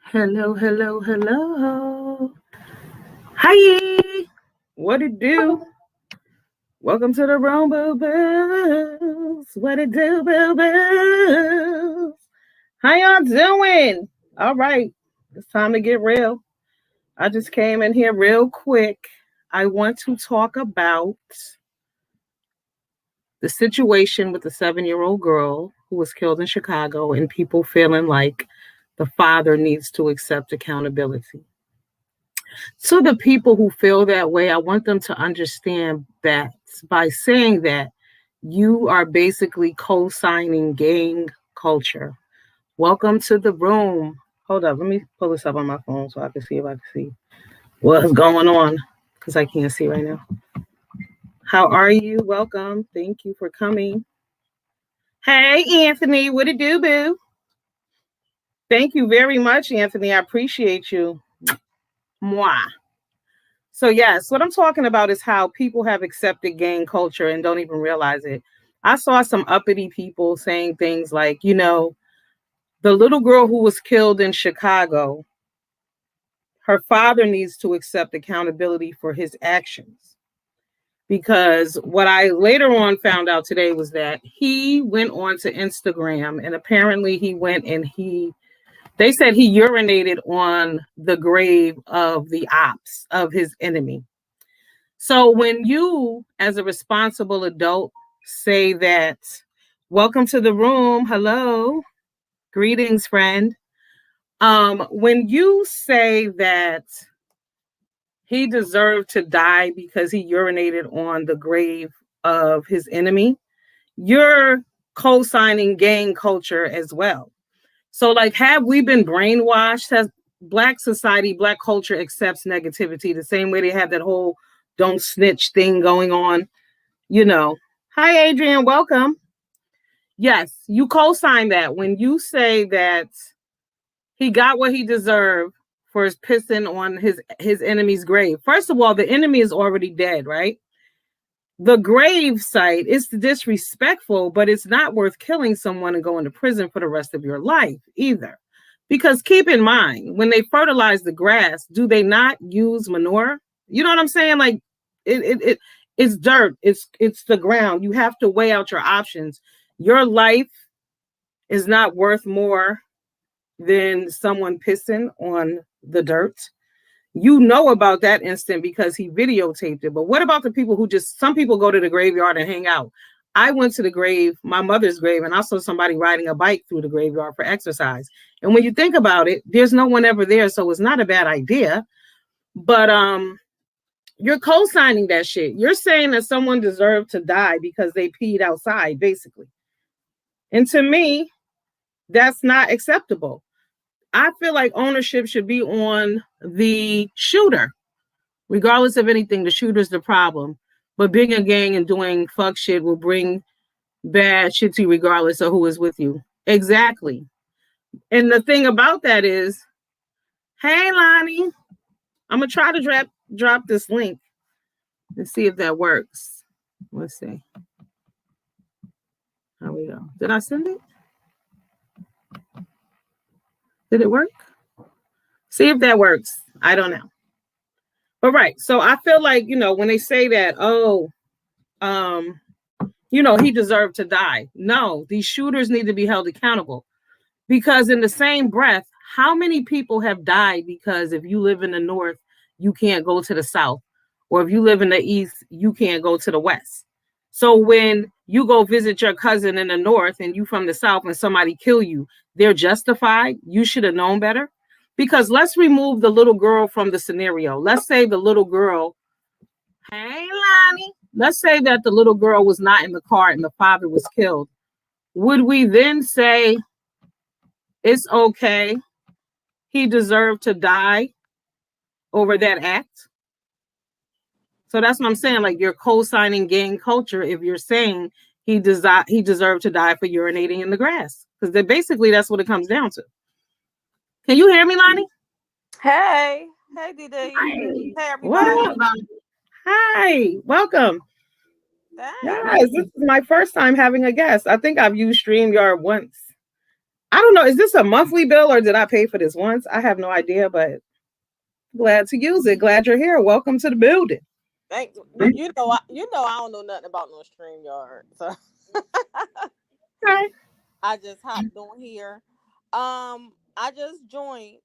Hello, hello, hello. Hi. What it do? Welcome to the room, boo boos. What it do, boo boos? How y'all doing? All right. It's time to get real. I just came in here real quick. I want to talk about the situation with the 7-year-old girl who was killed in Chicago and people feeling like the father needs to accept accountability. To the people who feel that way, I want them to understand that by saying that, you are basically co signing gang culture. Welcome to the room. Hold up, let me pull this up on my phone so I can see if I can see what's going on because I can't see right now. How are you? Welcome. Thank you for coming. Hey, Anthony, what it do, boo? Thank you very much, Anthony. I appreciate you. Mwah. So, yes, what I'm talking about is how people have accepted gang culture and don't even realize it. I saw some uppity people saying things like, the little girl who was killed in Chicago, her father needs to accept accountability for his actions. Because what I later on found out today was that he went on to Instagram and apparently they said he urinated on the grave of the ops of his enemy. So when you, as a responsible adult, say that, welcome to the room, hello, greetings, friend. When you say that he deserved to die because he urinated on the grave of his enemy, you're co-signing gang culture as well. So, like, have we been brainwashed? Has Black society, Black culture accepts negativity the same way they have that whole don't snitch thing going on? Hi, Adrian, welcome. Yes, you co-sign that when you say that he got what he deserved for his pissing on his enemy's grave. First of all, the enemy is already dead, right? The grave site is disrespectful, but it's not worth killing someone and going to prison for the rest of your life either. Because keep in mind, when they fertilize the grass, do they not use manure? You know what I'm saying? Like it's dirt. It's the ground. You have to weigh out your options. Your life is not worth more than someone pissing on the dirt. You know about that instant because he videotaped it. But what about the people some people go to the graveyard and hang out? I went to the grave, my mother's grave, and I saw somebody riding a bike through the graveyard for exercise. And when you think about it, there's no one ever there, so it's not a bad idea. But you're co-signing that shit. You're saying that someone deserved to die because they peed outside, basically. And to me, that's not acceptable. I feel like ownership should be on the shooter. Regardless of anything, the shooter's the problem. But being a gang and doing fuck shit will bring bad shit to you regardless of who is with you. Exactly. And the thing about that is, hey, Lonnie, I'm going to try to drop this link and see if that works. Let's see. Here we go. Did I send it? Did it work? See if that works. I don't know. But right. So I feel like, when they say that, he deserved to die. No, these shooters need to be held accountable. Because in the same breath, how many people have died because if you live in the North, you can't go to the South? Or if you live in the East, you can't go to the West. So when you go visit your cousin in the North and you from the South and somebody kill you, they're justified. You should have known better. Because let's remove the little girl from the scenario. Let's say the little girl, hey, Lonnie. Let's say that the little girl was not in the car and the father was killed. Would we then say it's okay, he deserved to die over that act? So that's what I'm saying. Like, you're co-signing gang culture if you're saying he deserved to die for urinating in the grass. Because basically that's what it comes down to. Can you hear me, Lonnie? Hey, DD. Hey, everybody. What? Hi, welcome. Thanks. Yes, this is my first time having a guest. I think I've used StreamYard once. I don't know. Is this a monthly bill or did I pay for this once? I have no idea, but glad to use it. Glad you're here. Welcome to the building. Thank you. I don't know nothing about no StreamYard, so Okay. I just hopped on here. I just joined.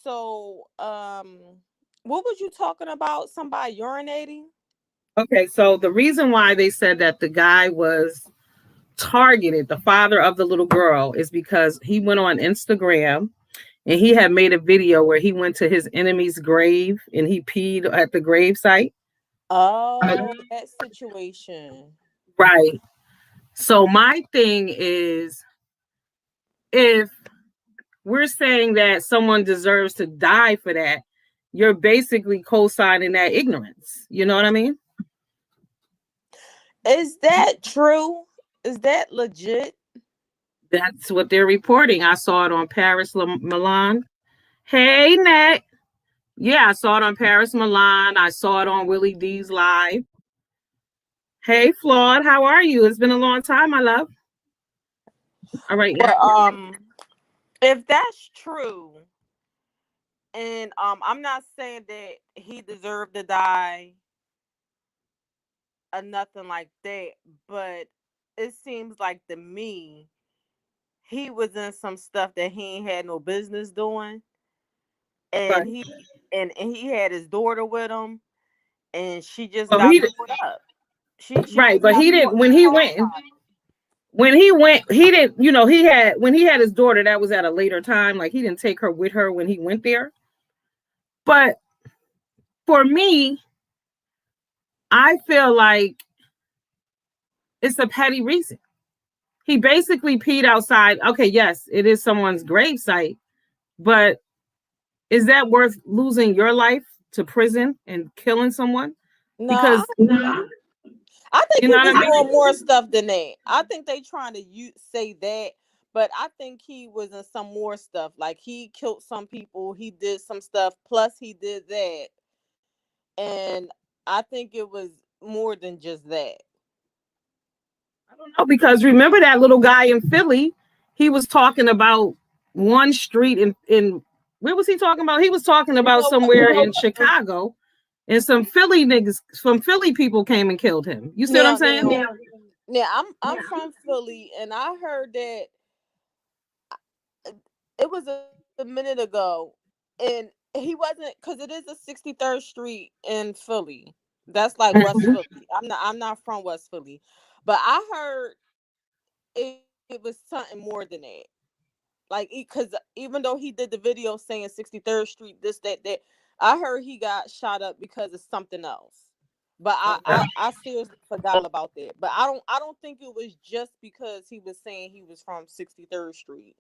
So, what was you talking about? Somebody urinating? Okay, so the reason why they said that the guy was targeted, the father of the little girl, is because he went on Instagram and he had made a video where he went to his enemy's grave and he peed at the grave site. Oh, that situation. Right. So my thing is, if we're saying that someone deserves to die for that, you're basically co-signing that ignorance. You know what I mean? Is that true? Is that legit? That's what they're reporting. I saw it on Paris Milan. Hey, Nat. Yeah, I saw it on Paris Milan. I saw it on Willie D's live. Hey, Flawed, how are you? It's been a long time, my love. All right. Well, if that's true, and I'm not saying that he deserved to die or nothing like that, but it seems like to me he was in some stuff that he ain't had no business doing, and Right. he had his daughter with him, and she just Well, got pulled up. She right, just but got he didn't when he went. He didn't, he had when he had his daughter, that was at a later time. Like he didn't take her with her when he went there. But for me, I feel like it's a petty reason. He basically peed outside. Okay, yes, it is someone's grave site, but is that worth losing your life to prison and killing someone? No, Because I think you he know what was I mean? doing more stuff than that. I think they trying to say that, but I think he was in some more stuff. Like he killed some people, he did some stuff, plus he did that, and I think it was more than just that. I don't know, because remember that little guy in Philly? He was talking about one street in where was he talking about? He was talking about somewhere in Chicago, and some Philly niggas, some Philly people came and killed him. You see what I'm saying? Yeah, I'm from Philly, and I heard that it was a minute ago, and he wasn't, because it is a 63rd Street in Philly. That's like West Philly. I'm not from West Philly, but I heard it was something more than that. Like, because even though he did the video saying 63rd Street, this, that, I heard he got shot up because of something else. But I seriously forgot about that. But I don't think it was just because he was saying he was from 63rd Street.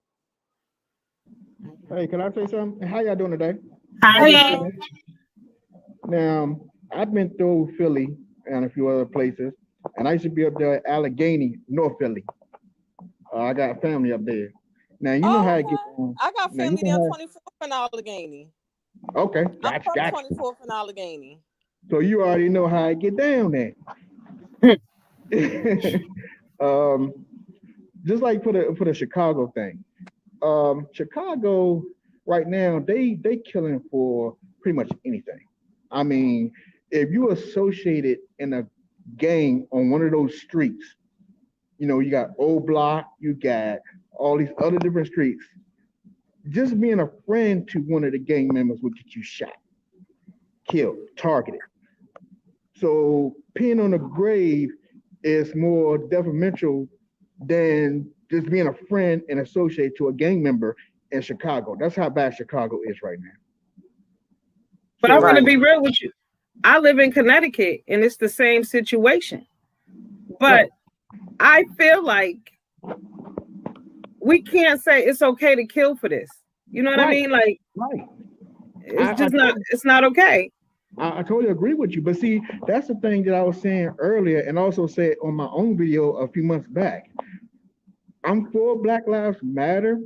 Hey, can I say something? How y'all doing today? Hi. Now, I've been through Philly and a few other places, and I used to be up there at Allegheny, North Philly. I got family up there. Now, you know how it gets on. I got Now, family there 24th in Allegheny. Okay, I'm from gotcha. 24th in Allegheny. So you already know how I get down there. Just like for the Chicago thing. Chicago right now, they killing for pretty much anything. I mean, if you associated in a gang on one of those streets, you got Old Block, you got all these other different streets. Just being a friend to one of the gang members would get you shot, killed, targeted. So peeing on a grave is more detrimental than just being a friend and associate to a gang member in Chicago. That's how bad Chicago is right now. But I'm going to be real with you. I live in Connecticut and it's the same situation. But I feel like we can't say it's okay to kill for this. You know what I mean? Like, it's just it's not okay. I totally agree with you. But see, that's the thing that I was saying earlier and also said on my own video a few months back. I'm for Black Lives Matter,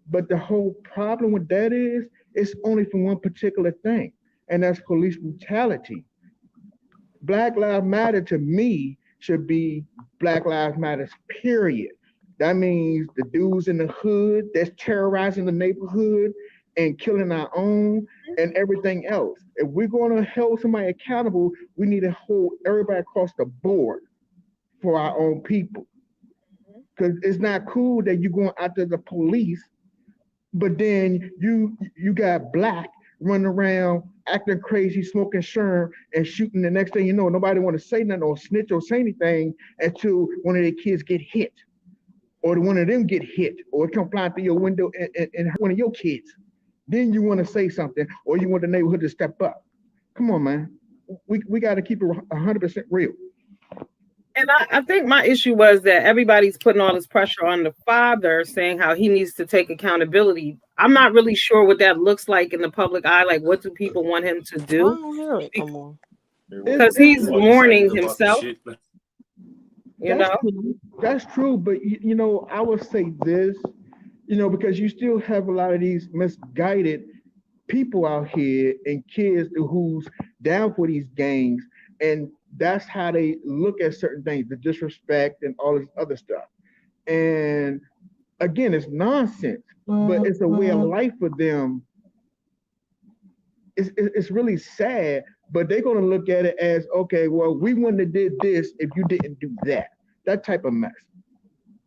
but the whole problem with that is it's only for one particular thing, and that's police brutality. Black Lives Matter to me should be Black Lives Matters, period. That means the dudes in the hood that's terrorizing the neighborhood and killing our own and everything else. If we're going to hold somebody accountable, we need to hold everybody across the board for our own people. Because it's not cool that you're going after the police, but then you got black running around acting crazy, smoking sherm and shooting. The next thing you know, nobody want to say nothing or snitch or say anything until one of their kids get hit, or one of them get hit, or come flying through your window and one of your kids. Then you want to say something, or you want the neighborhood to step up. Come on, man. We got to keep it 100% real. And I think my issue was that everybody's putting all this pressure on the father, saying how he needs to take accountability. I'm not really sure what that looks like in the public eye. Like, what do people want him to I do? don't hear it no more. Because he's mourning himself. You know, that's true. But you know, I would say this, you know, because you still have a lot of these misguided people out here and kids who's down for these gangs, and that's how they look at certain things, the disrespect and all this other stuff. And again, it's nonsense, but it's a way of life for them. It's really sad, but they're going to look at it as, okay, well, we wouldn't have did this if you didn't do that type of mess.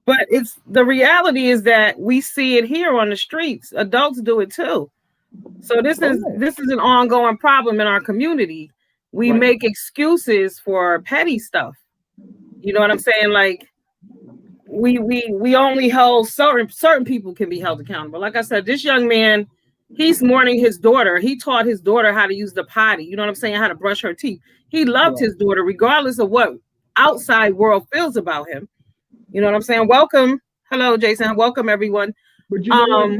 But it's the reality is that we see it here on the streets. Adults do it too. So this is an ongoing problem in our community. We make excuses for petty stuff. You know what I'm saying? Like we only hold certain people can be held accountable. Like I said, this young man, he's mourning his daughter. He taught his daughter how to use the potty. You know what I'm saying? How to brush her teeth. He loved his daughter, regardless of what outside world feels about him. You know what I'm saying? Welcome. Hello, Jason. Welcome, everyone. But you know,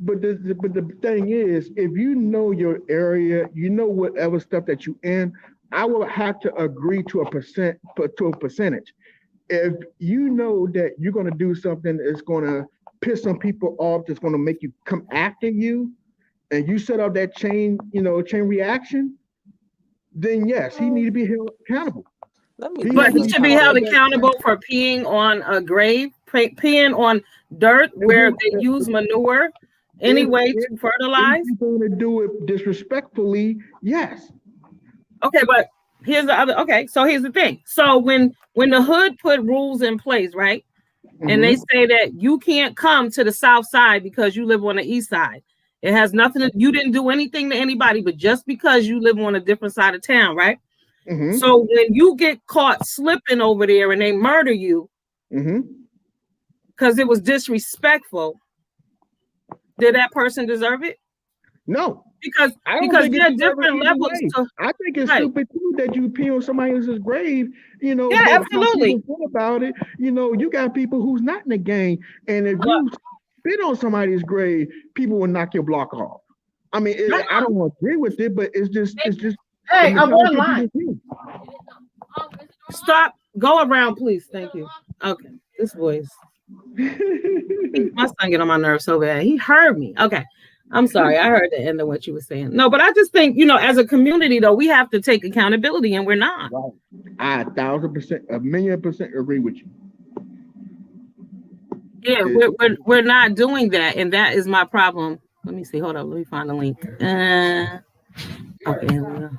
but the thing is, if you know your area, you know whatever stuff that you in, I will have to agree to a percentage. If you know that you're going to do something that's going to piss some people off, that's going to make you come after you, and you set up that chain reaction, then yes, he need to be held accountable. But he should be held accountable for peeing on a grave, peeing on dirt where they use manure anyway to fertilize. If you're going to do it disrespectfully, yes. Okay, but here's the other. Okay, so here's the thing. So when the hood put rules in place, right, and they say that you can't come to the south side because you live on the east side. It has nothing to. You didn't do anything to anybody, but just because you live on a different side of town, right? So when you get caught slipping over there and they murder you because it was disrespectful, did that person deserve it? No. Because there are different levels. I think it's stupid too that you pee on somebody else's grave, you know. Yeah, absolutely. About it, you know, you got people who's not in the gang, and if you spit on somebody's grave, people will knock your block off. I mean, I don't want to agree with it, but it's just. Hey, I'm on line. Stop. Go around, please. Thank you. Okay. This voice. My son get on my nerves so bad. He heard me. Okay. I'm sorry. I heard the end of what you were saying. No, but I just think, you know, as a community, though, we have to take accountability, and we're not. Right. I 1,000%, 1,000,000% agree with you. Yeah, we're not doing that, and that is my problem. Let me see. Hold up. Let me find the link. Okay. Here we go.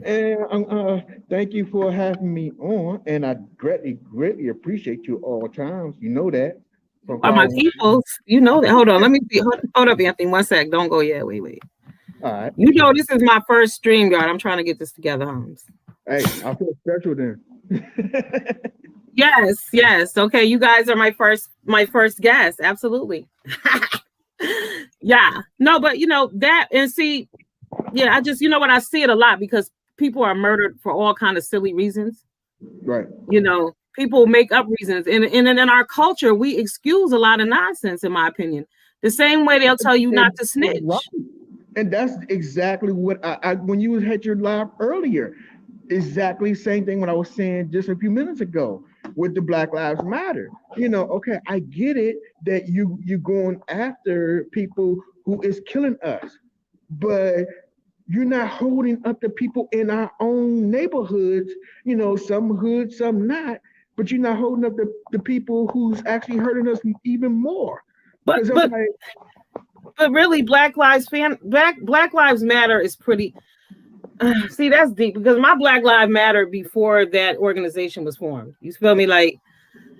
And thank you for having me on, and I greatly appreciate you all times. You know that. Are my people? You know that. Hold on. Let me see. Hold up, Anthony. 1 sec. Don't go yet. Wait. All right. You know this is my first stream, guard. I'm trying to get this together, Holmes. Hey, I feel special then. Yes. Okay, you guys are my first guest. Absolutely. Yeah. No, but you know that, and see, yeah, I just, you know what, I see it a lot because people are murdered for all kind of silly reasons. Right. You know, people make up reasons, and in our culture, we excuse a lot of nonsense, in my opinion. The same way they'll tell you not to snitch. Right. And that's exactly what I when you had your live earlier, exactly same thing what I was saying just a few minutes ago with the Black Lives Matter. You know, okay, I get it that you going after people who is killing us, but you're not holding up the people in our own neighborhoods, you know, some hoods, some not, but you're not holding up the people who's actually hurting us even more. But really, Black Lives Matter is pretty. See, that's deep because my Black Lives Matter before that organization was formed. You feel me? Like,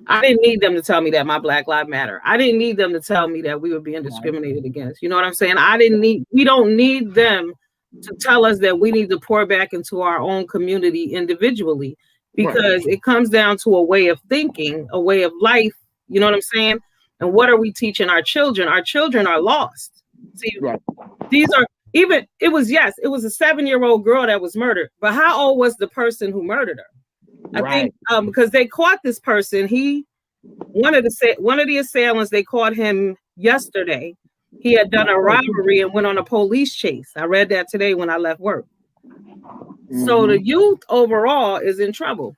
I didn't need them to tell me that my Black Lives Matter. I didn't need them to tell me that we were being discriminated against. You know what I'm saying? We don't need them to tell us that we need to pour back into our own community individually, because it comes down to a way of thinking, a way of life. You know what I'm saying? And what are we teaching our children? Our children are lost. See, these are it was a 7-year-old girl that was murdered. But how old was the person who murdered her? I think because they caught this person. One of the assailants, they caught him yesterday. He had done a robbery and went on a police chase. I read that today when I left work. So the youth overall is in trouble,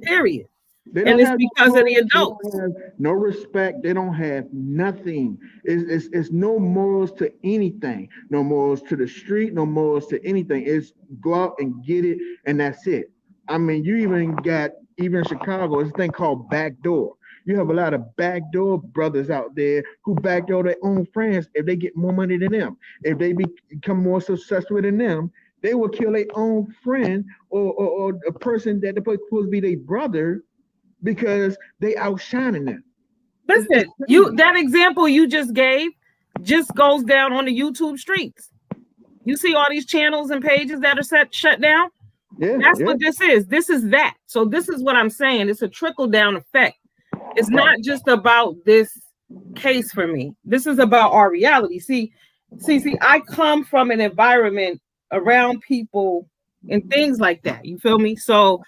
period. And it's because of the adults. No respect. They don't have nothing. It's no morals to anything. No morals to the street. No morals to anything. It's go out and get it, and that's it. I mean, you even in Chicago, it's a thing called backdoor. You have a lot of backdoor brothers out there who backdoor their own friends if they get more money than them. If they become more successful than them, they will kill their own friend or a person that they're supposed to be their brother because they outshining them. Listen, that example you just gave just goes down on the YouTube streets. You see all these channels and pages that are shut down. That's what this is. This is that. So this is what I'm saying. It's a trickle down effect. It's not just about this case for me. This is about our reality. See, I come from an environment around people and things like that. You feel me? So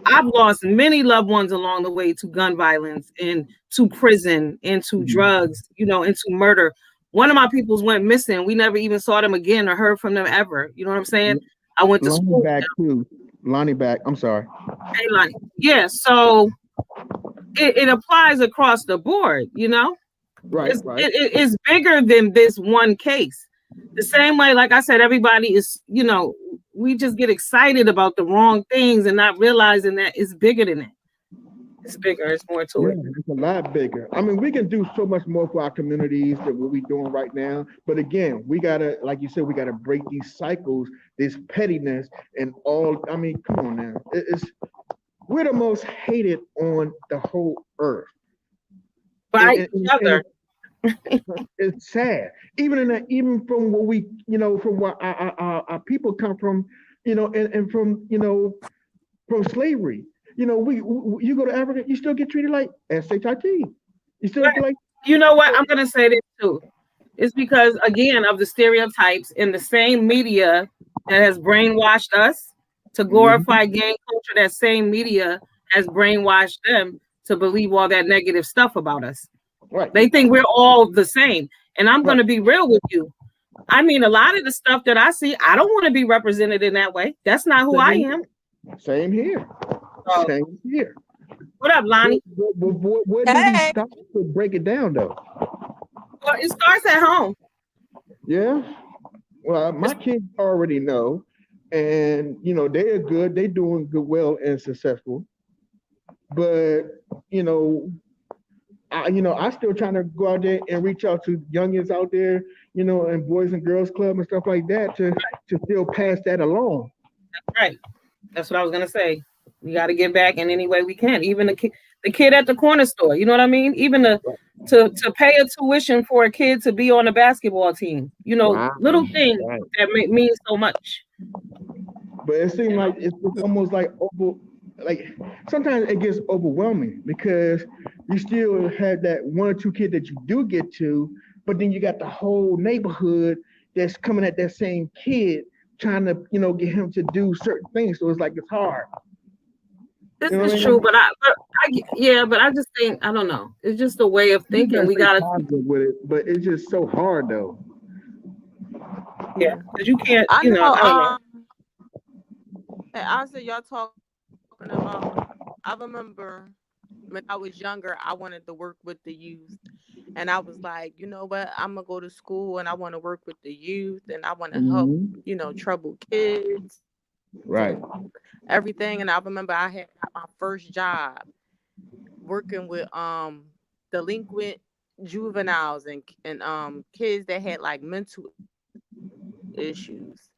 I've lost many loved ones along the way to gun violence and to prison and to drugs, and to murder. One of my peoples went missing. We never even saw them again or heard from them ever. You know what I'm saying? I went to school. Lonnie back. I'm sorry. Hey, Lonnie. Yeah. So it applies across the board, It's bigger than this one case. The same way, like I said, everybody is, we just get excited about the wrong things and not realizing that it's bigger than that. It's bigger. It's more to it. It's a lot bigger. I mean, we can do so much more for our communities than what we're doing right now. But again, we gotta, like you said, we gotta break these cycles, this pettiness, and all. I mean, come on now. We're the most hated on the whole earth. By each other. It's sad. Even from what we, from what our people come from, and from, from slavery. You go to Africa, you still get treated like SHIT. You still get like. You know what? I'm gonna say this too. It's because again of the stereotypes in the same media that has brainwashed us to glorify gang culture. That same media has brainwashed them to believe all that negative stuff about us. Right. They think we're all the same. And I'm going to be real with you. I mean, a lot of the stuff that I see, I don't want to be represented in that way. That's not who I am. Same here. Same here. What up, Lonnie? What do we stop to break it down, though? Well, it starts at home. Yeah. Well, my kids already know. And, they're good. They're doing good, well, and successful. But, I still trying to go out there and reach out to youngins out there, and Boys and Girls Club and stuff like that to still pass that along. That's right. That's what I was gonna say. We got to get back in any way we can. Even the kid at the corner store. You know what I mean? Even to pay a tuition for a kid to be on a basketball team. Little things that mean so much. But it seems like it's almost like sometimes it gets overwhelming because you still have that one or two kids that you do get to, but then you got the whole neighborhood that's coming at that same kid trying to, get him to do certain things. So it's like it's hard. This is true, but I just think I don't know. It's just a way of thinking. We gotta with it, but it's just so hard though. Yeah, because you can't. I know. I don't know. And honestly, y'all talking about. I remember when I was younger, I wanted to work with the youth, and I was like, you know what? I'm gonna go to school, and I want to work with the youth, and I want to help, troubled kids, right? Everything. And I remember I had my first job, working with delinquent juveniles and kids that had like mental issues.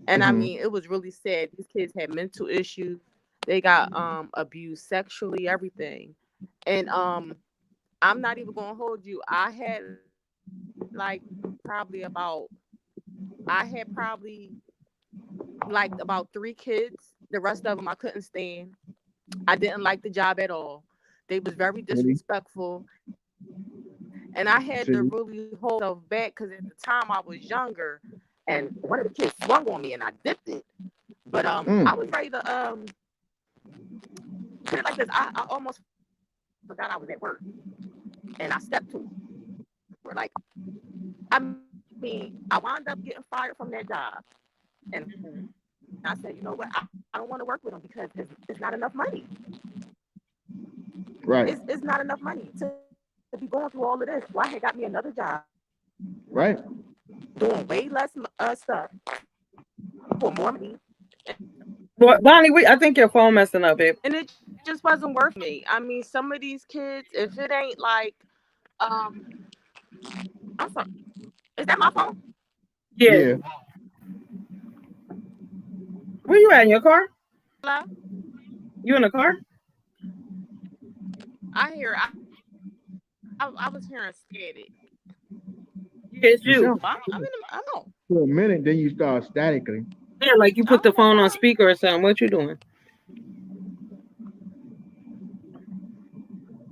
And I Mhm. mean, it was really sad. These kids had mental issues. They got abused sexually, everything. And I'm not even gonna hold you. Like probably about I had probably like about 3 kids. The rest of them I couldn't stand. I didn't like the job at all. They was very See, disrespectful. And I had to see. really hold myself back because at the time I was younger and one of the kids swung on me and I dipped it. But I was ready to put it like this. I almost forgot I was at work and I stepped to it. Like, I mean, I wound up getting fired from that job. And I said, you know what? I don't want to work with them because it's not enough money. Right, It's not enough money to be going through all of this. Well, I had got me another job right. doing way less stuff for more money. Well, Bonnie, I think your phone messing up, babe. And it just wasn't worth me. I mean, some of these kids, if it ain't like, I'm sorry, is that my phone? Yeah. Yeah. Where you at, in your car? Hello? You in the car? I hear. I was hearing static. Yeah, it's You you. sound I don't know. for a minute, then you start statically. Yeah, like you put the phone on speaker or something. What you doing?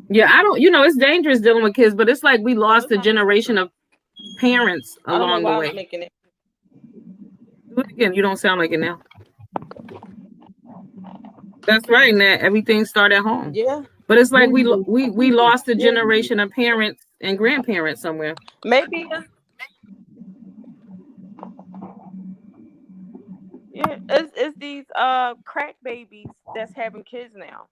Yeah, I don't. It's dangerous dealing with kids, but it's like we lost a generation of parents I don't know along the why way. I'm making it. Do it again. You don't sound like it now. That's right, Nat. Everything started at home. Yeah. But it's like we lost a generation of parents and grandparents somewhere. Maybe it's these crack babies that's having kids now.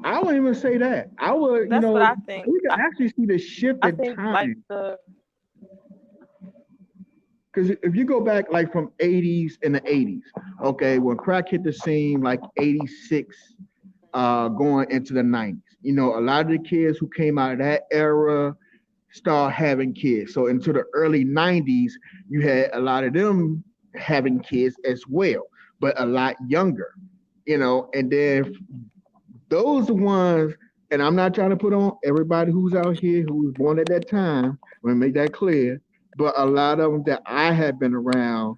I wouldn't even say that. I would, That's what I think. we can actually see the shift I in think like time. Because if you go back like from 80s in the 80s, okay, when crack hit the scene like 86, going into the 90s, a lot of the kids who came out of that era start having kids. So into the early 90s, you had a lot of them having kids as well, but a lot younger, and then those are ones, and I'm not trying to put on everybody who's out here who was born at that time. Let me make that clear. But a lot of them that I have been around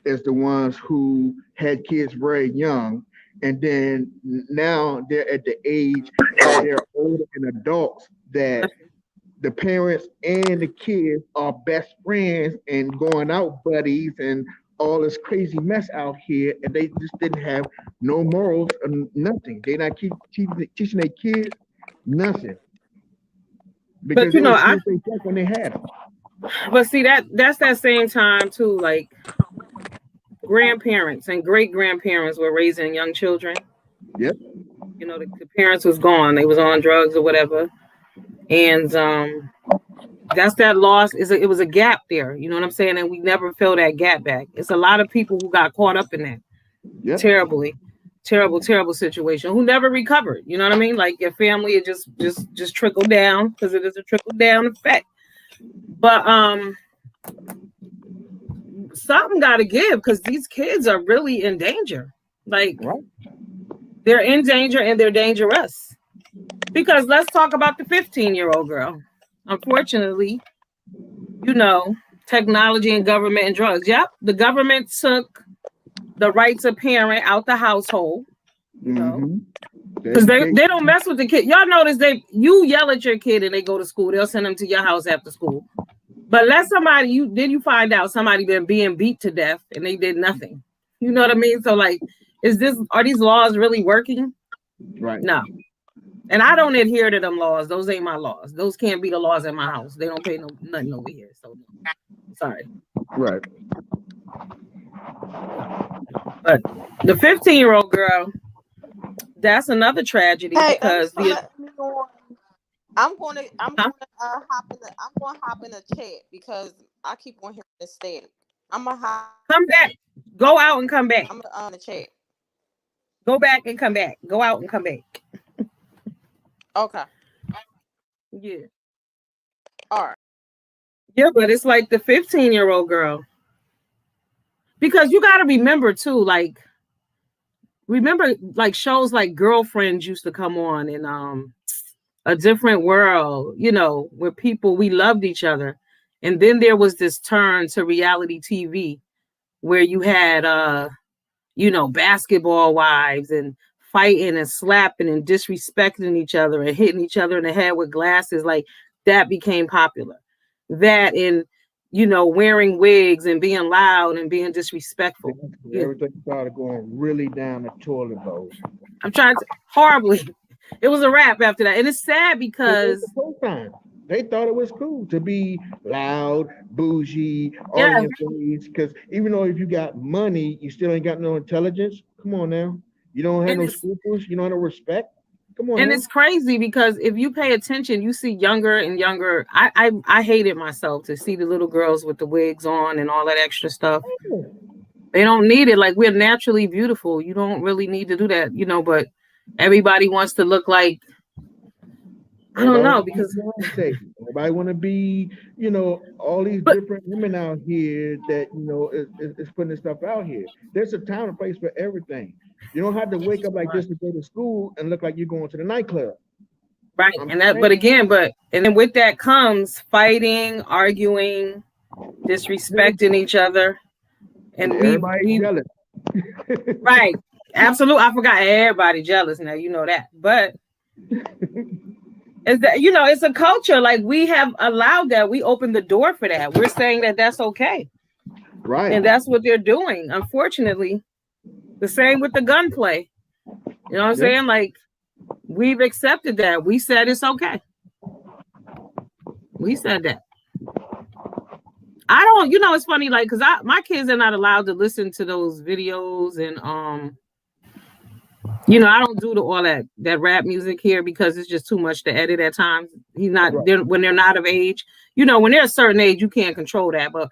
is the ones who had kids very young, and then now they're at the age where they're older and adults that the parents and the kids are best friends and going out buddies and all this crazy mess out here, and they just didn't have no morals and nothing. They not teaching their kids nothing because But they was kids they felt when they had them. but see that's that same time too. Like grandparents and great grandparents were raising young children. Yep. The parents was gone; they was on drugs or whatever, and that's that loss. It was a gap there. You know what I'm saying? And we never fill that gap back. It's a lot of people who got caught up in that. Yep. Terrible situation who never recovered. You know what I mean? Like your family, it just trickled down because it is a trickle down effect. But something got to give because these kids are really in danger. Like they're in danger and they're dangerous. Because let's talk about the 15-year-old girl. Unfortunately, technology and government and drugs. Yep, the government took the rights of parent out the household. Because they don't mess with the kid. Y'all notice you yell at your kid and they go to school. They'll send them to your house after school. But let you find out somebody been being beat to death and they did nothing. You know what I mean? So like, are these laws really working? Right. No. And I don't adhere to them laws. Those ain't my laws. Those can't be the laws in my house. They don't pay nothing over here. So sorry. Right. But the 15-year-old girl, that's another tragedy because I'm going to hop in a chat because I keep on hearing this static. I'm gonna come back. Go out and come back. I'm on the chat. Go back and come back. Go out and come back. Okay. Yeah. All right. Yeah, but it's like the 15-year-old girl. Because you got to remember too, like, like shows like Girlfriends used to come on, and A Different World, you know, where we loved each other. And then there was this turn to reality TV where you had basketball wives and fighting and slapping and disrespecting each other and hitting each other in the head with glasses. Like, that became popular. That, and wearing wigs and being loud and being disrespectful. Everything started going really down the toilet bowl. I'm trying to horribly. It was a wrap after that. And it's sad because they thought it was cool to be loud, bougie, all in your face. Because even though if you got money, you still ain't got no intelligence. Come on now. You don't have no scruples. You don't have no respect. Come on. And now. It's crazy because if you pay attention, you see younger and younger. I hated myself to see the little girls with the wigs on and all that extra stuff. They don't need it. Like, we're naturally beautiful. You don't really need to do that, but everybody wants to look like, I don't know, because everybody want to be, all these different women out here that, is putting this stuff out here. There's a time and place for everything. You don't have to wake up like this to go to school and look like you're going to the nightclub. Right. And then with that comes fighting, arguing, disrespecting each other. And everybody jealous. Right. Absolutely. I forgot, everybody jealous now, you know that. But is that, it's a culture. Like, we have allowed that. We opened the door for that. We're saying that that's okay. Right. And that's what they're doing, unfortunately. The same with the gunplay. You know what I'm saying? Like, we've accepted that. We said it's okay. We said that. I don't, it's funny, like, because my kids are not allowed to listen to those videos, and I don't do all that rap music here because it's just too much to edit at times. When they're not of age. When they're a certain age, you can't control that. But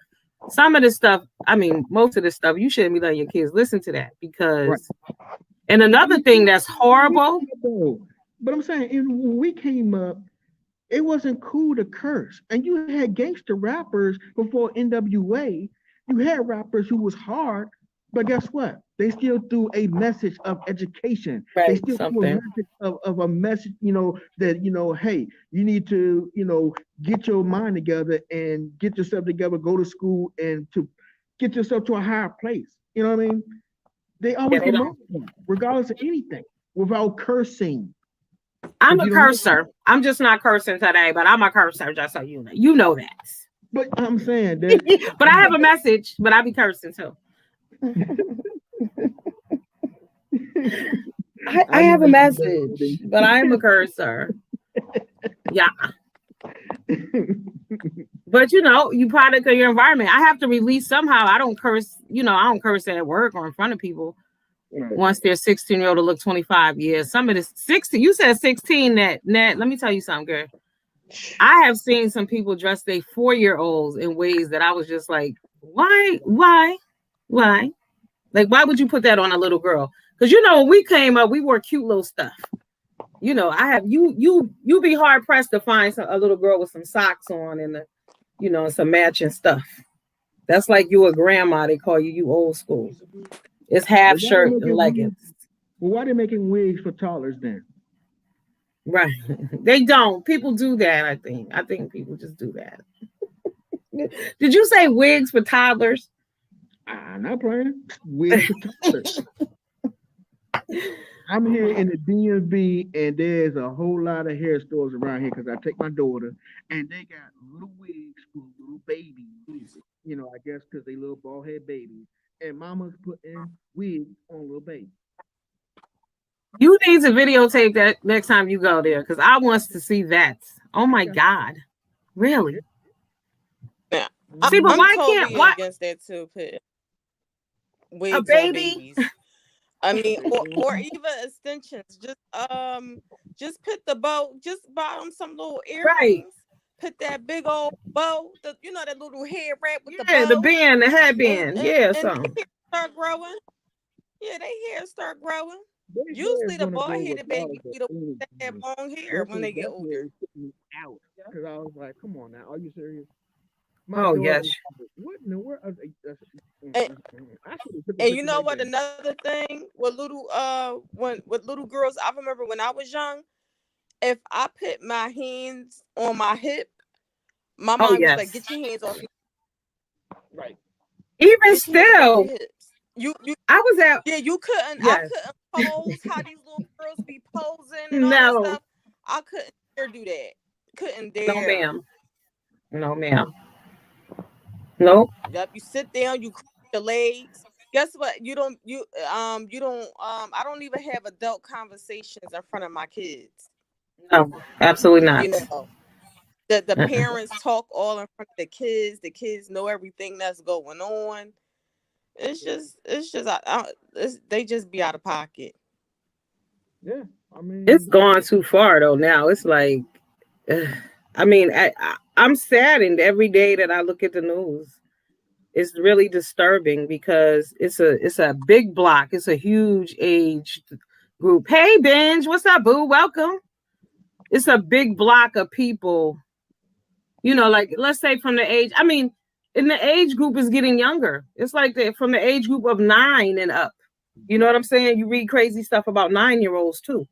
some of this stuff, most of this stuff, you shouldn't be letting your kids listen to that because. And another thing that's horrible. But I'm saying, when we came up, it wasn't cool to curse. And you had gangster rappers before NWA. You had rappers who was hard, but guess what? They still threw a message of education. Right, they still threw a message of a message, that, hey, you need to, get your mind together and get yourself together, go to school and to get yourself to a higher place. You know what I mean? They always promote that, regardless of anything, without cursing. I'm a cursor. I'm just not cursing today, but I'm a cursor, just so you know. You know that. But I'm saying that. But I have a message, but I be cursing too. I have a message, but I am a cursor. Yeah. But you product of your environment. I have to release somehow. I don't curse, I don't curse at work or in front of people. Right. Once they're 16-year-old to look 25 years. Some of this 16, you said 16, Nat, let me tell you something, girl. I have seen some people dress their 4-year-olds in ways that I was just like, why? Like, why would you put that on a little girl? Because when we came up, we wore cute little stuff. I have you be hard pressed to find a little girl with some socks on and some matching stuff. That's like you a grandma. They call you old school. It's half shirt and leggings. Well, why are they making wigs for toddlers then? Right. They don't. People do that, I think. I think people just do that. Did you say wigs for toddlers? I'm not playing. Wigs for toddlers. I'm here in the DMV, and there's a whole lot of hair stores around here because I take my daughter, and they got little wigs for little babies. I guess because they little bald head babies. And mama's putting wigs on little babies. You need to videotape that next time you go there because I want to see that. Oh my God. Really? Yeah. See, but why totally can't why against that too? Put wigs a baby? On babies. I mean, or even extensions. Just put the bow, just buy them some little earrings. Right. Put that big old bow, that little head wrap with the bow. The band, the headband. And something. Start growing. Yeah, they hair start growing. Usually the gonna go bald-headed babies regardless of be the ones that have anything. long hair when they get older. It took me out because I was like, "Come on now, are you serious?" My Oh daughter yes. was like, "What in the world?" I And, should have took a and you picture know right what? there. Another thing with little girls, I remember when I was young, if I put my hands on my hip, my Oh mom used to be like, yes. "Get your hands off Right. Even Get your hands off still, your hips." You I was at yeah, you couldn't. I yes. couldn't pose how these little girls be posing and all that No, stuff. I couldn't dare do that. Couldn't no, dare. ma'am. No, ma'am. Nope. Yep. You sit down. You cross your legs. Guess what? I don't even have adult conversations in front of my kids. No, absolutely not. You know, the Uh-uh. parents talk all in front of the kids. The kids know everything that's going on. It's just they just be out of pocket. Yeah. I It's mean, gone too far though. Now it's like, I mean, I'm saddened every day that I look at the news. It's really disturbing because it's a big block. It's a huge age group. Hey, Benj, what's up, boo? Welcome. It's a big block of people. Like let's say from the age. I mean, and the age group is getting younger. It's like from the age group of 9 and up. You know what I'm saying? You read crazy stuff about 9-year-olds too.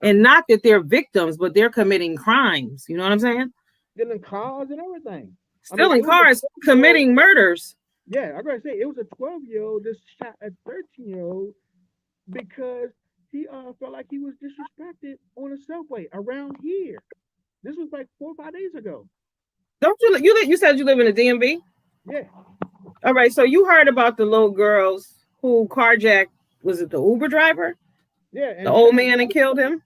And not that they're victims, but they're committing crimes. You know what I'm saying? stealing cars and everything. I mean, Stealing it was a cars, 12-year-old. committing murders. Yeah, I gotta say, it was a 12-year-old that shot a 13-year-old because he felt like he was disrespected on a subway around here. This was like 4 or 5 days ago. Don't you said you live in the DMV? Yeah, All right, so you heard about the little girls who carjacked, was it the Uber driver? yeah, The and old shot. man and killed him?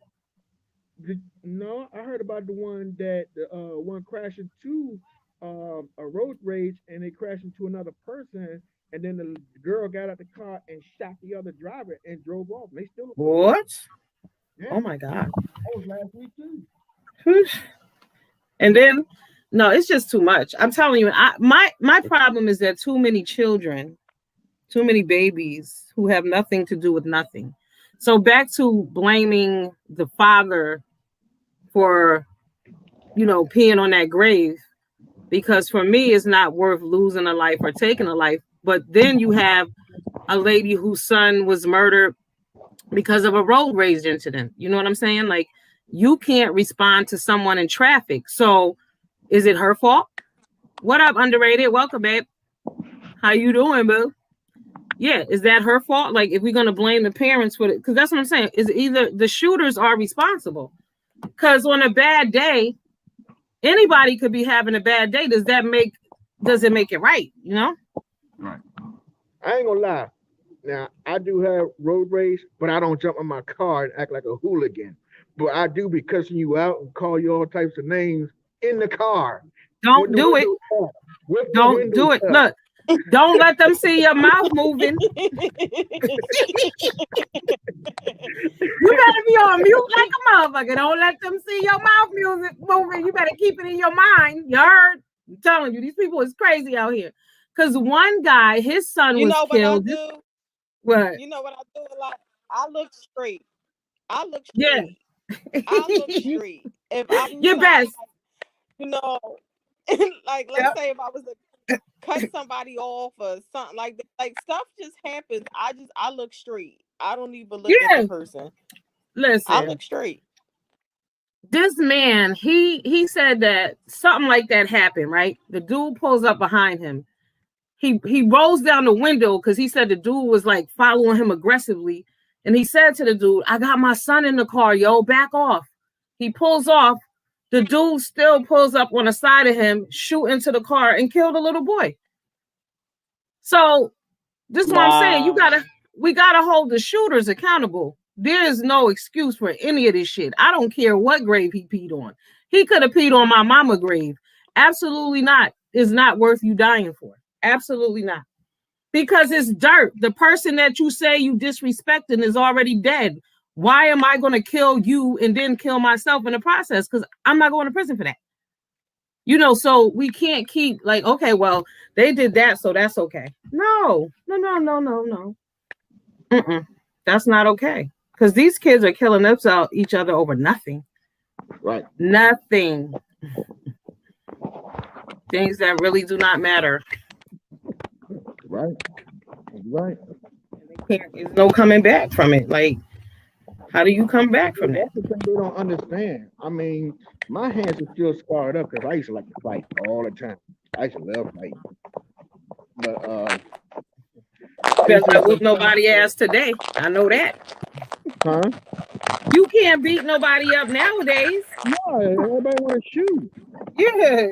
No, I heard about the one that the one crashed into a road rage and they crashed into another person, and then the girl got out the car and shot the other driver and drove off. And they still looking for her. What? Yeah, Oh my God. that was last week too. And then no, it's just too much. I'm telling you, my problem is that too many children, too many babies who have nothing to do with nothing. So back to blaming the father for, peeing on that grave, because for me it's not worth losing a life or taking a life. But then you have a lady whose son was murdered because of a road rage incident. You know what I'm saying? Like, you can't respond to someone in traffic. So is it her fault? What up, underrated? Welcome, babe. How you doing, boo? Yeah, is that her fault? Like, if we're gonna blame the parents for it, because that's what I'm saying, is either the shooters are responsible. Because on a bad day, anybody could be having a bad day. Does it make it right? Right. I ain't gonna lie. Now I do have road rage, but I don't jump in my car and act like a hooligan. But I do be cussing you out and call you all types of names in the car. Don't do it. Don't do it. Look, don't let them see your mouth moving. You better be on mute like a motherfucker. Don't let them see your mouth moving. You better keep it in your mind. You heard? I'm telling you, these people is crazy out here. Because one guy, his son was killed. What I do? What? You know what I do a lot? I look straight. I look Yeah. straight. I look straight. If I'm your best. Like let's say if I was to cut somebody off or something like that, like stuff just happens. I look straight. I don't even look at the person. Listen, I look straight. This man, he said that something like that happened, right? The dude pulls up behind him. He rolls down the window because he said the dude was like following him aggressively. And he said to the dude, "I got my son in the car, yo, back off." He pulls off. The dude still pulls up on the side of him, shoot into the car, and kill the little boy. So this is what I'm saying. We gotta hold the shooters accountable. There is no excuse for any of this shit. I don't care what grave he peed on. He could have peed on my mama grave. Absolutely not. It's not worth you dying for. Absolutely not. Because it's dirt. The person that you say you disrespecting is already dead. Why am I going to kill you and then kill myself in the process? Because I'm not going to prison for that. So we can't keep like, okay, well, they did that, so that's okay. No. Mm-mm. That's not okay. Because these kids are killing each other over nothing. Right. Nothing. Things that really do not matter. Right. Right. There's no coming back from it. Like, how do you come back from that? That's the thing they don't understand. I mean, my hands are still scarred up because I used to like to fight all the time. I used to love fighting. But Because I whoop nobody ass today. I know that. huh? You can't beat nobody up nowadays. No, everybody want to shoot. Yeah.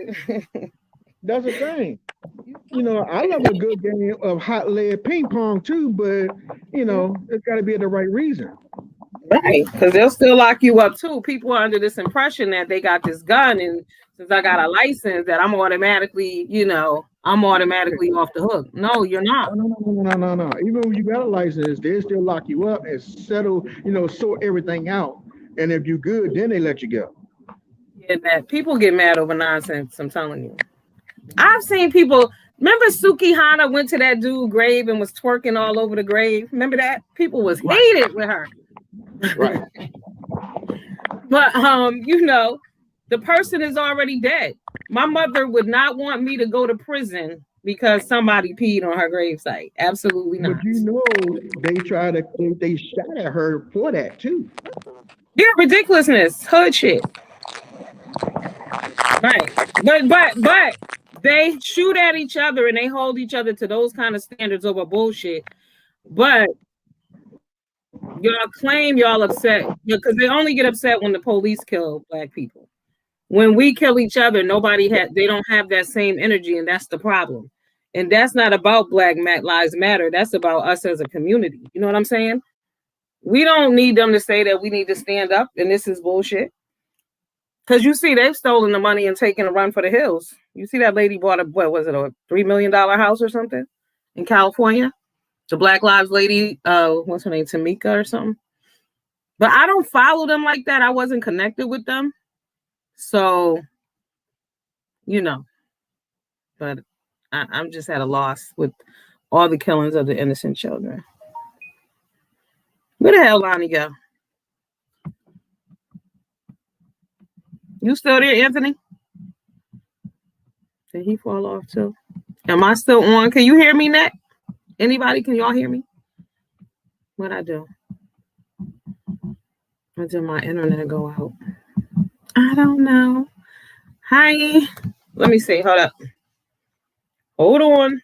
That's the thing. You know, I love a good game of hot lead ping pong too, but you know, it's got to be the right reason. Right, because they'll still lock you up too. People are under this impression that they got this gun, and since I got a license, that I'm automatically off the hook. No, you're not. No. Even when you got a license, they still lock you up and settle, sort everything out. And if you're good, then they let you go. Yeah, that people get mad over nonsense. I'm telling you. I've seen people. Remember Suki Hana went to that dude's grave and was twerking all over the grave. Remember that? People was hated with her. Right. But the person is already dead. My mother would not want me to go to prison because somebody peed on her gravesite. Absolutely not. But they shot at her for that too. Yeah, ridiculousness, hood shit. Right. But they shoot at each other and they hold each other to those kind of standards over bullshit. But y'all claim y'all upset because they only get upset when the police kill Black people. When we kill each other, they don't have that same energy, and that's the problem. And that's not about Black Lives Matter. That's about us as a community. You know what I'm saying? We don't need them to say that we need to stand up and this is bullshit. Because you see, they've stolen the money and taken a run for the hills. You see that lady bought a $3 million house or something in California? The Black Lives lady, what's her name, Tamika or something? But I don't follow them like that. I wasn't connected with them. So, but I'm just at a loss with all the killings of the innocent children. Where the hell Lonnie go? You still there, Anthony? Did he fall off too? Am I still on? Can you hear me, Nat? Anybody? Can y'all hear me? What'd I do? Or did my internet go out? I don't know. Hi. Let me see. Hold up. Hold on.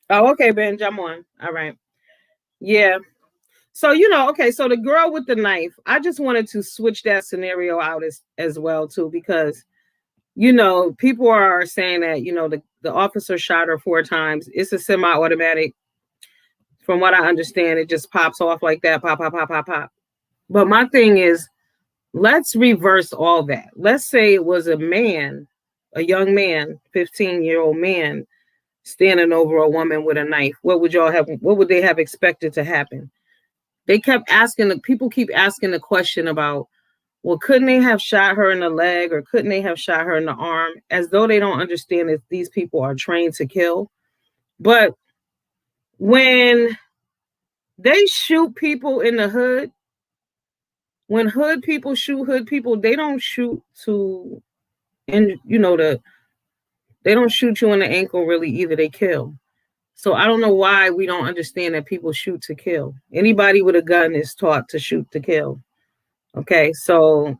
Oh, okay, Ben, jump on. All right. Yeah. So, okay, so the girl with the knife, I just wanted to switch that scenario out as well, too, because, people are saying that, the officer shot her 4 times. It's a semi-automatic. From what I understand, it just pops off like that. Pop, pop, pop, pop, pop. But my thing is, let's reverse all that. Let's say it was a young man, 15-year-old man, standing over a woman with a knife. What would they have expected to happen? People keep asking the question about, well, couldn't they have shot her in the leg or couldn't they have shot her in the arm? As though they don't understand that these people are trained to kill. But when they shoot people in the hood, when hood people shoot hood people, they don't shoot they don't shoot you in the ankle really either. They kill. So I don't know why we don't understand that people shoot to kill. Anybody with a gun is taught to shoot to kill. Okay, so,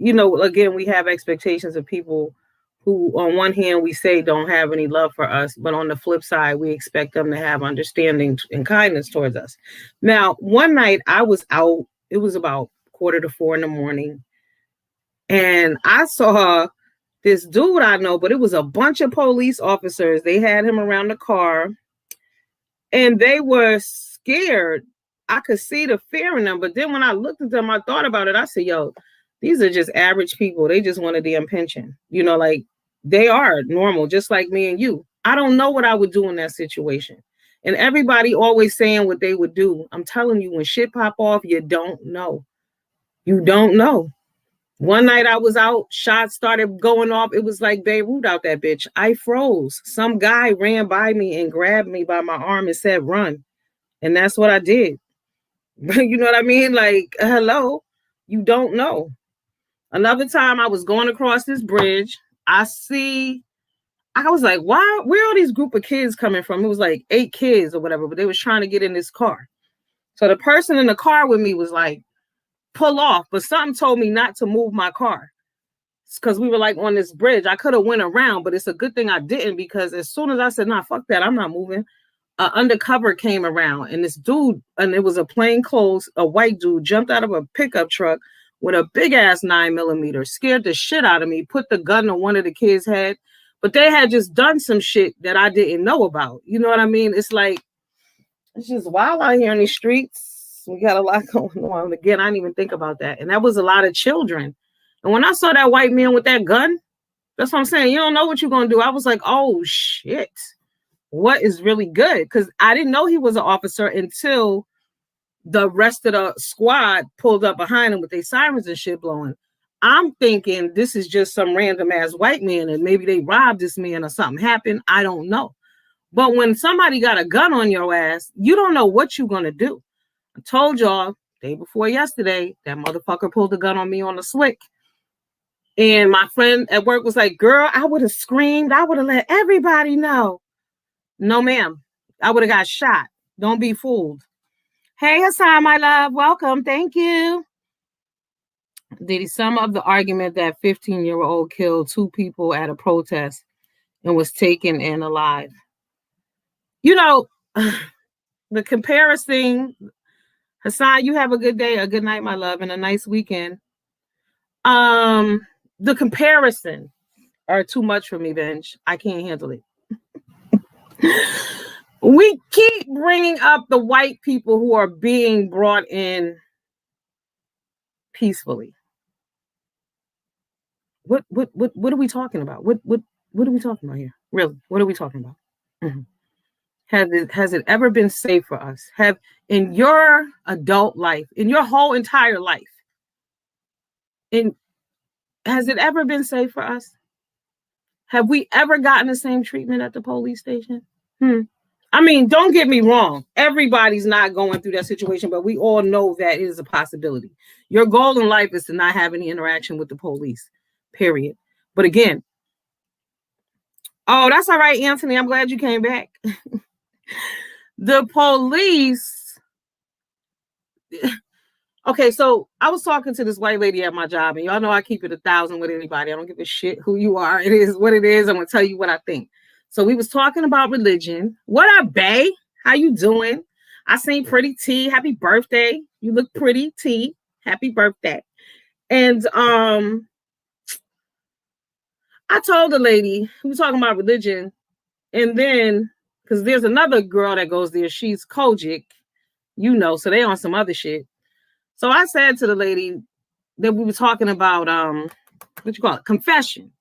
again, we have expectations of people who, on one hand, we say don't have any love for us, but on the flip side, we expect them to have understanding and kindness towards us. Now, one night I was out, it was about 3:45 in the morning, and I saw this dude I know, but it was a bunch of police officers. They had him around the car, and they were scared. I could see the fear in them, but then when I looked at them, I thought about it. I said, yo, these are just average people. They just want a damn pension. Like they are normal, just like me and you. I don't know what I would do in that situation. And everybody always saying what they would do. I'm telling you, when shit pop off, you don't know. You don't know. One night I was out, shots started going off. It was like Beirut out that bitch. I froze. Some guy ran by me and grabbed me by my arm and said, run. And that's what I did. You know what I mean? Like, hello, you don't know. Another time I was going across this bridge. I was like, why? Where are these group of kids coming from? It was like 8 kids or whatever, but they was trying to get in this car. So the person in the car with me was like, pull off, but something told me not to move my car because we were like on this bridge. I could have went around, but it's a good thing I didn't, because as soon as I said, nah, fuck that, I'm not moving, undercover came around, and this dude, and it was a plain clothes, a white dude, jumped out of a pickup truck with a big ass 9mm, scared the shit out of me, put the gun on one of the kids' head, but they had just done some shit that I didn't know about. You know what I mean? It's like, it's just wild out here in these streets. We got a lot going on. Again, I didn't even think about that. And that was a lot of children. And when I saw that white man with that gun, that's what I'm saying. You don't know what you're going to do. I was like, oh, shit. What is really good? Because I didn't know he was an officer until the rest of the squad pulled up behind him with their sirens and shit blowing. I'm thinking this is just some random ass white man and maybe they robbed this man or something happened. I don't know. But when somebody got a gun on your ass, you don't know what you're going to do. I told y'all day before yesterday, that motherfucker pulled a gun on me on the slick. And my friend at work was like, girl, I would have screamed. I would have let everybody know. No, ma'am. I would have got shot. Don't be fooled. Hey, Hassan, my love. Welcome. Thank you. Did he sum up the argument that 15-year-old killed 2 people at a protest and was taken in alive? You know, the comparison, Hassan, you have a good day, a good night, my love, and a nice weekend. The comparison are too much for me, Benj. I can't handle it. We keep bringing up the white people who are being brought in peacefully. What are we talking about? What are we talking about here? Really? What are we talking about? Mm-hmm. Has it ever been safe for us? Have, in your adult life, in your whole entire life, has it ever been safe for us? Have we ever gotten the same treatment at the police station? I mean, don't get me wrong. Everybody's not going through that situation, but we all know that it is a possibility. Your goal in life is to not have any interaction with the police, period. But again, oh, that's all right, Anthony. I'm glad you came back. The police. Okay, so I was talking to this white lady at my job, and y'all know I keep it 1,000 with anybody. I don't give a shit who you are. It is what it is. I'm gonna tell you what I think. So we was talking about religion. What up, bae? How you doing? I seen Pretty T. Happy birthday. You look pretty, T. Happy birthday. And I told the lady, we were talking about religion, and then because there's another girl that goes there, she's Kojic, you know, so they on some other shit. So I said to the lady that we were talking about, what you call it, confession.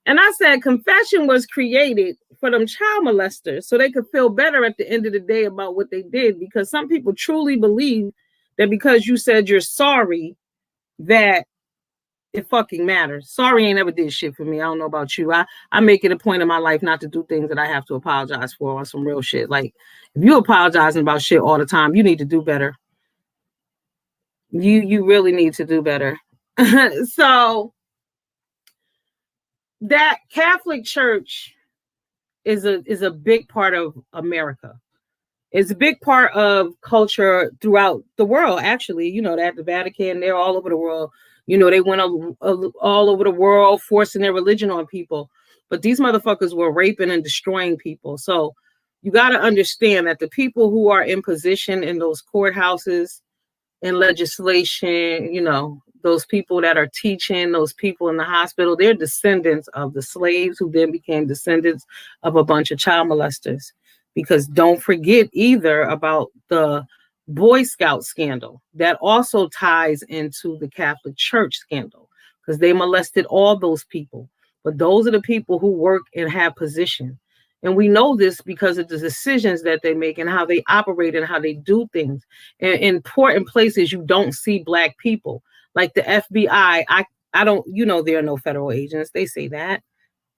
And I said, confession was created for them child molesters so they could feel better at the end of the day about what they did. Because some people truly believe that because you said you're sorry, that it fucking matters. Sorry ain't ever did shit for me. I don't know about you. I make it a point in my life not to do things that I have to apologize for on some real shit. Like, if you apologizing about shit all the time, you need to do better. You really need to do better. So that Catholic Church is a big part of America. It's a big part of culture throughout the world. Actually, you know, they have the Vatican. They're all over the world. You know, they went all over the world forcing their religion on people. But these motherfuckers were raping and destroying people. So you got to understand that the people who are in position in those courthouses and legislation, you know, those people that are teaching, those people in the hospital, they're descendants of the slaves who then became descendants of a bunch of child molesters. Because don't forget either about the Boy Scout scandal that also ties into the Catholic Church scandal, because they molested all those people. But those are the people who work and have position. And we know this because of the decisions that they make and how they operate and how they do things. In important places, you don't see Black people. Like the FBI, there are no federal agents. They say that.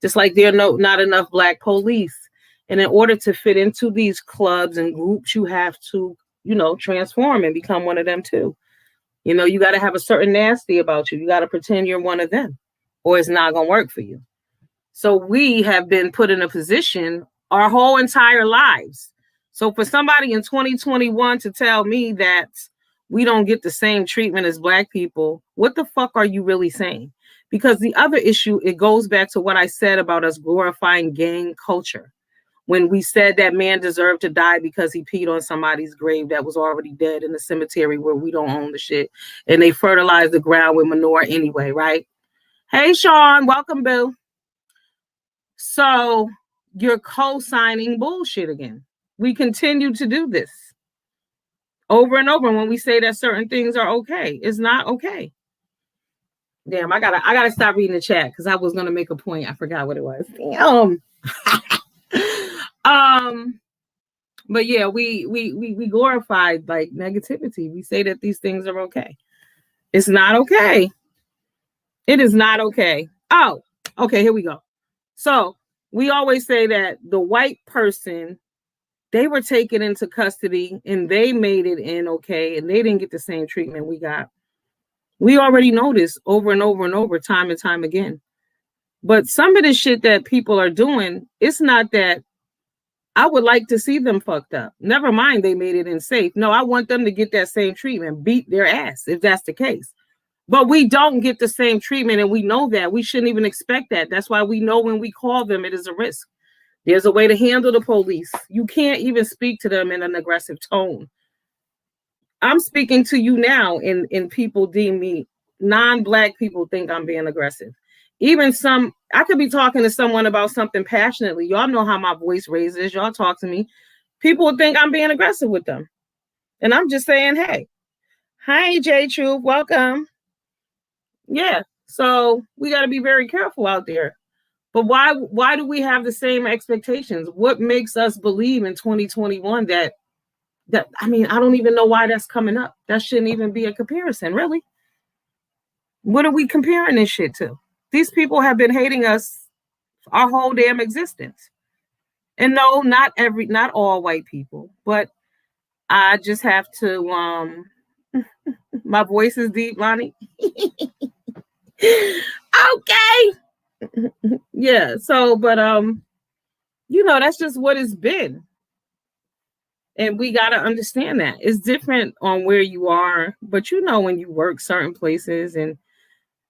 Just like there are not enough black police. And in order to fit into these clubs and groups, you have to, transform and become one of them too. You got to have a certain nasty about you. You got to pretend you're one of them, or it's not going to work for you. So we have been put in a position our whole entire lives. So for somebody in 2021 to tell me that we don't get the same treatment as black people, what the fuck are you really saying? Because the other issue, it goes back to what I said about us glorifying gang culture. When we said that man deserved to die because he peed on somebody's grave that was already dead in the cemetery where we don't own the shit, and they fertilize the ground with manure anyway, right? Hey, Sean, welcome, Bill. So you're co-signing bullshit again. We continue to do this over and over when we say that certain things are okay. It's not okay. Damn, I gotta stop reading the chat because I was gonna make a point. I forgot what it was. Damn. But yeah, we glorify like negativity. We say that these things are okay. It's not okay. It is not okay. Oh, okay, here we go. So we always say that the white person, they were taken into custody and they made it in okay, and they didn't get the same treatment we got. We already know this over and over and over, time and time again. But some of the shit that people are doing, it's not that I would like to see them fucked up. Never mind they made it in safe. No, I want them to get that same treatment, beat their ass if that's the case. But we don't get the same treatment, and we know that. We shouldn't even expect that. That's why we know when we call them, it is a risk. There's a way to handle the police. You can't even speak to them in an aggressive tone. I'm speaking to you now, and people deem me, non-black people think I'm being aggressive. Even I could be talking to someone about something passionately. Y'all know how my voice raises. Y'all talk to me. People would think I'm being aggressive with them. And I'm just saying, hey, hi, J Truth, welcome. Yeah, so we got to be very careful out there. But why do we have the same expectations? What makes us believe in 2021 that I mean, I don't even know why that's coming up. That shouldn't even be a comparison, really. What are we comparing this shit to? These people have been hating us our whole damn existence. And no, not all white people, but I just have to my voice is deep, Lonnie. Okay. Yeah, so but that's just what it's been. And we got to understand that it's different on where you are, but when you work certain places, and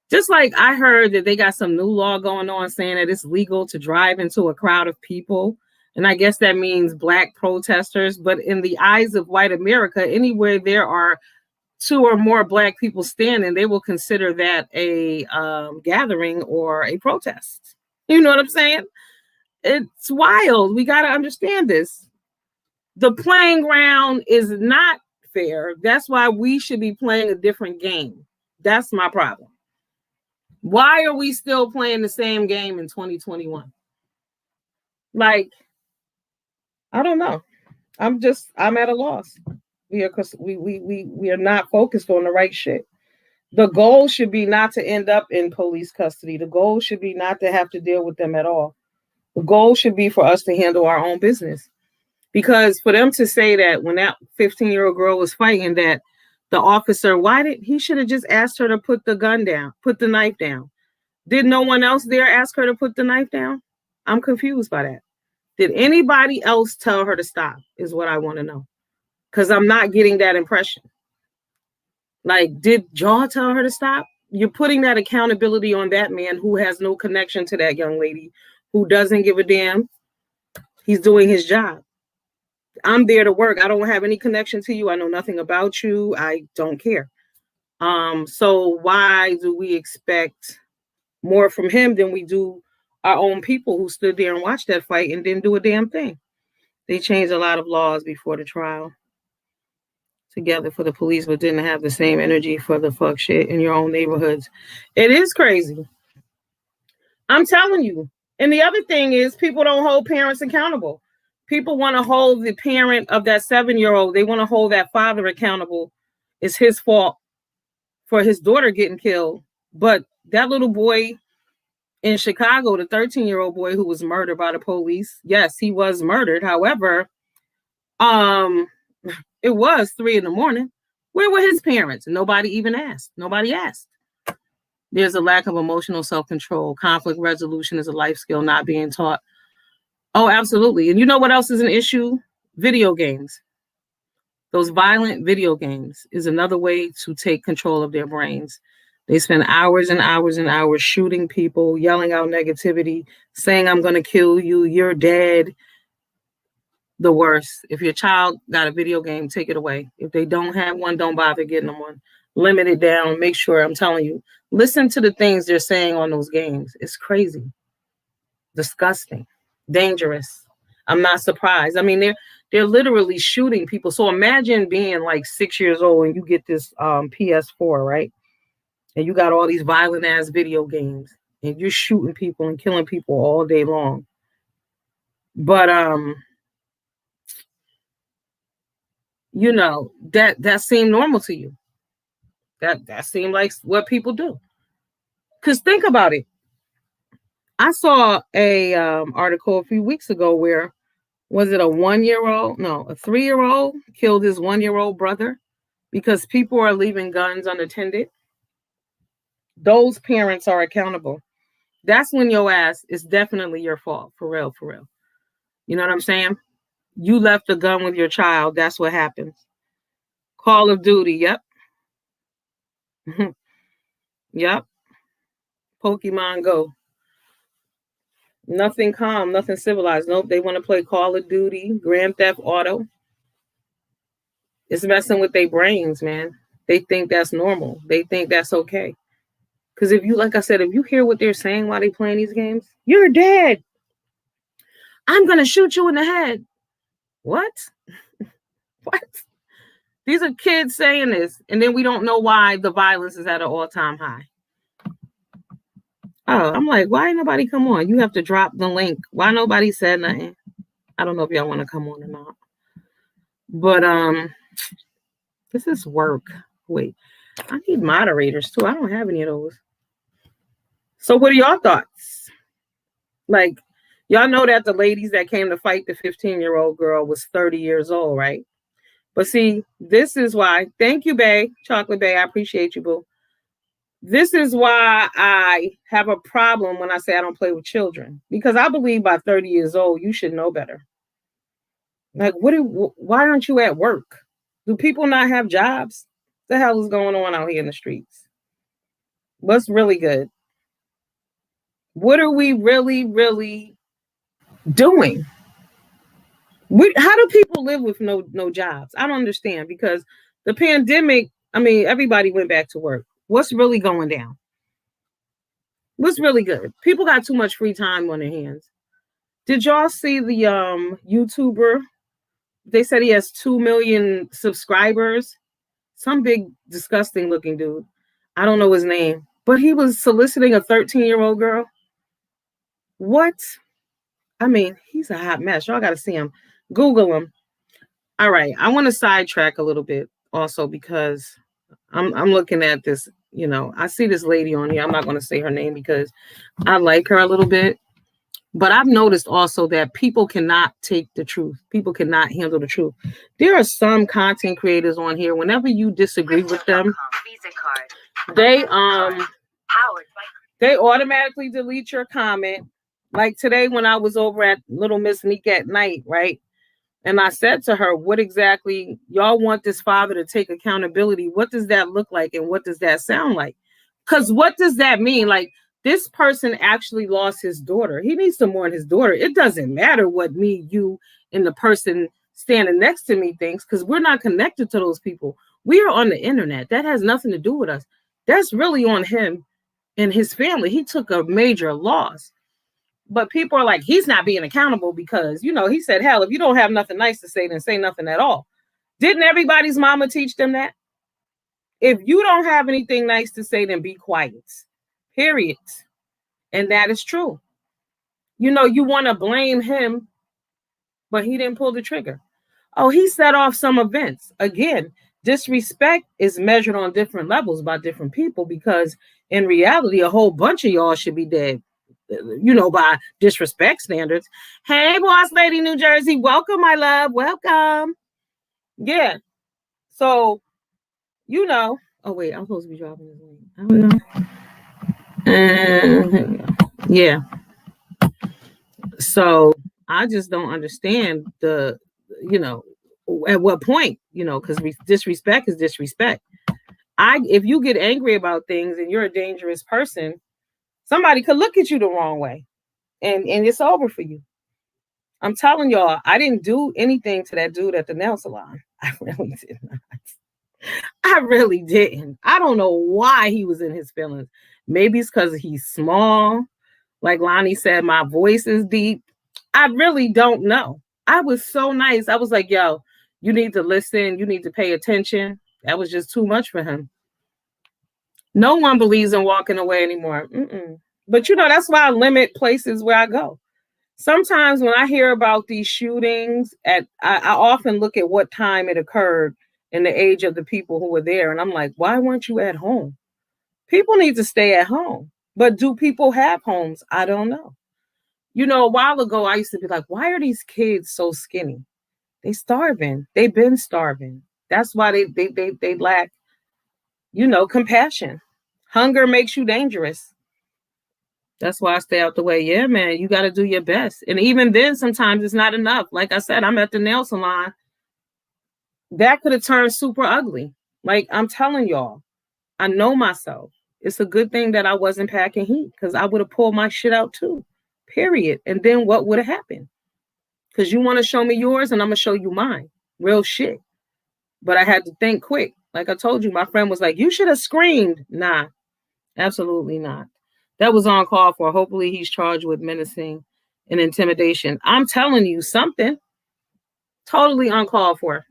just like I heard that they got some new law going on saying that it's legal to drive into a crowd of people. And I guess that means black protesters. But in the eyes of white America, anywhere there are 2 or more black people standing, they will consider that a gathering or a protest. You know what I'm saying? It's wild. We got to understand this. The playing ground is not fair. That's why we should be playing a different game. That's my problem. Why are we still playing the same game in 2021? Like, I don't know. I'm at a loss. We are not focused on the right shit. The goal should be not to end up in police custody. The goal should be not to have to deal with them at all. The goal should be for us to handle our own business. Because for them to say that when that 15-year-old girl was fighting, that the officer, he should have just asked her to put the knife down. Did no one else there ask her to put the knife down? I'm confused by that. Did anybody else tell her to stop is what I want to know. Because I'm not getting that impression. Like, did y'all tell her to stop? You're putting that accountability on that man who has no connection to that young lady, who doesn't give a damn. He's doing his job. I'm there to work. I don't have any connection to you. I know nothing about you. I don't care. So why do we expect more from him than we do our own people who stood there and watched that fight and didn't do a damn thing? They changed a lot of laws before the trial together for the police, but didn't have the same energy for the fuck shit in your own neighborhoods. It is crazy. I'm telling you. And the other thing is, people don't hold parents accountable. People want to hold the parent of that 7-year-old. They want to hold that father accountable. It's his fault for his daughter getting killed. But that little boy in Chicago, the 13-year-old boy who was murdered by the police, yes, he was murdered. However, it was 3 a.m. Where were his parents? Nobody even asked. Nobody asked. There's a lack of emotional self-control. Conflict resolution is a life skill not being taught. Oh, absolutely. And you know what else is an issue? Video games. Those violent video games is another way to take control of their brains. They spend hours and hours and hours shooting people, yelling out negativity, saying, I'm going to kill you, you're dead. The worst. If your child got a video game, take it away. If they don't have one, don't bother getting them one. Limit it down. Make sure, I'm telling you, listen to the things they're saying on those games. It's crazy. Disgusting. Dangerous. I'm not surprised. I mean, they're literally shooting people. So imagine being like 6 years old and you get this PS4, right? And you got all these violent ass video games and you're shooting people and killing people all day long. But you know, that seemed normal to you. That seemed like what people do. Because think about it. I saw a article a few weeks ago where, was it a 1-year-old? No, a 3-year-old killed his 1-year-old brother because people are leaving guns unattended. Those parents are accountable. That's when your ass is definitely your fault. For real, for real. You know what I'm saying? You left a gun with your child. That's what happens. Call of Duty. Yep. Yep. Pokemon Go. Nothing calm, nothing civilized. Nope, they want to play Call of Duty, Grand Theft Auto. It's messing with their brains, man. They think that's normal. They think that's okay. Because if you, like I said, if you hear what they're saying while they playing these games, you're dead. I'm going to shoot you in the head. What? What? These are kids saying this, and then we don't know why the violence is at an all-time high. Oh, I'm like, why ain't nobody come on? You have to drop the link. Why nobody said nothing? I don't know if y'all want to come on or not. But this is work. Wait, I need moderators too. I don't have any of those. So what are y'all thoughts? Like, y'all know that the ladies that came to fight the 15-year-old girl was 30 years old, right? But see, this is why. Thank you, Bae. Chocolate Bae. I appreciate you, boo. This is why I have a problem when I say I don't play with children, because I believe by 30 years old, you should know better. Like, why aren't you at work? Do people not have jobs? What the hell is going on out here in the streets? What's really good? What are we really, really doing? How do people live with no jobs? I don't understand, because the pandemic, I mean, everybody went back to work. What's really going down? What's really good? People got too much free time on their hands. Did y'all see the YouTuber? They said he has 2 million subscribers. Some big, disgusting looking dude. I don't know his name, but he was soliciting a 13-year-old girl. What? I mean, he's a hot mess. Y'all got to see him. Google him. All right. I want to sidetrack a little bit also, because I'm looking at this, you know, I see this lady on here. I'm not going to say her name because I like her a little bit. But I've noticed also that people cannot take the truth. People cannot handle the truth. There are some content creators on here, whenever you disagree with them, they automatically delete your comment. Like today when I was over at Little Miss Neek at night, right? And I said to her, what exactly, y'all want this father to take accountability? What does that look like? And what does that sound like? Because what does that mean? Like, this person actually lost his daughter. He needs to mourn his daughter. It doesn't matter what me, you, and the person standing next to me thinks, because we're not connected to those people. We are on the internet. That has nothing to do with us. That's really on him and his family. He took a major loss. But people are like, he's not being accountable because, you know, he said, hell, if you don't have nothing nice to say, then say nothing at all. Didn't everybody's mama teach them that? If you don't have anything nice to say, then be quiet. Period. And that is true. You know, you want to blame him, but he didn't pull the trigger. Oh, he set off some events. Again, disrespect is measured on different levels by different people, because in reality, a whole bunch of y'all should be dead, by disrespect standards. Hey, boss lady, New Jersey, welcome, my love, welcome. Yeah. So, oh wait, I'm supposed to be dropping this link. I don't know. Yeah. So I just don't understand at what point, because disrespect is disrespect. If you get angry about things and you're a dangerous person, somebody could look at you the wrong way and it's over for you. I'm telling y'all, I didn't do anything to that dude at the nail salon. I really did not. I really didn't. I don't know why he was in his feelings. Maybe it's because he's small. Like Lonnie said, my voice is deep. I really don't know. I was so nice. I was like, yo, you need to listen. You need to pay attention. That was just too much for him. No one believes in walking away anymore. But that's why I limit places where I go. Sometimes when I hear about these shootings, I often look at what time it occurred and the age of the people who were there. And I'm like, why weren't you at home? People need to stay at home. But do people have homes? I don't know. A while ago, I used to be like, why are these kids so skinny? They starving. They've been starving. That's why they lack, compassion. Hunger makes you dangerous. That's why I stay out the way. Yeah, man, you got to do your best. And even then, sometimes it's not enough. Like I said, I'm at the nail salon. That could have turned super ugly. Like I'm telling y'all, I know myself. It's a good thing that I wasn't packing heat because I would have pulled my shit out too, period. And then what would have happened? Because you want to show me yours and I'm going to show you mine. Real shit. But I had to think quick. Like I told you, my friend was like, you should have screamed. Nah, absolutely not. That was on call for. Hopefully he's charged with menacing and intimidation. I'm telling you something totally uncalled for.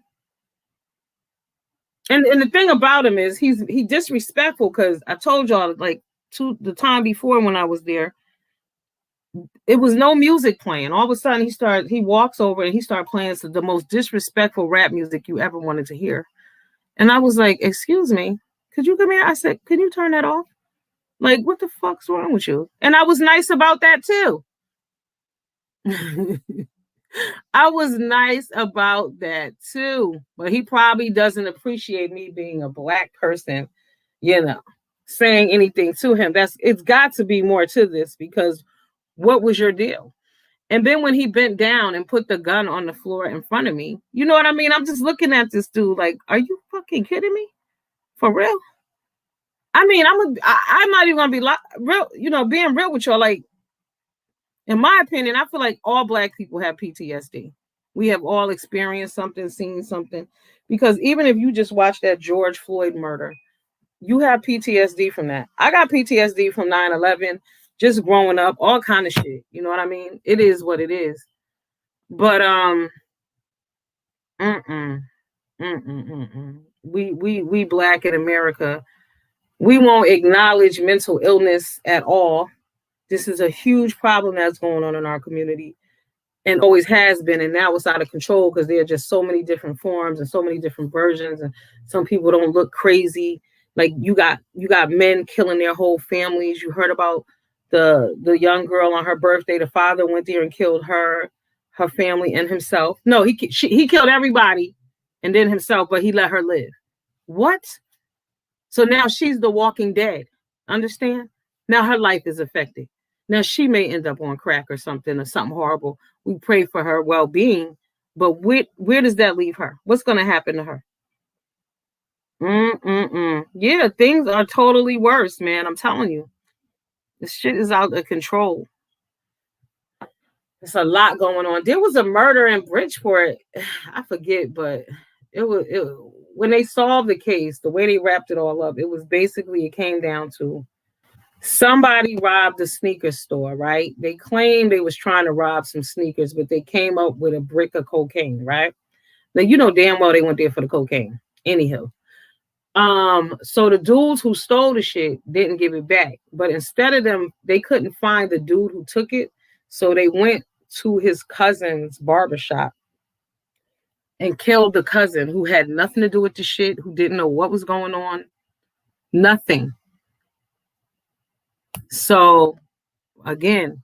And the thing about him is he's disrespectful because I told y'all like the time before when I was there, it was no music playing. All of a sudden he walks over and he started playing the most disrespectful rap music you ever wanted to hear. And I was like, excuse me, could you come here? I said, can you turn that off? Like, what the fuck's wrong with you? And I was nice about that too. I was nice about that too. But he probably doesn't appreciate me being a Black person, saying anything to him. It's got to be more to this because what was your deal? And then when he bent down and put the gun on the floor in front of me, you know what I mean? I'm just looking at this dude like, are you fucking kidding me? For real? I mean, I'm not even gonna be real, being real with y'all. Like, in my opinion, I feel like all Black people have PTSD. We have all experienced something, seen something. Because even if you just watch that George Floyd murder, you have PTSD from that. I got PTSD from 9/11, just growing up, all kind of shit. You know what I mean? It is what it is. But we Black in America, we won't acknowledge mental illness at all. This is a huge problem that's going on in our community and always has been. And now it's out of control because there are just so many different forms and so many different versions. And some people don't look crazy. Like you got men killing their whole families. You heard about the young girl on her birthday. The father went there and killed her family and himself. No, he killed everybody and then himself, but he let her live. What? So now she's the walking dead. Understand? Now her life is affected. Now she may end up on crack or something horrible. We pray for her well-being, but where does that leave her? What's going to happen to her? Yeah, things are totally worse, man. I'm telling you. This shit is out of control. There's a lot going on. There was a murder in Bridgeport. I forget, but it was when they solved the case, the way they wrapped it all up, it came down to somebody robbed a sneaker store, right? They claimed they was trying to rob some sneakers, but they came up with a brick of cocaine, right? Now, damn well they went there for the cocaine. Anyhow. So the dudes who stole the shit didn't give it back. But instead of them, they couldn't find the dude who took it. So they went to his cousin's barbershop and killed the cousin who had nothing to do with the shit, who didn't know what was going on. Nothing. So again,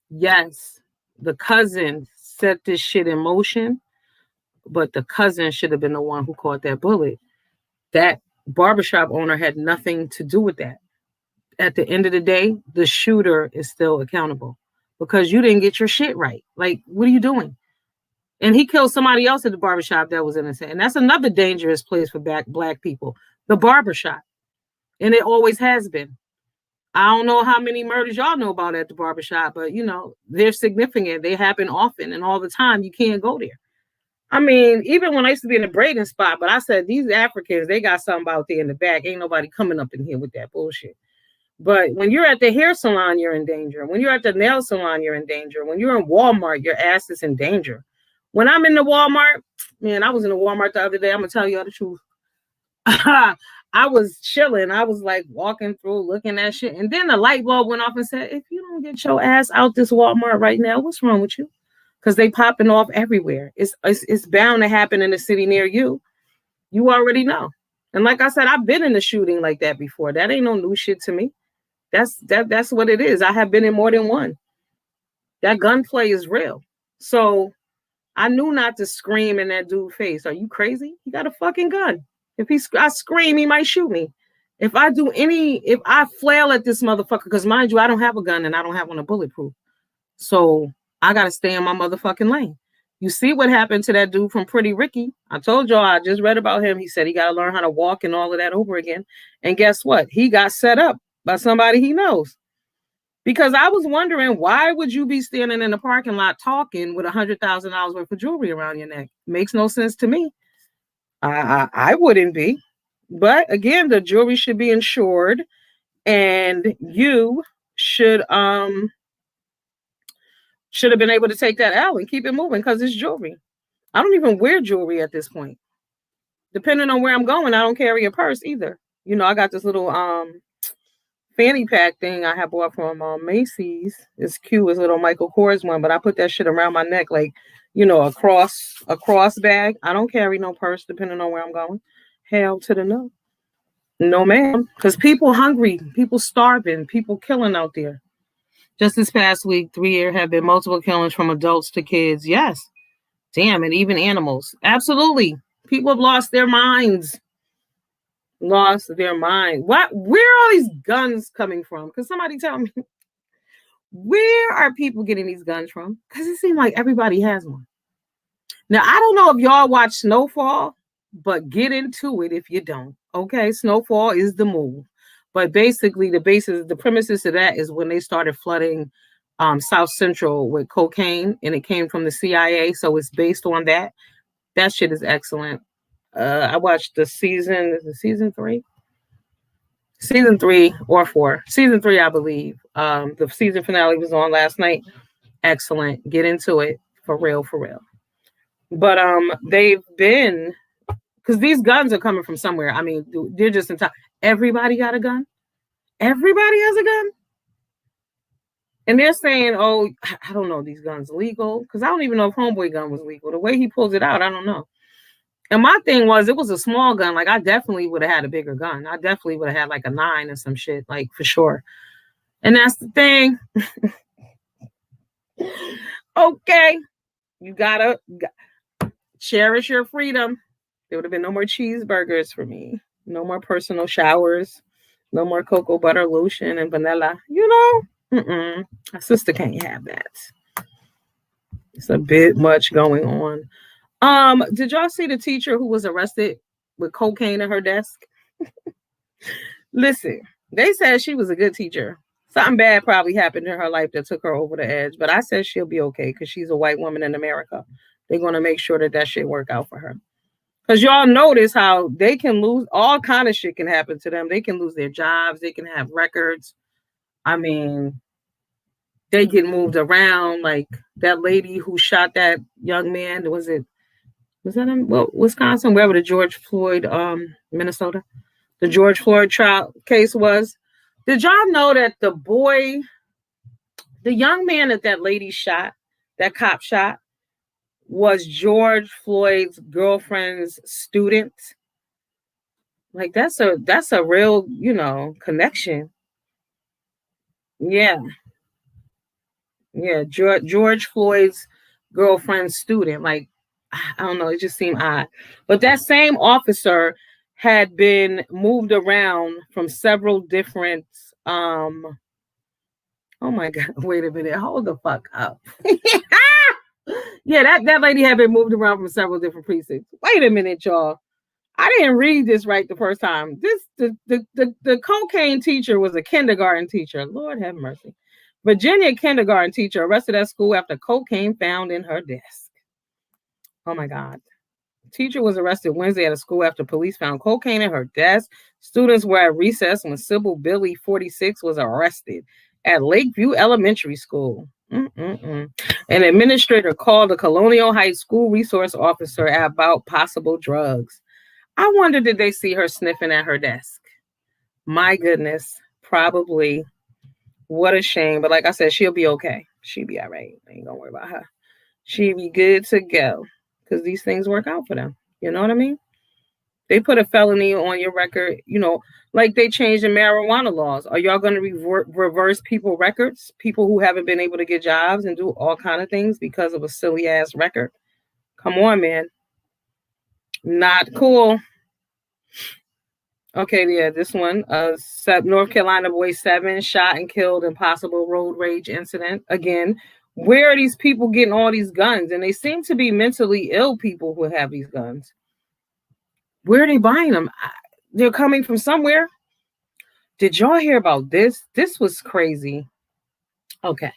yes, the cousin set this shit in motion, but the cousin should have been the one who caught that bullet. That barbershop owner had nothing to do with that. At the end of the day, the shooter is still accountable because you didn't get your shit right. Like, what are you doing? And he killed somebody else at the barbershop that was innocent. And that's another dangerous place for black people, the barbershop. And it always has been. I don't know how many murders y'all know about at the barbershop, but you know, they're significant. They happen often and all the time. You can't go there. I mean, even when I used to be in the braiding spot, but I said, these Africans, they got something out there in the back. Ain't nobody coming up in here with that bullshit. But when you're at the hair salon, you're in danger. When you're at the nail salon, you're in danger. When you're in Walmart, your ass is in danger. When I'm in the Walmart, man, I was in the Walmart the other day. I'm going to tell you the truth. I was chilling. I was like walking through, looking at shit. And then the light bulb went off and said, if you don't get your ass out this Walmart right now, what's wrong with you? Because they popping off everywhere. It's bound to happen in a city near you. You already know. And like I said, I've been in a shooting like that before. That ain't no new shit to me. That's what it is. I have been in more than one. That gunplay is real. So I knew not to scream in that dude's face. Are you crazy? He got a fucking gun. If I scream, he might shoot me. If I flail at this motherfucker, because mind you, I don't have a gun and I don't have one a bulletproof. So I gotta stay in my motherfucking lane. You see what happened to that dude from Pretty Ricky? I told y'all, I just read about him. He said he gotta learn how to walk and all of that over again. And guess what? He got set up by somebody he knows. Because I was wondering, why would you be standing in the parking lot talking with $100,000 worth of jewelry around your neck? Makes no sense to me. I wouldn't be. But again, the jewelry should be insured, and you should have been able to take that out and keep it moving because it's jewelry. I don't even wear jewelry at this point. Depending on where I'm going, I don't carry a purse either. You know, I got this little fanny pack thing I have bought from Macy's. It's cute. It's a little Michael Kors one, but I put that shit around my neck like, you know, a cross bag. I don't carry no purse depending on where I'm going. Hell to the no. No, ma'am. Because people hungry, people starving, people killing out there. Just this past week, 3 years have been multiple killings from adults to kids. Yes. Damn, and even animals. Absolutely. People have lost their minds. Lost their mind. Where are all these guns coming from? Because somebody tell me, where are people getting these guns from? Because it seems like everybody has one. Now, I don't know if y'all watch Snowfall, but get into it if you don't. Okay, Snowfall is the move. But basically, the premises of that is when they started flooding South Central with cocaine, and it came from the CIA. So it's based on that. That shit is excellent. I watched the season. Is it season 3? Season 3 or 4. Season 3, I believe. The season finale was on last night. Excellent. Get into it. For real, for real. But they've been, because these guns are coming from somewhere. I mean, they're just in time. Everybody got a gun. Everybody has a gun. And they're saying, oh, I don't know, these guns legal. Because I don't even know if Homeboy gun was legal. The way he pulls it out, I don't know. And my thing was, it was a small gun. Like, I definitely would have had a bigger gun. I definitely would have had like a 9 or some shit, like for sure. And that's the thing. Okay. You gotta cherish your freedom. There would have been no more cheeseburgers for me. No more personal showers. No more cocoa butter lotion and vanilla. You know? My sister can't have that. It's a bit much going on. Did y'all see the teacher who was arrested with cocaine in her desk? Listen, they said she was a good teacher. Something bad probably happened in her life that took her over the edge, but I said she'll be okay because she's a white woman in America. They're going to make sure that shit work out for her. Because y'all notice how they can lose, all kind of shit can happen to them. They can lose their jobs. They can have records. I mean, they get moved around. Like that lady who shot that young man, was that in Wisconsin, wherever the George Floyd, Minnesota, the George Floyd trial case was. Did y'all know that the young man that lady shot, that cop shot, was George Floyd's girlfriend's student? Like that's a real, connection. Yeah. Yeah. George Floyd's girlfriend's student. Like, I don't know. It just seemed odd. But that same officer had been moved around from several different oh my God, wait a minute. Hold the fuck up. Yeah, that lady had been moved around from several different precincts. Wait a minute, y'all. I didn't read this right the first time. The cocaine teacher was a kindergarten teacher. Lord have mercy. Virginia kindergarten teacher arrested at school after cocaine found in her desk. Oh my God. Teacher was arrested Wednesday at a school after police found cocaine in her desk. Students were at recess when Sybil Billy, 46, was arrested at Lakeview Elementary School. An administrator called the Colonial Heights school resource officer about possible drugs. I wonder, did they see her sniffing at her desk? My goodness, probably. What a shame. But like I said, she'll be okay. She'll be all right. I ain't gonna worry about her. She'll be good to go because these things work out for them. You know what I mean? They put a felony on your record, you know, like they changed the marijuana laws. Are y'all going to reverse people records, people who haven't been able to get jobs and do all kind of things because of a silly ass record? Come on, man. Not cool. Okay, yeah, this one. North Carolina boy 7 shot and killed in possible road rage incident. Again, where are these people getting all these guns? And they seem to be mentally ill people who have these guns. Where are they buying them? They're coming from somewhere. Did y'all hear about this? This was crazy. Okay.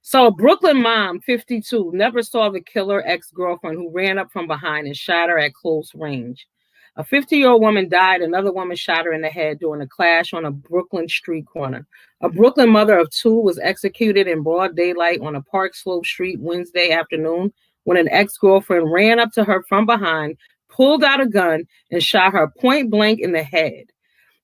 So a Brooklyn mom, 52, never saw the killer ex-girlfriend who ran up from behind and shot her at close range. A 50-year-old woman died. Another woman shot her in the head during a clash on a Brooklyn street corner. A Brooklyn mother of 2 was executed in broad daylight on a Park Slope street Wednesday afternoon when an ex-girlfriend ran up to her from behind, pulled out a gun, and shot her point blank in the head.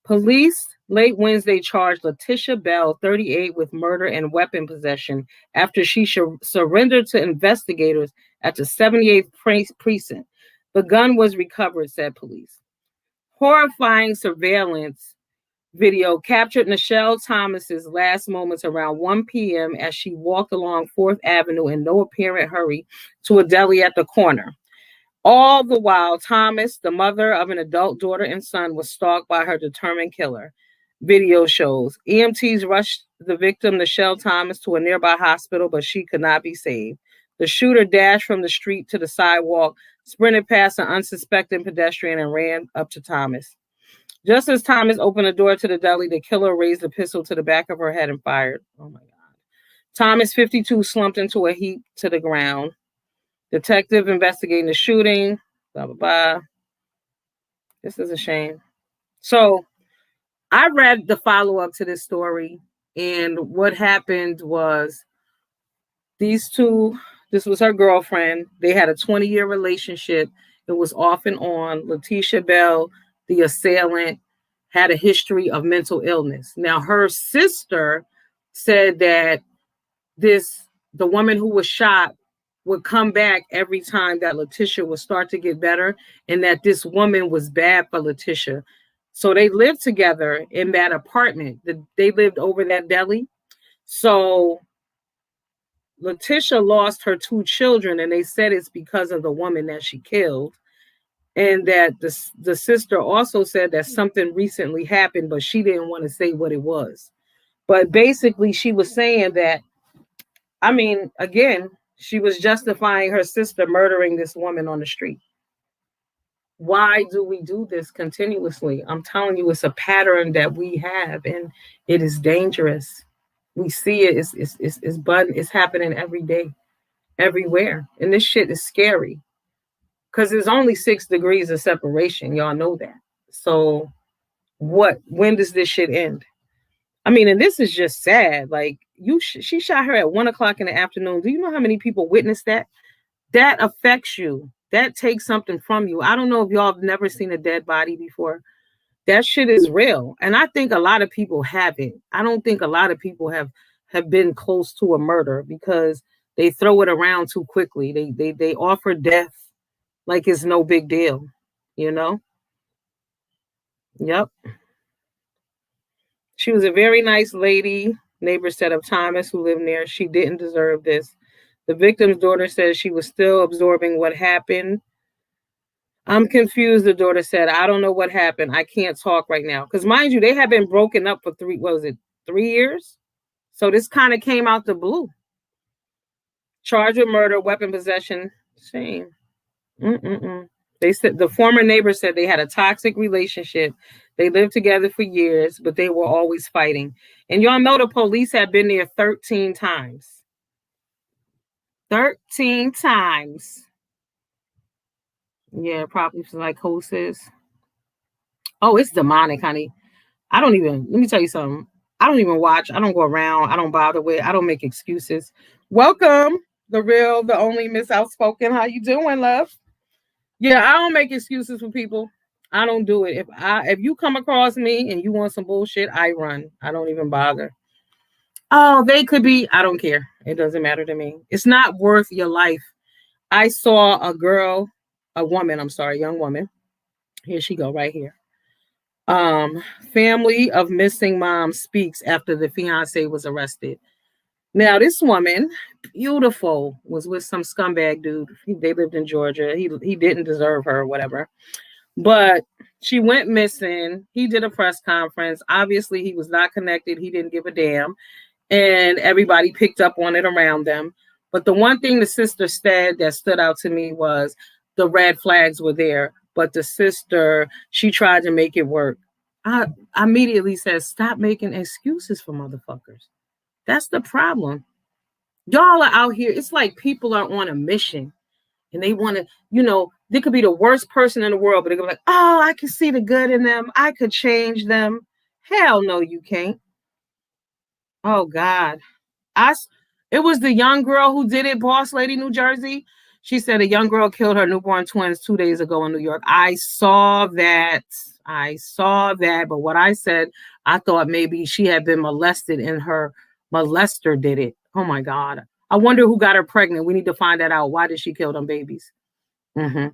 Police late Wednesday charged Letitia Bell, 38, with murder and weapon possession after she surrendered to investigators at the 78th precinct. The gun was recovered, said police. Horrifying surveillance video captured Nichelle Thomas's last moments around 1 p.m. as she walked along 4th Avenue in no apparent hurry to a deli at the corner. All the while, Thomas, the mother of an adult daughter and son, was stalked by her determined killer. Video shows. EMTs rushed the victim, Nichelle Thomas, to a nearby hospital, but she could not be saved. The shooter dashed from the street to the sidewalk, sprinted past an unsuspecting pedestrian, and ran up to Thomas. Just as Thomas opened the door to the deli, the killer raised a pistol to the back of her head and fired. Oh, my God. Thomas, 52, slumped into a heap to the ground. Detective investigating the shooting, blah, blah, blah. This is a shame. So I read the follow-up to this story, and what happened was these two, this was her girlfriend. They had a 20-year relationship. It was off and on. Letitia Bell, the assailant, had a history of mental illness. Now, her sister said that the woman who was shot would come back every time that Letitia would start to get better, and that this woman was bad for Letitia. So they lived together in that apartment. They lived over that deli. So Letitia lost her 2 children, and they said it's because of the woman that she killed. And that the sister also said that something recently happened, but she didn't want to say what it was. But basically, she was saying that, I mean, again, she was justifying her sister murdering this woman on the street. Why do we do this continuously? I'm telling you, it's a pattern that we have, and it is dangerous. We see it. It's happening every day, everywhere. And this shit is scary because there's only 6 degrees of separation. Y'all know that. So when does this shit end? I mean, and this is just sad. Like, she shot her at 1 o'clock in the afternoon. Do you know how many people witnessed that? That affects you. That takes something from you. I don't know if y'all have never seen a dead body before. That shit is real. And I think a lot of people haven't. I don't think a lot of people have been close to a murder because they throw it around too quickly. They offer death like it's no big deal, you know? Yep. She was a very nice lady Neighbors said of Thomas, who lived near, she didn't deserve this. The victim's daughter says she was still absorbing what happened. I'm confused, the daughter said. I don't know what happened. I can't talk right now. Because mind you, they have been broken up for 3 years? So this kind of came out the blue. Charged with murder, weapon possession. Shame. They said the former neighbor said they had a toxic relationship. They lived together for years, but they were always fighting. And y'all know the police have been there 13 times. 13 times. Yeah, probably psychosis. Oh, it's demonic, honey. Let me tell you something. I don't even watch. I don't go around. I don't bother with. I don't make excuses. Welcome, the real, the only Miss Outspoken. How you doing, love? Yeah, I don't make excuses for people. I don't do it. If you come across me and you want some bullshit, I run. I don't even bother. Oh, they could be. I don't care. It doesn't matter to me. It's not worth your life. I saw a young woman. Here she go, right here. Family of missing mom speaks after the fiance was arrested. Now, this woman, beautiful, was with some scumbag dude. They lived in Georgia. He didn't deserve her or whatever. But she went missing. He did a press conference. Obviously, he was not connected. He didn't give a damn. And everybody picked up on it around them. But the one thing the sister said that stood out to me was the red flags were there. But the sister, she tried to make it work. I immediately said, stop making excuses for motherfuckers. That's the problem. Y'all are out here. It's like people are on a mission and they want to, they could be the worst person in the world, but they're like, oh, I can see the good in them. I could change them. Hell no, you can't. Oh, God. It was the young girl who did it, Boss Lady, New Jersey. She said a young girl killed her newborn twins 2 days ago in New York. I saw that. But what I said, I thought maybe she had been molested and her molester did it. Oh, my God. I wonder who got her pregnant. We need to find that out. Why did she kill them babies? Yeah,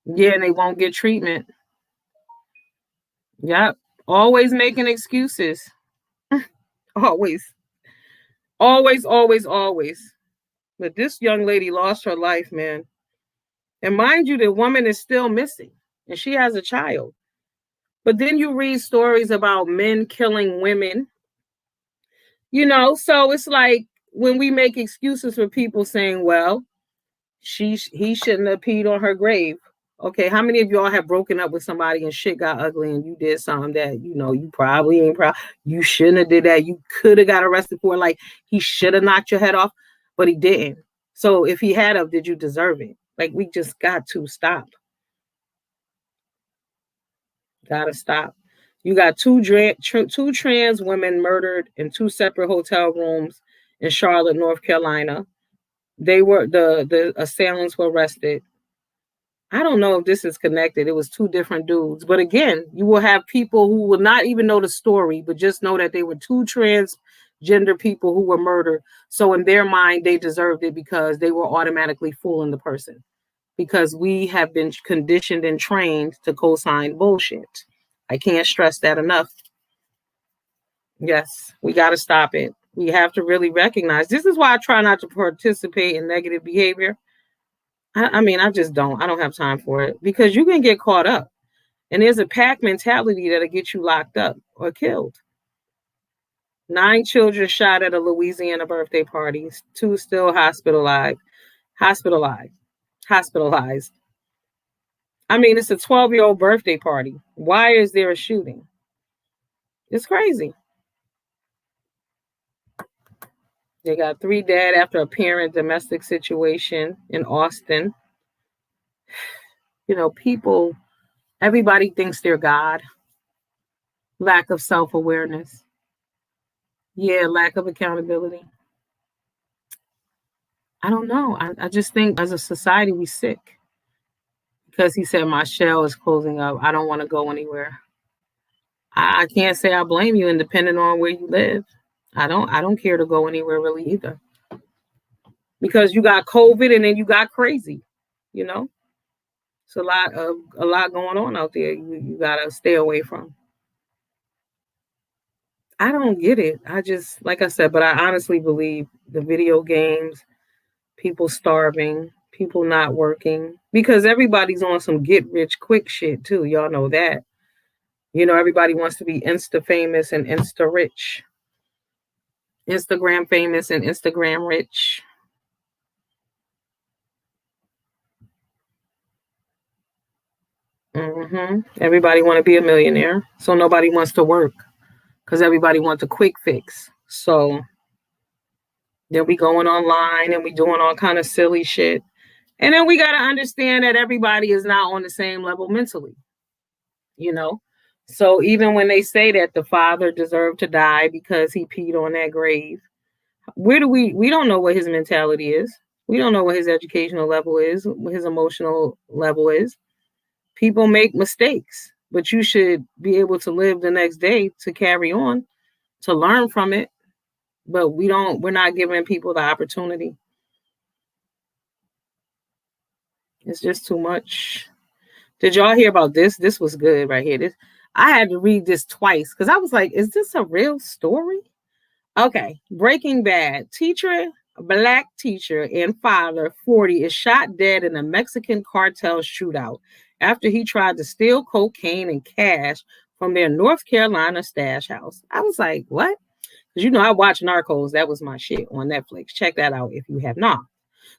and they won't get treatment. Yep. Always making excuses. Always. But this young lady lost her life, man. And mind you, the woman is still missing and she has a child. But then you read stories about men killing women. So it's like when we make excuses for people saying, well, he shouldn't have peed on her grave. Okay, how many of y'all have broken up with somebody and shit got ugly and you did something that, you probably ain't proud. You shouldn't have did that. You could have got arrested for it. Like he should have knocked your head off, but he didn't. So if he had of, did you deserve it? Like we just got to stop. Gotta stop. You got two trans women murdered in 2 separate hotel rooms in Charlotte, North Carolina. They were the assailants were arrested. I don't know if this is connected. It was 2 different dudes. But again, you will have people who will not even know the story, but just know that they were 2 transgender people who were murdered. So in their mind, they deserved it because they were automatically fooling the person. Because we have been conditioned and trained to co-sign bullshit. I can't stress that enough. Yes, we got to stop it. We have to really recognize. This is why I try not to participate in negative behavior. I just don't. I don't have time for it because you can get caught up. And there's a pack mentality that'll get you locked up or killed. 9 children shot at a Louisiana birthday party. 2 still hospitalized. It's a 12-year-old birthday party. Why is there a shooting? It's crazy. They got 3 dead after a parent domestic situation in Austin. People, everybody thinks they're God. Lack of self-awareness. Yeah, lack of accountability. I don't know. I just think as a society, we sick. Because he said, my shell is closing up. I don't want to go anywhere. I can't say I blame you, and depending on where you live. I don't care to go anywhere really either. Because you got COVID and then you got crazy, It's a lot going on out there. You gotta stay away from. I don't get it. I just, like I said, but I honestly believe the video games, people starving, people not working, because everybody's on some get rich quick shit too. Y'all know that. Everybody wants to be Insta famous and Insta rich, Instagram famous and Instagram rich. Everybody want to be a millionaire, so nobody wants to work because everybody wants a quick fix. So then we going online and we doing all kind of silly shit. And then we got to understand that everybody is not on the same level mentally, you know? So even when they say that the father deserved to die because he peed on that grave, we don't know what his mentality is. We don't know what his educational level is, what his emotional level is. People make mistakes, but you should be able to live the next day to carry on, to learn from it. But we're not giving people the opportunity. It's just too much. Did y'all hear about this? This was good right here. I had to read this twice because I was like, is this a real story? Okay. Breaking Bad. Black teacher and father, 40, is shot dead in a Mexican cartel shootout after he tried to steal cocaine and cash from their North Carolina stash house. I was like, what? Because I watch Narcos. That was my shit on Netflix. Check that out if you have not.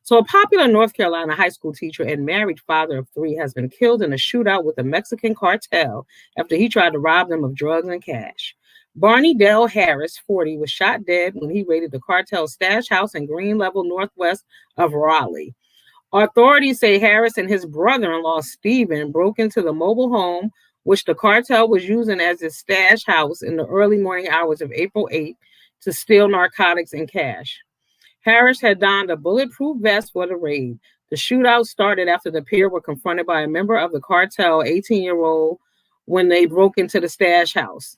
So a popular North Carolina high school teacher and married father of 3 has been killed in a shootout with the Mexican cartel after he tried to rob them of drugs and cash. Barney Dale Harris, 40, was shot dead when he raided the cartel's stash house in Green Level, northwest of Raleigh. Authorities say Harris and his brother-in-law, Stephen, broke into the mobile home, which the cartel was using as its stash house in the early morning hours of April 8th to steal narcotics and cash. Harris had donned a bulletproof vest for the raid. The shootout started after the pair were confronted by a member of the cartel, 18-year-old, when they broke into the stash house.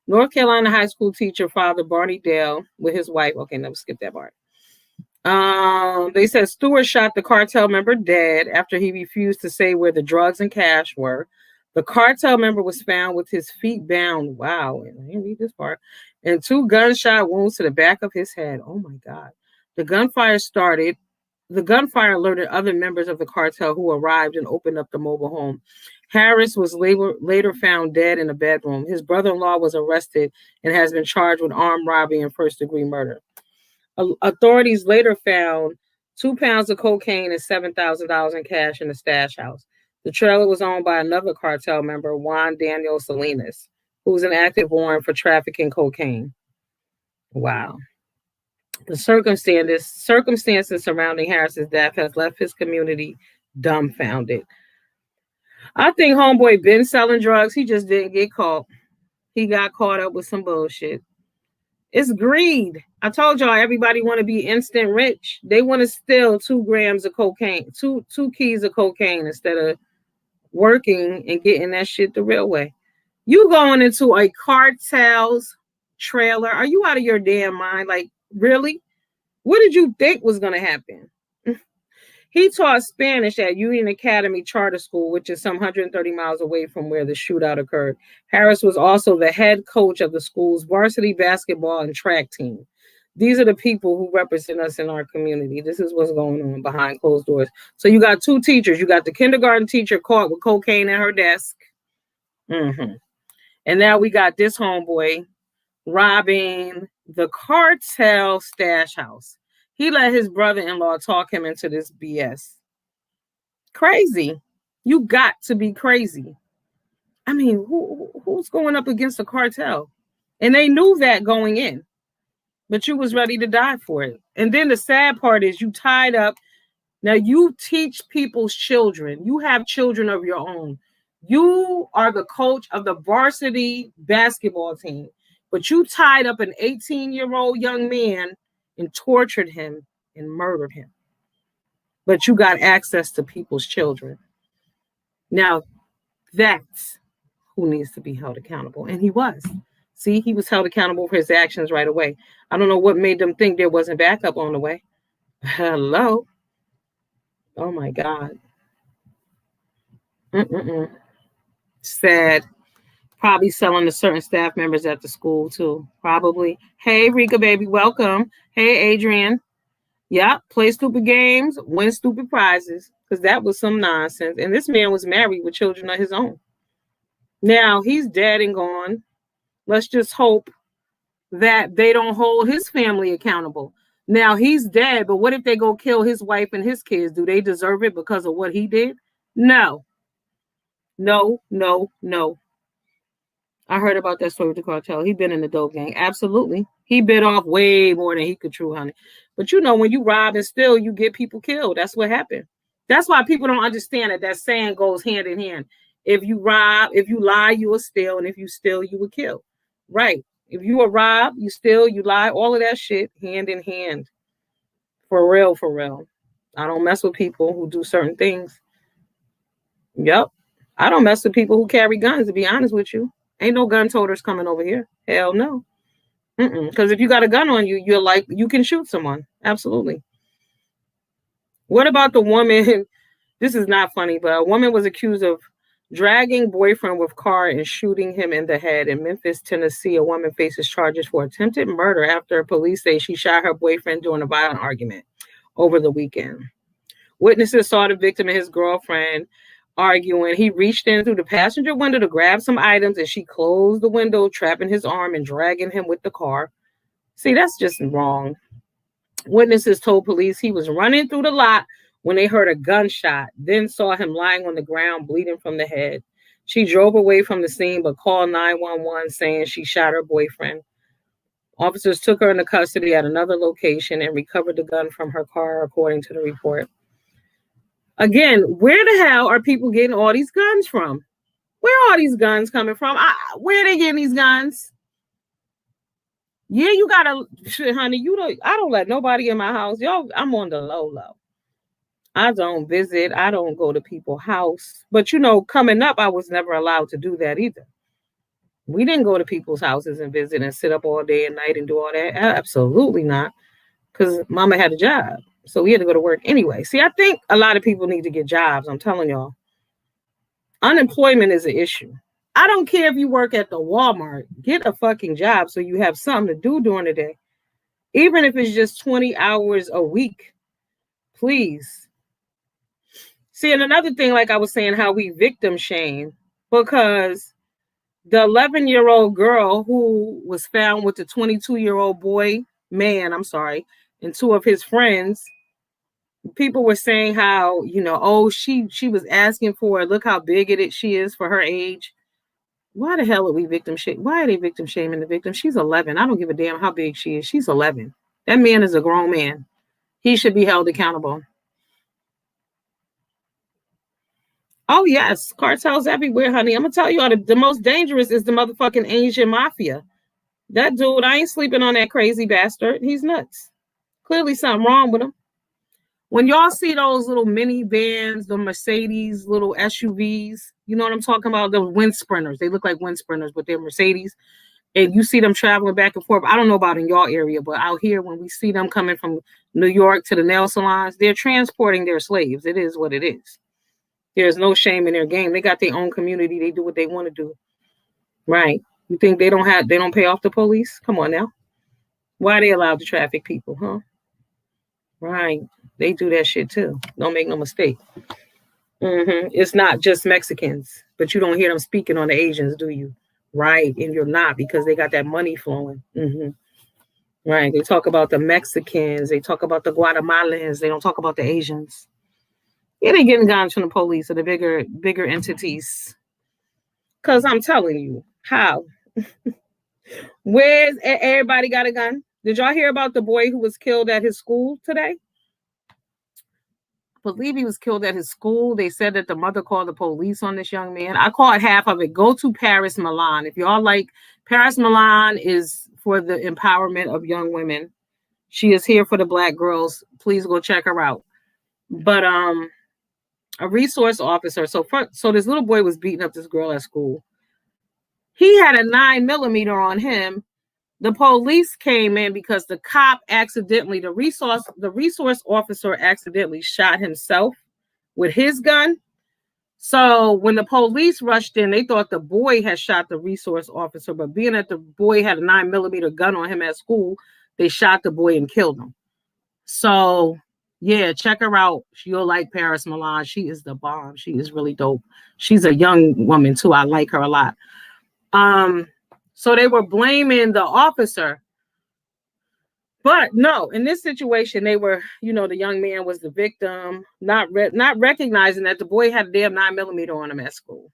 North Carolina high school teacher father Barney Dale with his wife. Okay, never skip that part. They said Stewart shot the cartel member dead after he refused to say where the drugs and cash were. The cartel member was found with his feet bound. Wow, I didn't read this part. And 2 gunshot wounds to the back of his head. Oh my God. The gunfire alerted other members of the cartel who arrived and opened up the mobile home. Harris was later found dead in a bedroom. His brother-in-law was arrested and has been charged with armed robbery and first-degree murder. Authorities later found 2 pounds of cocaine and $7,000 in cash in the stash house. The trailer was owned by another cartel member, Juan Daniel Salinas, who was an active warrant for trafficking cocaine. Wow. The circumstances surrounding Harris's death has left his community dumbfounded. I think homeboy been selling drugs. He just didn't get caught. He got caught up with some bullshit. It's greed. I told y'all everybody want to be instant rich. They want to steal 2 grams of cocaine, two keys of cocaine instead of working and getting that shit the real way. You going into a cartel's trailer. Are you out of your damn mind? Like, really? What did you think was going to happen? He taught Spanish at Union Academy Charter School, which is some 130 miles away from where the shootout occurred. Harris was also the head coach of the school's varsity basketball and track team. These are the people who represent us in our community. This is what's going on behind closed doors. So you got 2 teachers. You got the kindergarten teacher caught with cocaine at her desk. And now we got this homeboy robbing the cartel stash house. He let his brother-in-law talk him into this BS. Crazy. You got to be crazy. I mean, who's going up against the cartel? And they knew that going in, but you was ready to die for it. And then the sad part is you tied up. Now you teach people's children. You have children of your own. You are the coach of the varsity basketball team, but you tied up an 18-year-old young man and tortured him and murdered him. But you got access to people's children. Now, that's who needs to be held accountable. And he was. See, he was held accountable for his actions right away. I don't know what made them think there wasn't backup on the way. Hello. Oh, my God. Sad. Probably selling to certain staff members at the school too. Probably. Hey, Rika, baby, welcome. Hey, Adrian. Yep, play stupid games, win stupid prizes, because that was some nonsense. And this man was married with children of his own. Now he's dead and gone. Let's just hope that they don't hold his family accountable. Now he's dead, but what if they go kill his wife and his kids? Do they deserve it because of what he did? No. No, no, no. I heard about that story with the cartel. He been in the dope gang. Absolutely. He bit off way more than he could chew, honey. But you know, when you rob and steal, you get people killed. That's what happened. That's why people don't understand it. That saying goes hand in hand. If you rob, if you lie, you will steal. And if you steal, you will kill. Right. If you are robbed, you steal, you lie, all of that shit hand in hand. For real, for real. I don't mess with people who do certain things. Yep. I don't mess with people who carry guns, to be honest with you. Ain't no gun toters coming over here. Hell no. Because if you got a gun on you, you're like, you can shoot someone. Absolutely. What about the woman? This is not funny, but a woman was accused of dragging boyfriend with car and shooting him in the head in Memphis, Tennessee. A woman faces charges for attempted murder after police say she shot her boyfriend during a violent argument over the weekend. Witnesses saw the victim and his girlfriend arguing. He reached in through the passenger window to grab some items, and she closed the window, trapping his arm and dragging him with the car. See, that's just wrong. Witnesses told police he was running through the lot when they heard a gunshot, then saw him lying on the ground, bleeding from the head. She drove away from the scene, but called 911 saying she shot her boyfriend. Officers took her into custody at another location and recovered the gun from her car, according to the report. Again, where the hell are people getting all these guns from? Where are these guns coming from? Where are they getting these guns? Yeah, you gotta, shit, honey. I don't let nobody in my house. Yo, I'm on the low. I don't visit. I don't go to people's house. But you know, coming up, I was never allowed to do that either. We didn't go to people's houses and visit and sit up all day and night and do all that. Absolutely not. Because mama had a job. So we had to go to work anyway. See, I think a lot of people need to get jobs. I'm telling y'all. Unemployment is an issue. I don't care if you work at the Walmart. Get a fucking job so you have something to do during the day. Even if it's just 20 hours a week. Please. See, and another thing, like I was saying, how we victim shame. Because the 11-year-old girl who was found with the 22-year-old and two of his friends, people were saying how, you know, oh, she was asking for it. Look how big she is for her age. Why the hell are we victim shaming? Why are they victim shaming the victim? She's 11. I don't give a damn how big she is. She's 11. That man is a grown man. He should be held accountable. Oh, yes. Cartels everywhere, honey. I'm going to tell you, the most dangerous is the motherfucking Asian mafia. That dude, I ain't sleeping on that crazy bastard. He's nuts. Clearly something wrong with him. When y'all see those little minivans, the Mercedes, little SUVs, you know what I'm talking about? The wind sprinters. They look like wind sprinters, but they're Mercedes. And you see them traveling back and forth. I don't know about in y'all area, but out here, when we see them coming from New York to the nail salons, they're transporting their slaves. It is what it is. There's no shame in their game. They got their own community. They do what they want to do. Right. You think they don't pay off the police? Come on now. Why are they allowed to traffic people, huh? Right. They do that shit too. Don't make no mistake. It's not just Mexicans, but you don't hear them speaking on the Asians, do you? Right. And you're not, because they got that money flowing. Right. They talk about the Mexicans. They talk about the Guatemalans. They don't talk about the Asians. Yeah, they getting guns from the police or the bigger entities. Because I'm telling you, how? Where's everybody got a gun? Did y'all hear about the boy who was killed at his school today? I believe he was killed at his school. They said that the mother called the police on this young man. I caught half of it. Go to Paris Milan. If y'all like, Paris Milan is for the empowerment of young women. She is here for the Black girls. Please go check her out. But a resource officer. So this little boy was beating up this girl at school. He had a 9mm on him. The police came in because the resource officer accidentally shot himself with his gun. So when the police rushed in, they thought the boy had shot the resource officer, but being that the boy had a 9mm gun on him at school, they shot the boy and killed him. So yeah, check her out. You'll like Paris Milan. She is the bomb. She is really dope. She's a young woman too. I like her a lot. So they were blaming the officer. But no, in this situation, they were, the young man was the victim, not recognizing that the boy had a damn 9mm on him at school.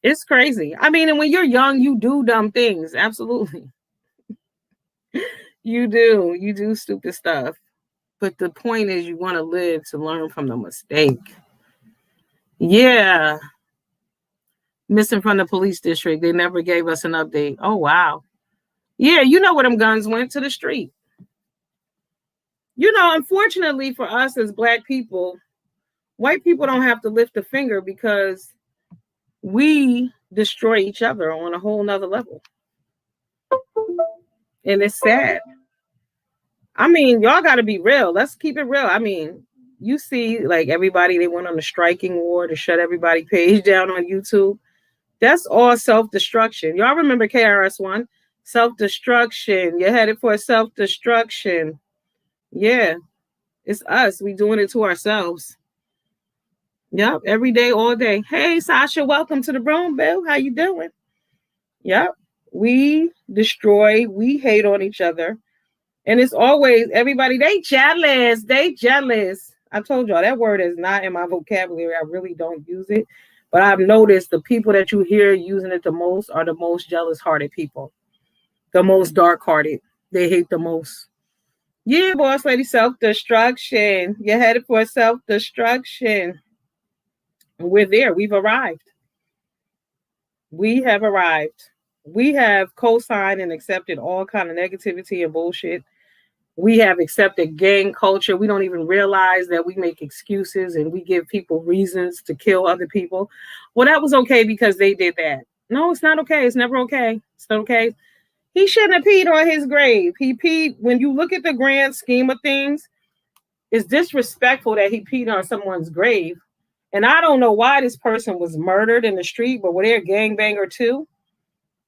It's crazy. I mean, and when you're young, you do dumb things. Absolutely. You do stupid stuff. But the point is you want to live to learn from the mistake. Yeah. Missing from the police district. They never gave us an update. Oh, wow. Yeah, you know where them guns went, to the street. Unfortunately for us as Black people, white people don't have to lift a finger because we destroy each other on a whole nother level. And it's sad. I mean, y'all got to be real. Let's keep it real. I mean, you see, like, everybody, they went on a striking war to shut everybody page down on YouTube. That's all self-destruction. Y'all remember KRS-One? Self-destruction. You're headed for self-destruction. Yeah, it's us. We doing it to ourselves. Yep, every day, all day. Hey, Sasha, welcome to the room, Bill. How you doing? Yep, we destroy. We hate on each other. And it's always everybody, they jealous. They jealous. I told y'all that word is not in my vocabulary. I really don't use it. But I've noticed the people that you hear using it the most are the most jealous-hearted people. The most dark-hearted. They hate the most. Yeah, boss lady, self-destruction. You're headed for self-destruction. We're there. We've arrived. We have arrived. We have co-signed and accepted all kind of negativity and bullshit. We have accepted gang culture. We don't even realize that we make excuses and we give people reasons to kill other people. Well, that was okay because they did that. No, it's not okay. It's never okay. It's not okay. He shouldn't have peed on his grave. He peed. When you look at the grand scheme of things, it's disrespectful that he peed on someone's grave. And I don't know why this person was murdered in the street, but were they a gangbanger too?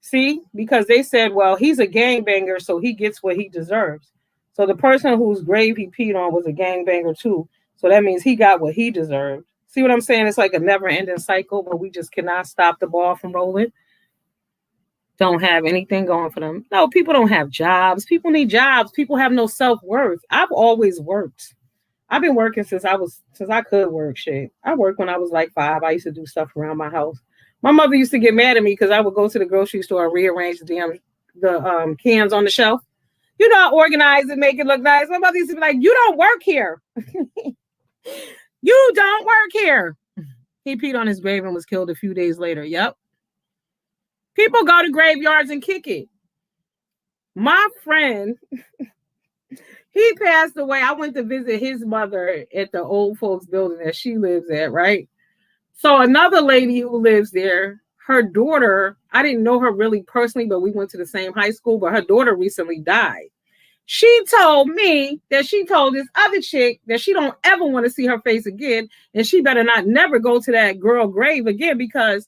See, because they said, well, he's a gangbanger, so he gets what he deserves. So the person whose grave he peed on was a gangbanger too. So that means he got what he deserved. See what I'm saying? It's like a never-ending cycle, but we just cannot stop the ball from rolling. Don't have anything going for them. No, people don't have jobs. People need jobs. People have no self-worth. I've always worked. I've been working since I could work shit. I worked when I was like 5. I used to do stuff around my house. My mother used to get mad at me because I would go to the grocery store and rearrange the cans on the shelf. Organize it, make it look nice. My mother used to be like, you don't work here. You don't work here. He peed on his grave and was killed a few days later. Yep. People go to graveyards and kick it. My friend, he passed away. I went to visit his mother at the old folks building that she lives at, right? So another lady who lives there, her daughter, I didn't know her really personally, but we went to the same high school, but her daughter recently died. She told me that she told this other chick that she don't ever want to see her face again, and she better not never go to that girl grave again, because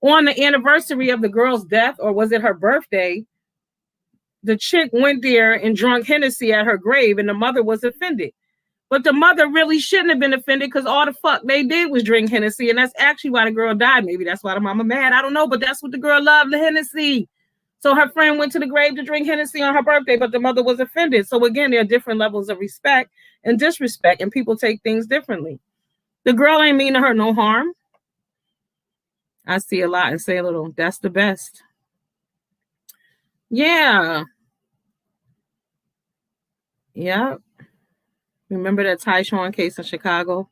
on the anniversary of the girl's death, or was it her birthday, the chick went there and drank Hennessy at her grave, and the mother was offended. But the mother really shouldn't have been offended because all the fuck they did was drink Hennessy, and that's actually why the girl died. Maybe that's why the mama mad. I don't know, but that's what the girl loved, the Hennessy. So her friend went to the grave to drink Hennessy on her birthday, but the mother was offended. So again, there are different levels of respect and disrespect, and people take things differently. The girl ain't mean to her no harm. I see a lot and say a little. That's the best. Yeah. Yeah. Remember that Tyshawn case in Chicago?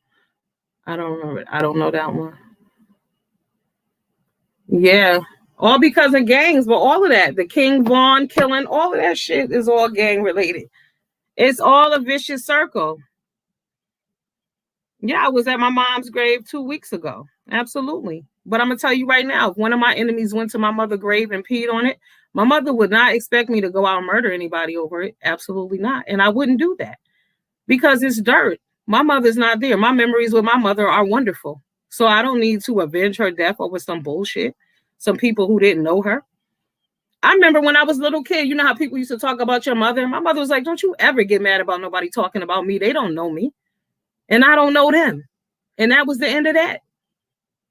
I don't remember. I don't know that one. Yeah. All because of gangs, but all of that. The King Von killing, all of that shit is all gang related. It's all a vicious circle. Yeah, I was at my mom's grave 2 weeks ago. Absolutely. But I'm going to tell you right now, if one of my enemies went to my mother's grave and peed on it, my mother would not expect me to go out and murder anybody over it. Absolutely not. And I wouldn't do that because it's dirt. My mother's not there. My memories with my mother are wonderful. So I don't need to avenge her death over some bullshit. Some people who didn't know her. I remember when I was a little kid, you know how people used to talk about your mother? My mother was like, don't you ever get mad about nobody talking about me. They don't know me. And I don't know them. And that was the end of that.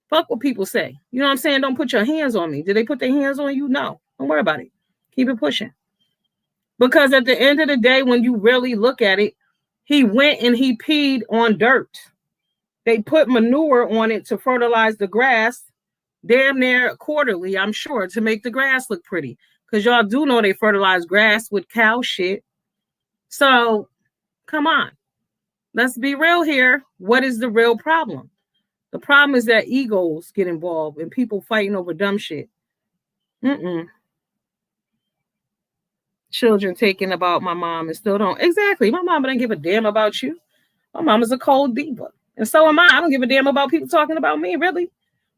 Fuck what people say. You know what I'm saying? Don't put your hands on me. Did they put their hands on you? No. Don't worry about it. Keep it pushing. Because at the end of the day, when you really look at it, he went and he peed on dirt. They put manure on it to fertilize the grass, damn near quarterly, I'm sure, to make the grass look pretty. Because y'all do know they fertilize grass with cow shit. So, come on. Let's be real here. What is the real problem? The problem is that egos get involved and people fighting over dumb shit. Children taking about my mom and still don't. Exactly. My mama doesn't give a damn about you. My mama's a cold diva. And so am I. I don't give a damn about people talking about me, really.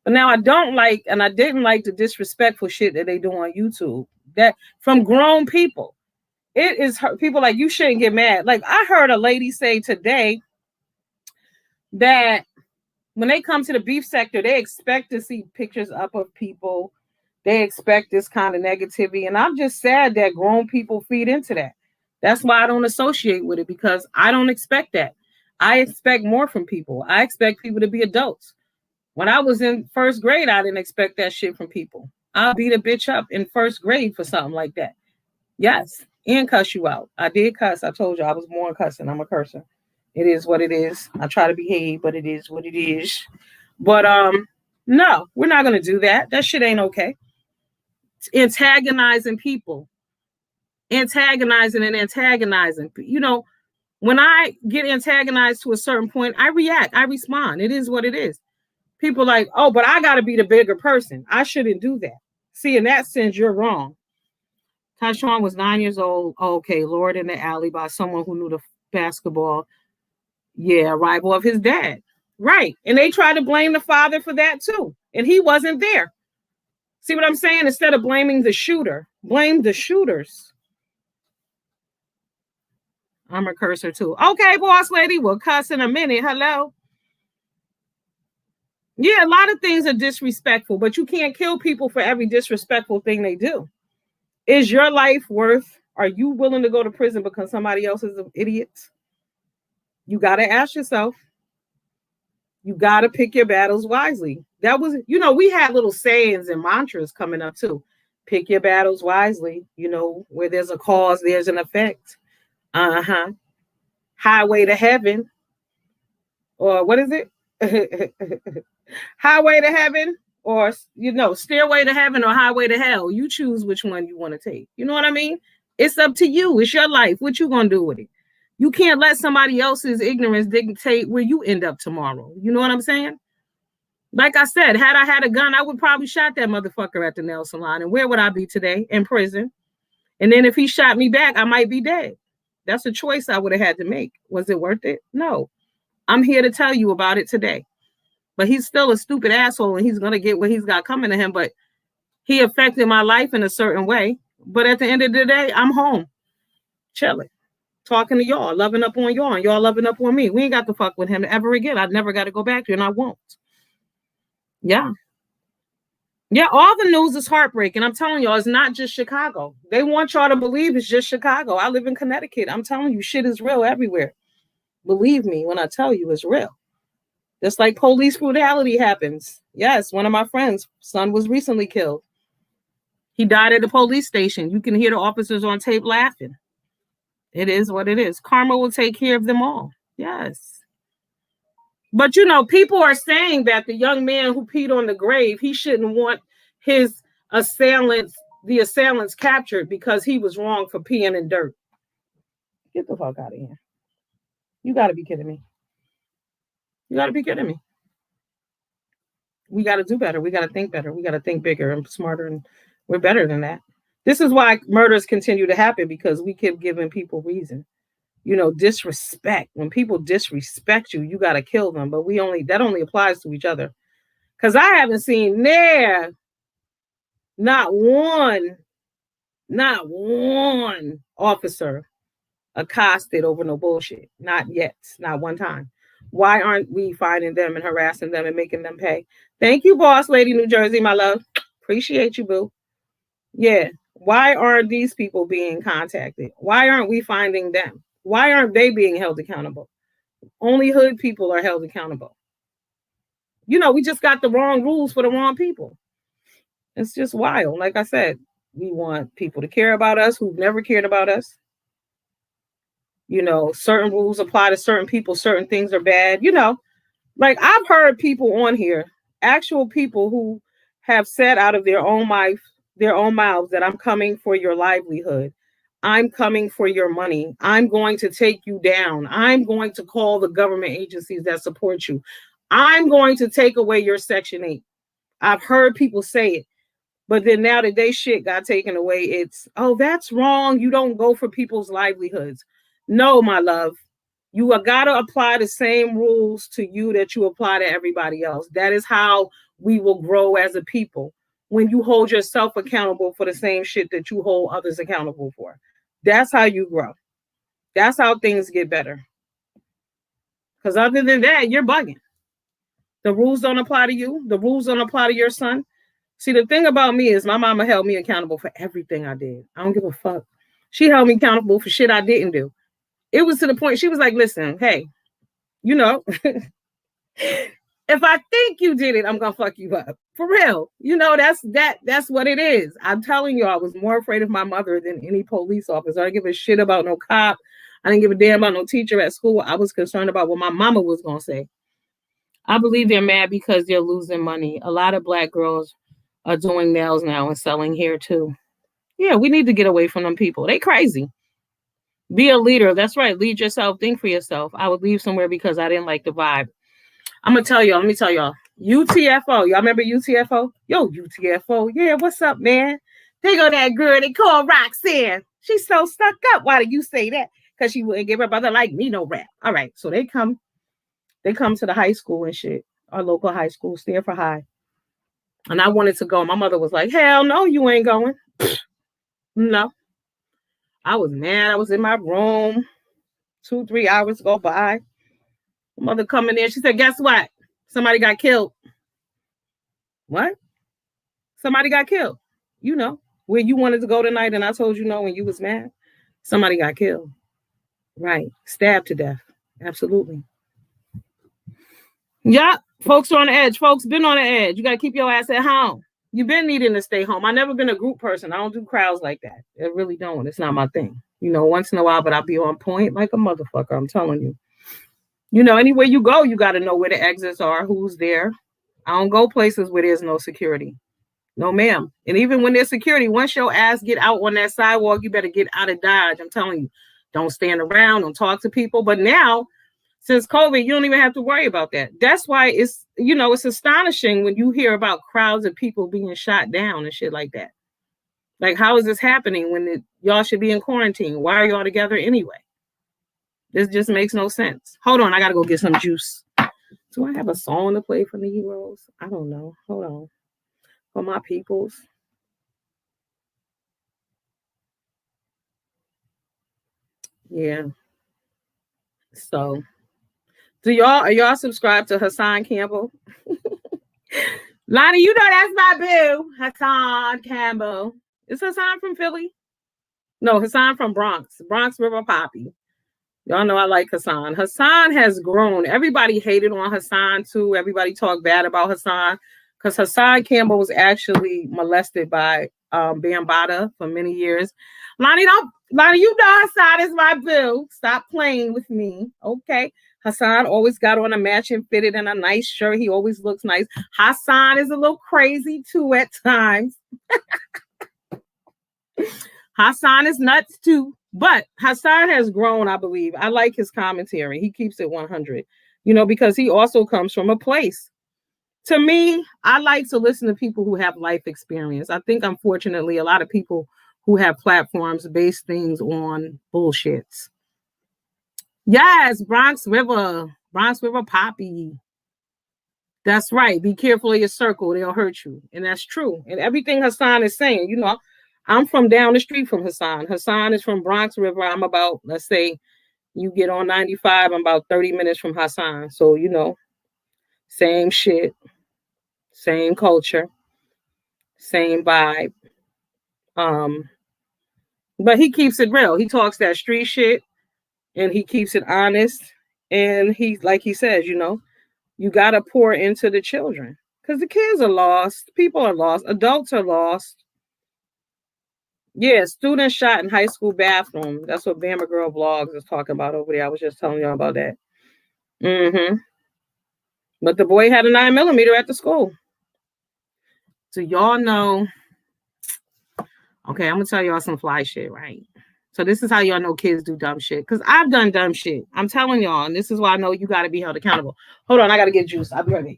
But now I don't like, and I didn't like the disrespectful shit that they do on YouTube. That from grown people. It is people like, you shouldn't get mad. Like I heard a lady say today that when they come to the beef sector, they expect to see pictures up of people. They expect this kind of negativity. And I'm just sad that grown people feed into that. That's why I don't associate with it, because I don't expect that. I expect more from people. I expect people to be adults. When I was in first grade, I didn't expect that shit from people. I'll beat a bitch up in first grade for something like that. Yes, and cuss you out. I did cuss. I told you I was born cussing. I'm a cursor. It is what it is. I try to behave, but it is what it is. But no, we're not gonna do that. That shit ain't okay. It's antagonizing people, antagonizing. You know, when I get antagonized to a certain point, I react. I respond. It is what it is. People like, oh, but I got to be the bigger person. I shouldn't do that. See, in that sense, you're wrong. Tyshawn was 9 years old. Okay, lured in the alley by someone who knew the basketball. Yeah, rival of his dad. Right. And they try to blame the father for that too. And he wasn't there. See what I'm saying? Instead of blaming the shooter, blame the shooters. I'm a cursor too. Okay, boss lady, we'll cuss in a minute. Hello. Yeah, a lot of things are disrespectful, but you can't kill people for every disrespectful thing they do. Is your life worth? Are you willing to go to prison because somebody else is an idiot? You got to ask yourself. You got to pick your battles wisely. That was, you know, we had little sayings and mantras coming up too. Pick your battles wisely. You know, where there's a cause, there's an effect. Highway to heaven. Or what is it? Highway to heaven, or, you know, stairway to heaven or highway to hell. You choose which one you want to take. You know what I mean? It's up to you. It's your life. What you going to do with it? You can't let somebody else's ignorance dictate where you end up tomorrow. You know what I'm saying? Like I said, had I had a gun, I would probably shot that motherfucker at the nail salon. And where would I be today? In prison. And then if he shot me back, I might be dead. That's a choice I would have had to make. Was it worth it? No. I'm here to tell you about it today. But he's still a stupid asshole, and he's going to get what he's got coming to him. But he affected my life in a certain way. But at the end of the day, I'm home, chilling, talking to y'all, loving up on y'all, and y'all loving up on me. We ain't got to fuck with him ever again. I've never got to go back to, and I won't. Yeah. Yeah, all the news is heartbreaking. I'm telling y'all, it's not just Chicago. They want y'all to believe it's just Chicago. I live in Connecticut. I'm telling you, shit is real everywhere. Believe me when I tell you it's real. Just like police brutality happens. Yes, one of my friends' son was recently killed. He died at the police station. You can hear the officers on tape laughing. It is what it is. Karma will take care of them all. Yes. But, you know, people are saying that the young man who peed on the grave, he shouldn't want his the assailants captured because he was wrong for peeing in dirt. Get the fuck out of here. You got to be kidding me. You got to be kidding me. We got to do better. We got to think better. We got to think bigger and smarter, and we're better than that. This is why murders continue to happen, because we keep giving people reason. You know, disrespect. When people disrespect you, you got to kill them. But that only applies to each other. Because I haven't seen not one officer accosted over no bullshit. Not yet. Not one time. Why aren't we finding them and harassing them and making them pay? Thank you, boss lady, New Jersey, my love. Appreciate you, boo. Yeah. Why aren't these people being contacted? Why aren't we finding them? Why aren't they being held accountable? Only hood people are held accountable. You know, we just got the wrong rules for the wrong people. It's just wild. Like I said, we want people to care about us who've never cared about us. You know, certain rules apply to certain people. Certain things are bad. You know, like I've heard people on here, actual people who have said out of their own mouths that I'm coming for your livelihood. I'm coming for your money. I'm going to take you down. I'm going to call the government agencies that support you. I'm going to take away your Section 8. I've heard people say it. But then now that they shit got taken away, it's, oh, that's wrong. You don't go for people's livelihoods. No, my love, you got to apply the same rules to you that you apply to everybody else. That is how we will grow as a people. When you hold yourself accountable for the same shit that you hold others accountable for. That's how you grow. That's how things get better. Because other than that, you're bugging. The rules don't apply to you. The rules don't apply to your son. See, the thing about me is my mama held me accountable for everything I did. I don't give a fuck. She held me accountable for shit I didn't do. It was to the point she was like, listen, hey, you know, if I think you did it, I'm going to fuck you up. For real. You know, that's what it is. I'm telling you, I was more afraid of my mother than any police officer. I didn't give a shit about no cop. I didn't give a damn about no teacher at school. I was concerned about what my mama was going to say. I believe they're mad because they're losing money. A lot of Black girls are doing nails now and selling hair too. Yeah, we need to get away from them people. They crazy. Be a leader. That's right. Lead yourself. Think for yourself. I would leave somewhere because I didn't like the vibe. I'm going to tell y'all. Let me tell y'all. UTFO. Y'all remember UTFO? Yo, UTFO. Yeah, what's up, man? They go that girl they call Roxanne. She's so stuck up. Why do you say that? Because she wouldn't give her brother like me no rap. All right. So they come to the high school and shit. Our local high school, Stanford High. And I wanted to go. My mother was like, hell no, you ain't going. No. I was mad. I was in my room. 2-3 hours go by. Mother coming in. She said, guess what? Somebody got killed. What? Somebody got killed. You know, where you wanted to go tonight and I told you no when you was mad. Somebody got killed. Right. Stabbed to death. Absolutely. Yeah. Folks are on the edge. Folks been on the edge. You got to keep your ass at home. You've been needing to stay home. I've never been a group person. I don't do crowds like that. I really don't. It's not my thing. You know, once in a while, but I'll be on point like a motherfucker. I'm telling you. You know, anywhere you go, you got to know where the exits are, who's there. I don't go places where there's no security. No, ma'am. And even when there's security, once your ass get out on that sidewalk, you better get out of Dodge. I'm telling you, don't stand around, don't talk to people. But now, since COVID, you don't even have to worry about that. That's why it's, you know, it's astonishing when you hear about crowds of people being shot down and shit like that. Like, how is this happening when y'all should be in quarantine? Why are y'all together anyway? This just makes no sense. Hold on, I got to go get some juice. Do I have a song to play for the heroes? I don't know. Hold on. For my peoples. Yeah. So, are y'all subscribed to Hassan Campbell? Lonnie, you know that's my boo. Hassan Campbell. Is Hassan from Philly? No, Hassan from Bronx. Bronx River Poppy. Y'all know I like Hassan. Hassan has grown. Everybody hated on Hassan too. Everybody talked bad about Hassan because Hassan Campbell was actually molested by Bambaataa for many years. Lonnie, you know Hassan is my boo. Stop playing with me, okay? Hassan always got on a matching fitted and a nice shirt. He always looks nice. Hassan is a little crazy too at times. Hassan is nuts too. But Hassan has grown, I believe. I like his commentary. He keeps it 100, you know, because he also comes from a place. To me, I like to listen to people who have life experience. I think, unfortunately, a lot of people who have platforms base things on bullshits. Yes, Bronx River Poppy. That's right. Be careful of your circle. They'll hurt you. And that's true. And everything Hassan is saying, you know, I'm from down the street from Hassan. Hassan is from Bronx River. I'm about, let's say, you get on 95, I'm about 30 minutes from Hassan. So, you know, same shit, same culture, same vibe. But he keeps it real. He talks that street shit and he keeps it honest. And he, like he says, you know, you got to pour into the children because the kids are lost. People are lost. Adults are lost. Yeah, student shot in high school bathroom. That's what Bama Girl Vlogs is talking about over there. I was just telling y'all about that. But the boy had a 9mm at the school. So y'all know. Okay, I'm gonna tell y'all some fly shit, right? So this is how y'all know kids do dumb shit. Because I've done dumb shit. I'm telling y'all, and this is why I know you gotta be held accountable. Hold on, I gotta get juice. I'll be right back.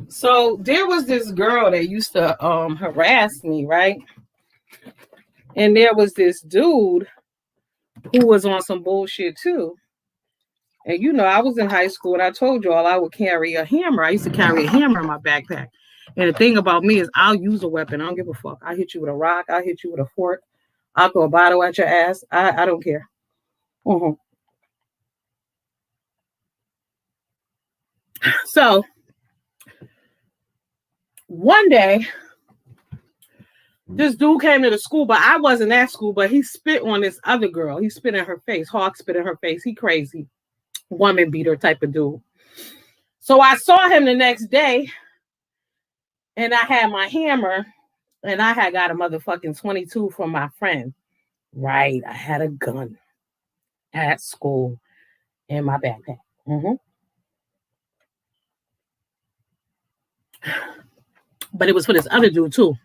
So there was this girl that used to harass me, right? And there was this dude who was on some bullshit too. And you know, I was in high school and I told y'all I would carry a hammer. I used to carry a hammer in my backpack. And the thing about me is I'll use a weapon. I don't give a fuck. I'll hit you with a rock. I'll hit you with a fork. I'll throw a bottle at your ass. I don't care. So one day, this dude came to the school, but I wasn't at school, but he spit on this other girl. He spit in her face. Hawk spit in her face. He crazy. Woman beater type of dude. So I saw him the next day and I had my hammer and I had got a motherfucking 22 from my friend. Right. I had a gun at school in my backpack. But it was for this other dude too.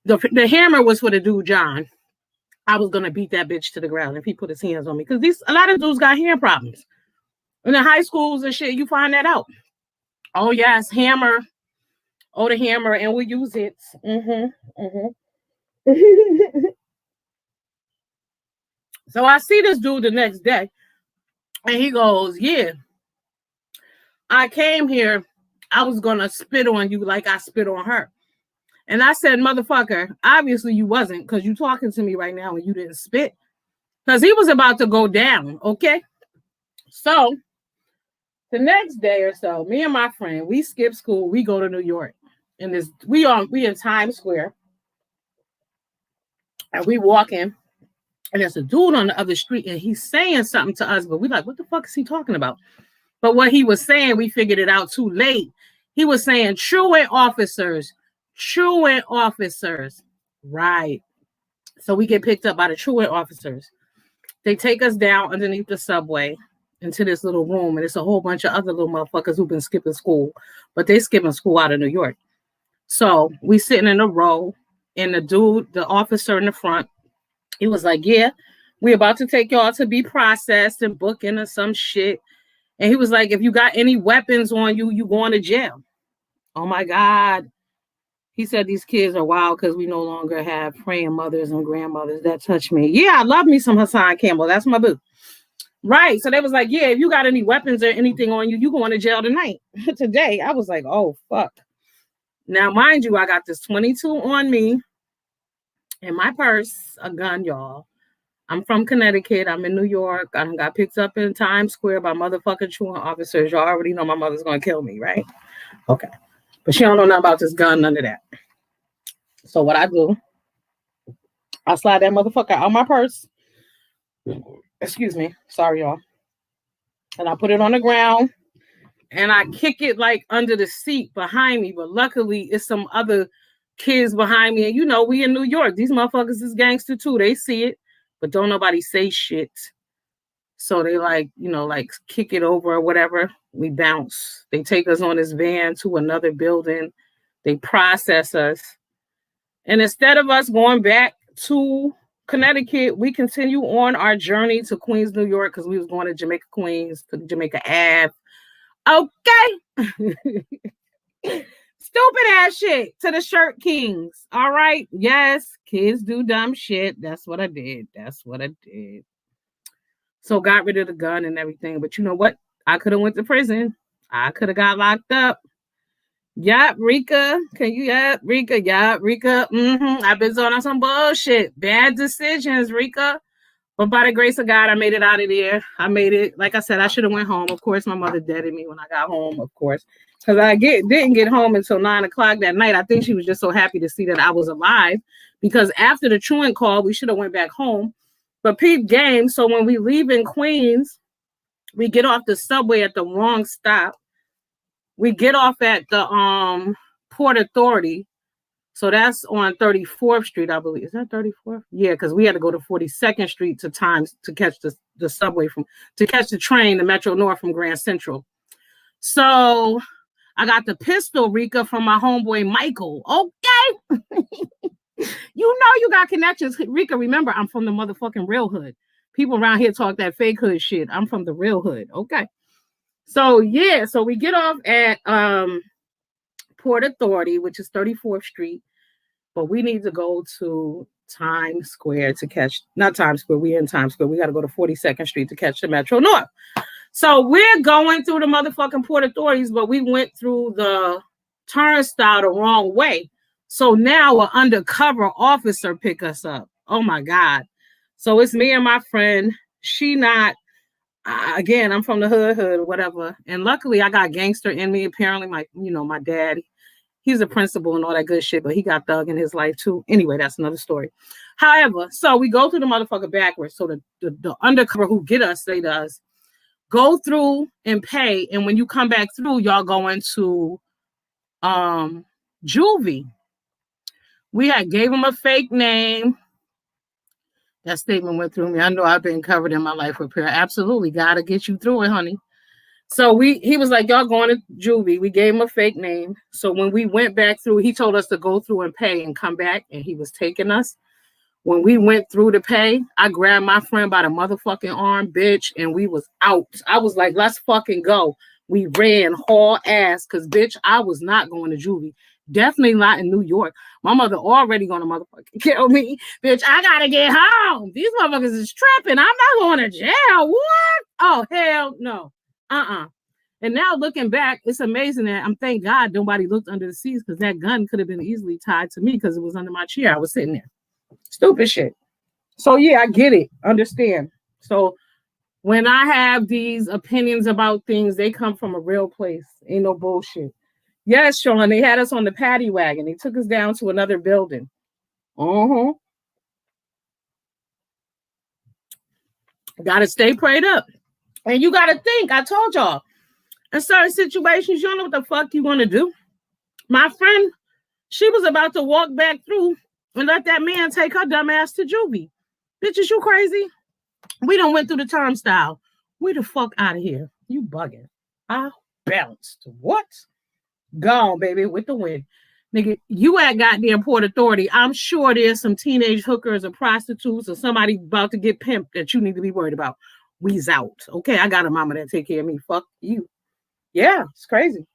The hammer was for the dude, John. I was going to beat that bitch to the ground if he put his hands on me. Because a lot of dudes got hand problems. In the high schools and shit, you find that out. Oh, yes, hammer. Oh, the hammer, and we use it. So I see this dude the next day, and he goes, yeah, I came here. I was going to spit on you like I spit on her. And I said, motherfucker, obviously you wasn't because you talking to me right now and you didn't spit. Because he was about to go down, okay? So the next day or so, me and my friend, we skip school. We go to New York. And we in Times Square. And we walking. And there's a dude on the other street. And he's saying something to us. But we like, what the fuck is he talking about? But what he was saying, we figured it out too late. He was saying, truant officers. Truant officers. Right. So we get picked up by the truant officers. They take us down underneath the subway into this little room. And it's a whole bunch of other little motherfuckers who've been skipping school. But they skipping school out of New York. So we sitting in a row. And the dude, the officer in the front, he was like, yeah, we about to take y'all to be processed and booking or some shit. And he was like, if you got any weapons on you, you going to jail. Oh, my God. He said these kids are wild because we no longer have praying mothers and grandmothers that touch me. Yeah, I love me some Hassan Campbell. That's my boo. Right. So they was like, yeah, if you got any weapons or anything on you, you going to jail tonight. Today. I was like, oh, fuck. Now, mind you, I got this 22 on me in my purse, a gun, y'all. I'm from Connecticut. I'm in New York. I got picked up in Times Square by motherfucking truant officers. Y'all already know my mother's going to kill me, right? Okay. But she don't know nothing about this gun, none of that. So what I do, I slide that motherfucker out my purse. Excuse me. Sorry, y'all. And I put it on the ground. And I kick it like under the seat behind me. But luckily, it's some other kids behind me. And you know, we in New York. These motherfuckers is gangster too. They see it. But don't nobody say shit. So they like, you know, like kick it over or whatever. We bounce. They take us on this van to another building. They process us. And instead of us going back to Connecticut, we continue on our journey to Queens, New York, because we was going to Jamaica, Queens, to Jamaica Ave. Okay. Stupid ass shit to the shirt kings. All right. Yes, kids do dumb shit. That's what I did. So got rid of the gun and everything. But you know what? I could have went to prison. I could have got locked up. Yup, Rika. Can you Rika? Yup, Rika. I've been on some bullshit. Bad decisions, Rika. But by the grace of God, I made it out of there. I made it. Like I said, I should have went home. Of course, my mother deaded me when I got home, of course. Because I didn't get home until 9 o'clock that night. I think she was just so happy to see that I was alive. Because after the truant call, we should have went back home. But peep game. So when we leave in Queens, we get off the subway at the wrong stop. We get off at the Port Authority. So that's on 34th Street, I believe. Is that 34th? Yeah, because we had to go to 42nd Street to catch the subway to catch the train, the Metro North from Grand Central. So I got the pistol, Rika, from my homeboy Michael. Okay. You know you got connections. Rika, remember, I'm from the motherfucking real hood. People around here talk that fake hood shit. I'm from the real hood. Okay. So yeah, so we get off at Port Authority, which is 34th Street, but we need to go to Times Square to catch, not Times Square, we're in Times Square. We got to go to 42nd Street to catch the Metro North. So we're going through the motherfucking Port Authorities, but we went through the turnstile the wrong way. So now an undercover officer pick us up. Oh my God. So it's me and my friend. She not, again, I'm from the hood or whatever. And luckily I got gangster in me. Apparently my dad, he's a principal and all that good shit, but he got thug in his life too. Anyway, that's another story. However, so we go through the motherfucker backwards. So the undercover who get us say to us, go through and pay. And when you come back through, y'all go into juvie. We had gave him a fake name. That statement went through me. I know I've been covered in my life with prayer. Absolutely. Gotta get you through it, honey. So he was like, y'all going to juvie. We gave him a fake name. So when we went back through, he told us to go through and pay and come back. And he was taking us. When we went through to pay, I grabbed my friend by the motherfucking arm, bitch, and we was out. I was like, let's fucking go. We ran haul ass because, bitch, I was not going to juvie. Definitely not in New York. My mother already gonna motherfucking kill me. Bitch, I gotta get home. These motherfuckers is tripping. I'm not going to jail. What? Oh, hell no. And now looking back, it's amazing that thank God nobody looked under the seats because that gun could have been easily tied to me because it was under my chair. I was sitting there. Stupid shit. So yeah, I get it. Understand. So when I have these opinions about things, they come from a real place. Ain't no bullshit. Yes, Sean, they had us on the paddy wagon. They took us down to another building. Gotta stay prayed up. And you gotta think, I told y'all, in certain situations, you don't know what the fuck you want to do. My friend, she was about to walk back through and let that man take her dumb ass to juvie. Bitch, is you crazy? We done went through the turnstile. We the fuck out of here. You bugging. I bounced. What? Gone, baby, with the wind. Nigga, you at goddamn Port Authority. I'm sure there's some teenage hookers or prostitutes or somebody about to get pimped that you need to be worried about. We's out. Okay, I got a mama that take care of me. Fuck you. Yeah, it's crazy.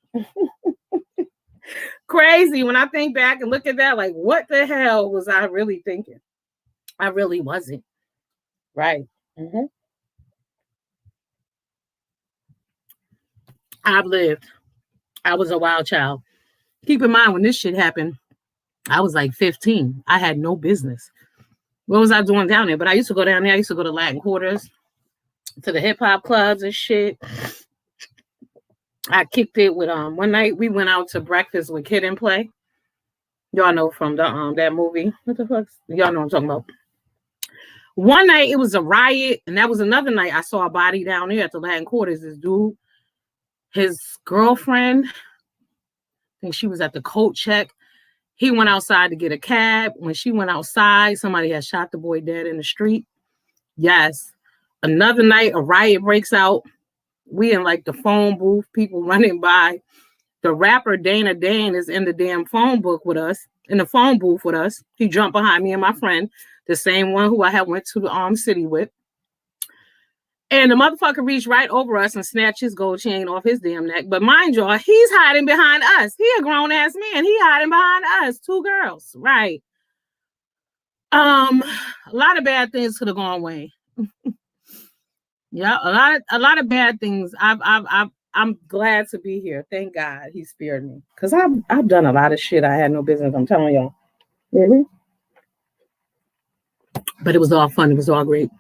Crazy. When I think back and look at that, like, what the hell was I really thinking? I really wasn't. Right. I've lived. I was a wild child. Keep in mind, when this shit happened, I was like 15. I had no business. What was I doing down there? But I used to go down there. I used to go to Latin Quarters, to the hip hop clubs and shit. I kicked it with one night we went out to breakfast with Kid and Play. Y'all know from the that movie. What the fuck? Y'all know what I'm talking about. One night it was a riot, and that was another night I saw a body down there at the Latin Quarters. This dude, his girlfriend, I think she was at the coat check. He went outside to get a cab. When she went outside, somebody had shot the boy dead in the street. Yes. Another night, a riot breaks out. We in like the phone booth, people running by. The rapper Dana Dane is in the damn phone booth with us. He jumped behind me and my friend, the same one who I had went to the city with. And the motherfucker reached right over us and snatched his gold chain off his damn neck. But mind y'all, he's hiding behind us. He a grown-ass man. He hiding behind us. 2 girls. Right. A lot of bad things could have gone away. Yeah, a lot of bad things. I'm glad to be here. Thank God he spared me. Because I've done a lot of shit I had no business. I'm telling y'all. Mm-hmm. But it was all fun. It was all great.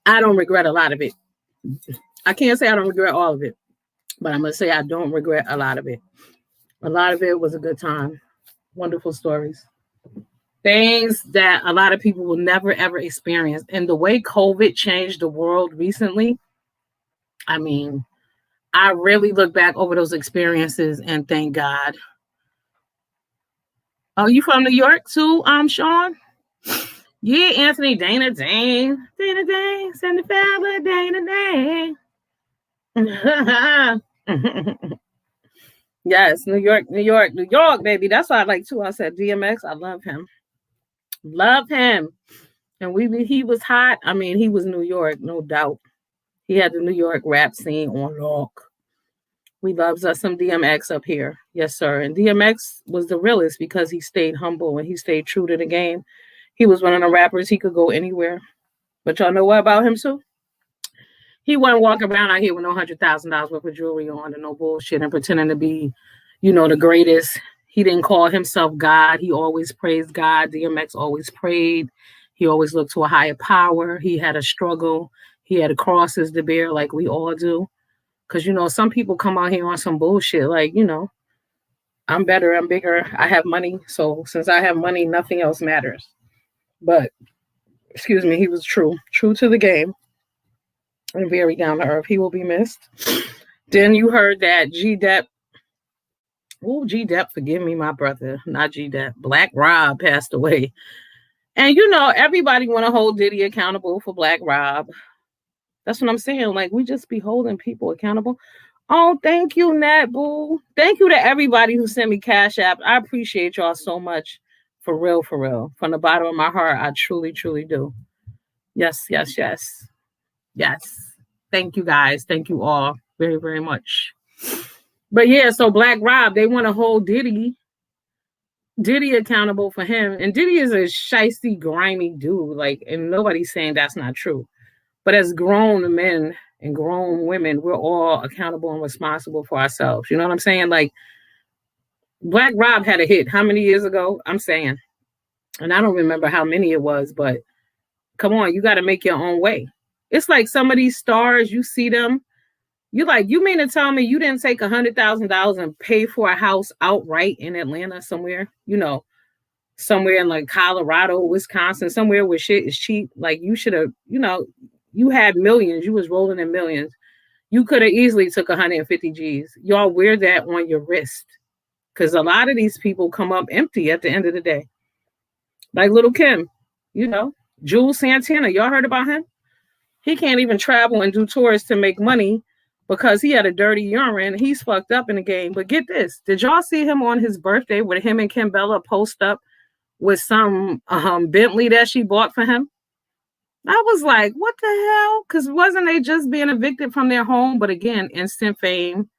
I don't regret a lot of it. I can't say I don't regret all of it, but I'm going to say I don't regret a lot of it. A lot of it was a good time. Wonderful stories. Things that a lot of people will never, ever experience. And the way COVID changed the world recently, I mean, I really look back over those experiences and thank God. Oh, you from New York too, Sean? Yeah, Anthony, Dana Dane, Cindy Fowler, Dana Dane. Yes, New York, baby. That's why I like too. I said DMX. I love him. And he was hot. I mean, he was New York, no doubt. He had the New York rap scene on lock. We loves us some DMX up here. Yes, sir. And DMX was the realest because he stayed humble and he stayed true to the game. He was one of the rappers. He could go anywhere. But y'all know what about him too? He wasn't walking around out here with no $100,000 worth of jewelry on and no bullshit and pretending to be, the greatest. He didn't call himself God. He always praised God. DMX always prayed. He always looked to a higher power. He had a struggle. He had crosses to bear like we all do. Because, some people come out here on some bullshit like, I'm better, I'm bigger, I have money. So since I have money, nothing else matters. But, he was true to the game. And very down to earth. He will be missed. Then you heard that G-Dep. Oh, G-Dep, forgive me, my brother. Not G-Dep. Black Rob passed away. And everybody want to hold Diddy accountable for Black Rob. That's what I'm saying. Like, we just be holding people accountable. Oh, thank you, Nat Boo. Thank you to everybody who sent me Cash App. I appreciate y'all so much. For real, for real. From the bottom of my heart, I truly, truly do. Yes. Yes. Thank you guys. Thank you all very, very much. But yeah, so Black Rob, they want to hold Diddy accountable for him. And Diddy is a shiesty, grimy dude. Like, and nobody's saying that's not true. But as grown men and grown women, we're all accountable and responsible for ourselves. You know what I'm saying? Like, Black Rob had a hit how many years ago? I'm saying. And I don't remember how many it was, but come on, you got to make your own way. It's like some of these stars, you see them, you mean to tell me you didn't take $100,000 and pay for a house outright in Atlanta somewhere, somewhere in like Colorado, Wisconsin, somewhere where shit is cheap. Like you should have, you had millions, you was rolling in millions. You could have easily took 150 G's. Y'all wear that on your wrist. Because a lot of these people come up empty at the end of the day. Like Little Kim, Jules Santana, y'all heard about him? He can't even travel and do tours to make money because he had a dirty urine. He's fucked up in the game. But get this. Did y'all see him on his birthday with him and Kim Bella post up with some Bentley that she bought for him? I was like, what the hell? Because wasn't they just being evicted from their home? But again, instant fame,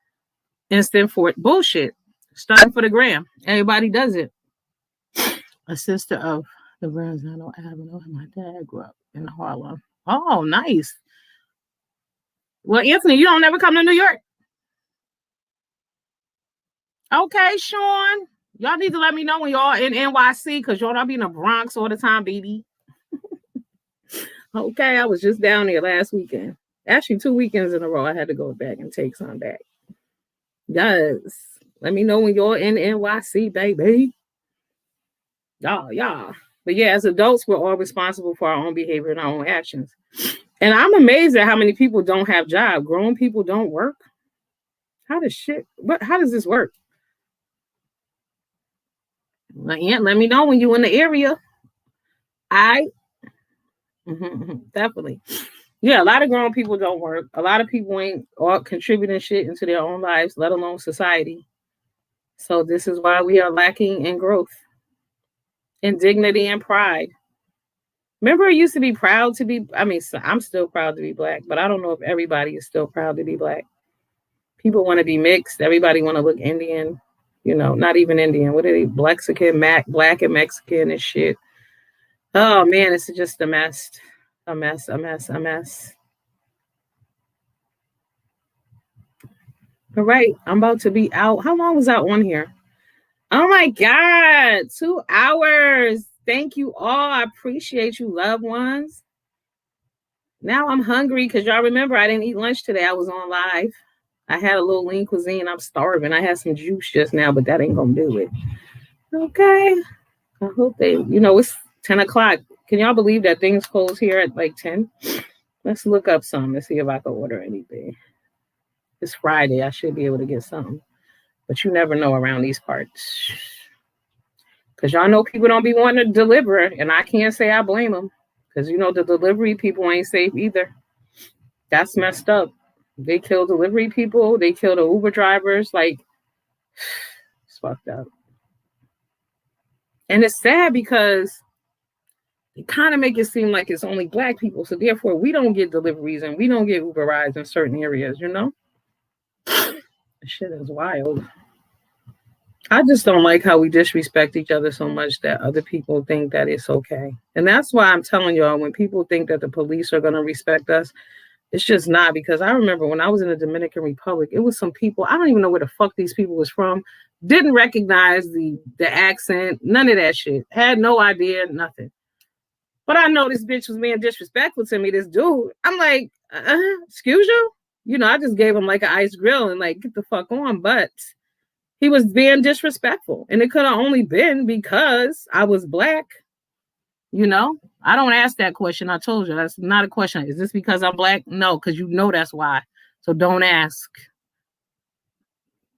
instant bullshit. Starting for the gram. Everybody does it. A sister of the Verrazano Avenue and my dad grew up in Harlem. Oh, nice. Well, Anthony, you don't ever come to New York. Okay, Sean. Y'all need to let me know when y'all in NYC because y'all don't be in the Bronx all the time, baby. Okay, I was just down there last weekend. Actually, 2 weekends in a row. I had to go back and take some back. Yes. Let me know when you're in NYC, baby. Y'all. But yeah, as adults, we're all responsible for our own behavior and our own actions. And I'm amazed at how many people don't have jobs. Grown people don't work. How does this work? Aunt, let me know when you're in the area. Definitely. Yeah, a lot of grown people don't work. A lot of people ain't all contributing shit into their own lives, let alone society. So this is why we are lacking in growth, in dignity and pride. Remember, it used to be proud to be, I mean, I'm still proud to be black, but I don't know if everybody is still proud to be black. People want to be mixed. Everybody want to look Indian, you know, not even Indian. What are they? Mexican, black and Mexican and shit. Oh man, it's just a mess. A mess, a mess, a mess. All right, I'm about to be out. How long was I on here? Oh my God, 2 hours. Thank you all. I appreciate you, loved ones. Now I'm hungry because y'all remember I didn't eat lunch today. I was on live. I had a little lean cuisine. I'm starving. I had some juice just now, but that ain't gonna do it. Okay. I hope they, you know, it's 10 o'clock. Can y'all believe that things close here at like 10? Let's look up some and see if I can order anything. It's Friday. I should be able to get something. But you never know around these parts. Because y'all know people don't be wanting to deliver. And I can't say I blame them. Because, you know, the delivery people ain't safe either. That's messed up. They kill delivery people. They kill the Uber drivers. Like, it's fucked up. And it's sad because they kind of make it seem like it's only black people. So therefore, we don't get deliveries and we don't get Uber rides in certain areas, you know? This shit is wild. I just don't like how we disrespect each other so much that other people think that it's okay. And that's why I'm telling y'all, when people think that the police are going to respect us, it's just not. Because I remember when I was in the Dominican Republic, it was some people, I don't even know where the fuck these people was from, didn't recognize the accent, none of that shit, had no idea, nothing. But I know this bitch was being disrespectful to me, this dude. I'm like, excuse you? You know, I just gave him like an ice grill and like, get the fuck on. But he was being disrespectful. And it could have only been because I was black. You know, I don't ask that question. I told you, that's not a question. Is this because I'm black? No, because you know that's why. So don't ask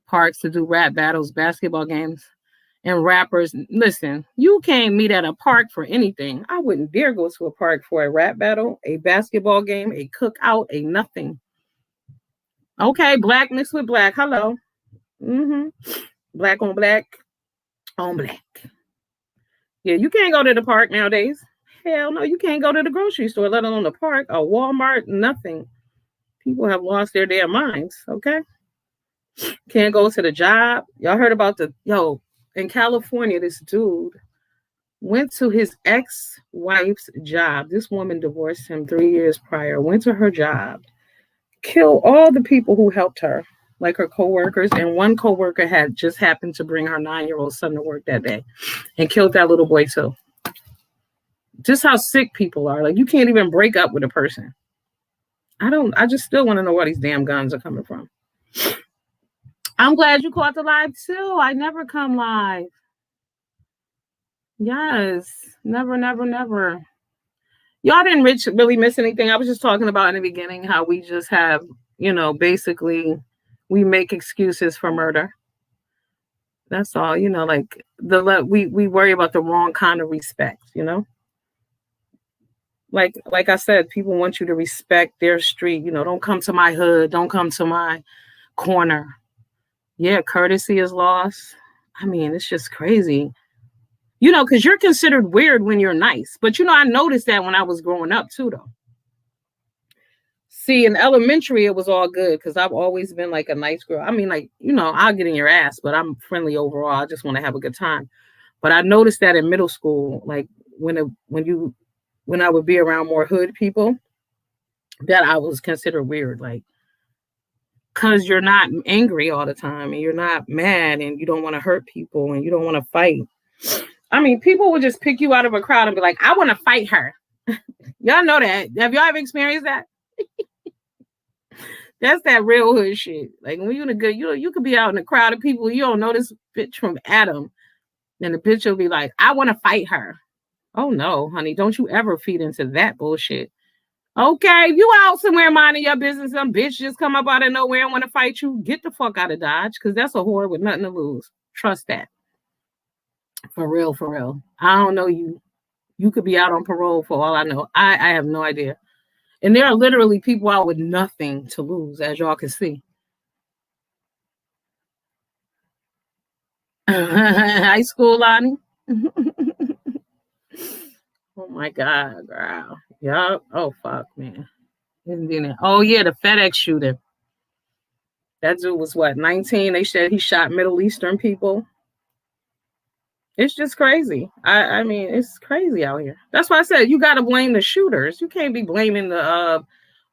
parks to do rap battles, basketball games, and rappers. Listen, you can't meet at a park for anything. I wouldn't dare go to a park for a rap battle, a basketball game, a cookout, a nothing. Okay, black mixed with black. Hello. Black on black on black. Yeah, you can't go to the park nowadays. Hell no, you can't go to the grocery store, let alone the park, or Walmart, nothing. People have lost their damn minds, okay? Can't go to the job. Y'all heard about in California, this dude went to his ex-wife's job. This woman divorced him 3 years prior, went to her job, killed all the people who helped her, like her coworkers, and one coworker had just happened to bring her 9-year-old son to work that day and killed that little boy too. Just how sick people are. Like, you can't even break up with a person. I just still want to know where these damn guns are coming from. I'm glad you caught the live too. I never come live. Yes. Never, never, never. Y'all didn't really miss anything. I was just talking about in the beginning how we just have, you know, basically we make excuses for murder. That's all, you know, like we worry about the wrong kind of respect, you know? Like I said, people want you to respect their street. You know, don't come to my hood. Don't come to my corner. Yeah, courtesy is lost. I mean, it's just crazy. You know, because you're considered weird when you're nice. But, you know, I noticed that when I was growing up, too, though. See, in elementary, it was all good because I've always been like a nice girl. I mean, like, you know, I'll get in your ass, but I'm friendly overall. I just want to have a good time. But I noticed that in middle school, like when I would be around more hood people, that I was considered weird, like, because you're not angry all the time and you're not mad and you don't want to hurt people and you don't want to fight. I mean, people would just pick you out of a crowd and be like, I want to fight her. Y'all know that. Have y'all ever experienced that? That's that real hood shit. Like, when you're in a good, you could be out in a crowd of people, you don't know this bitch from Adam. Then the bitch will be like, I want to fight her. Oh no, honey, don't you ever feed into that bullshit. Okay, if you out somewhere minding your business, some bitch just come up out of nowhere and want to fight you, get the fuck out of Dodge, because that's a whore with nothing to lose. Trust that. For real, for real. I don't know you. You could be out on parole for all I know. I have no idea. And there are literally people out with nothing to lose, as y'all can see. High school, Lonnie. Oh my God, girl. Yup. Oh fuck, man. Oh yeah, the FedEx shooter. That dude was what, 19? They said he shot Middle Eastern people. It's just crazy. I mean, it's crazy out here. That's why I said you gotta blame the shooters. You can't be blaming the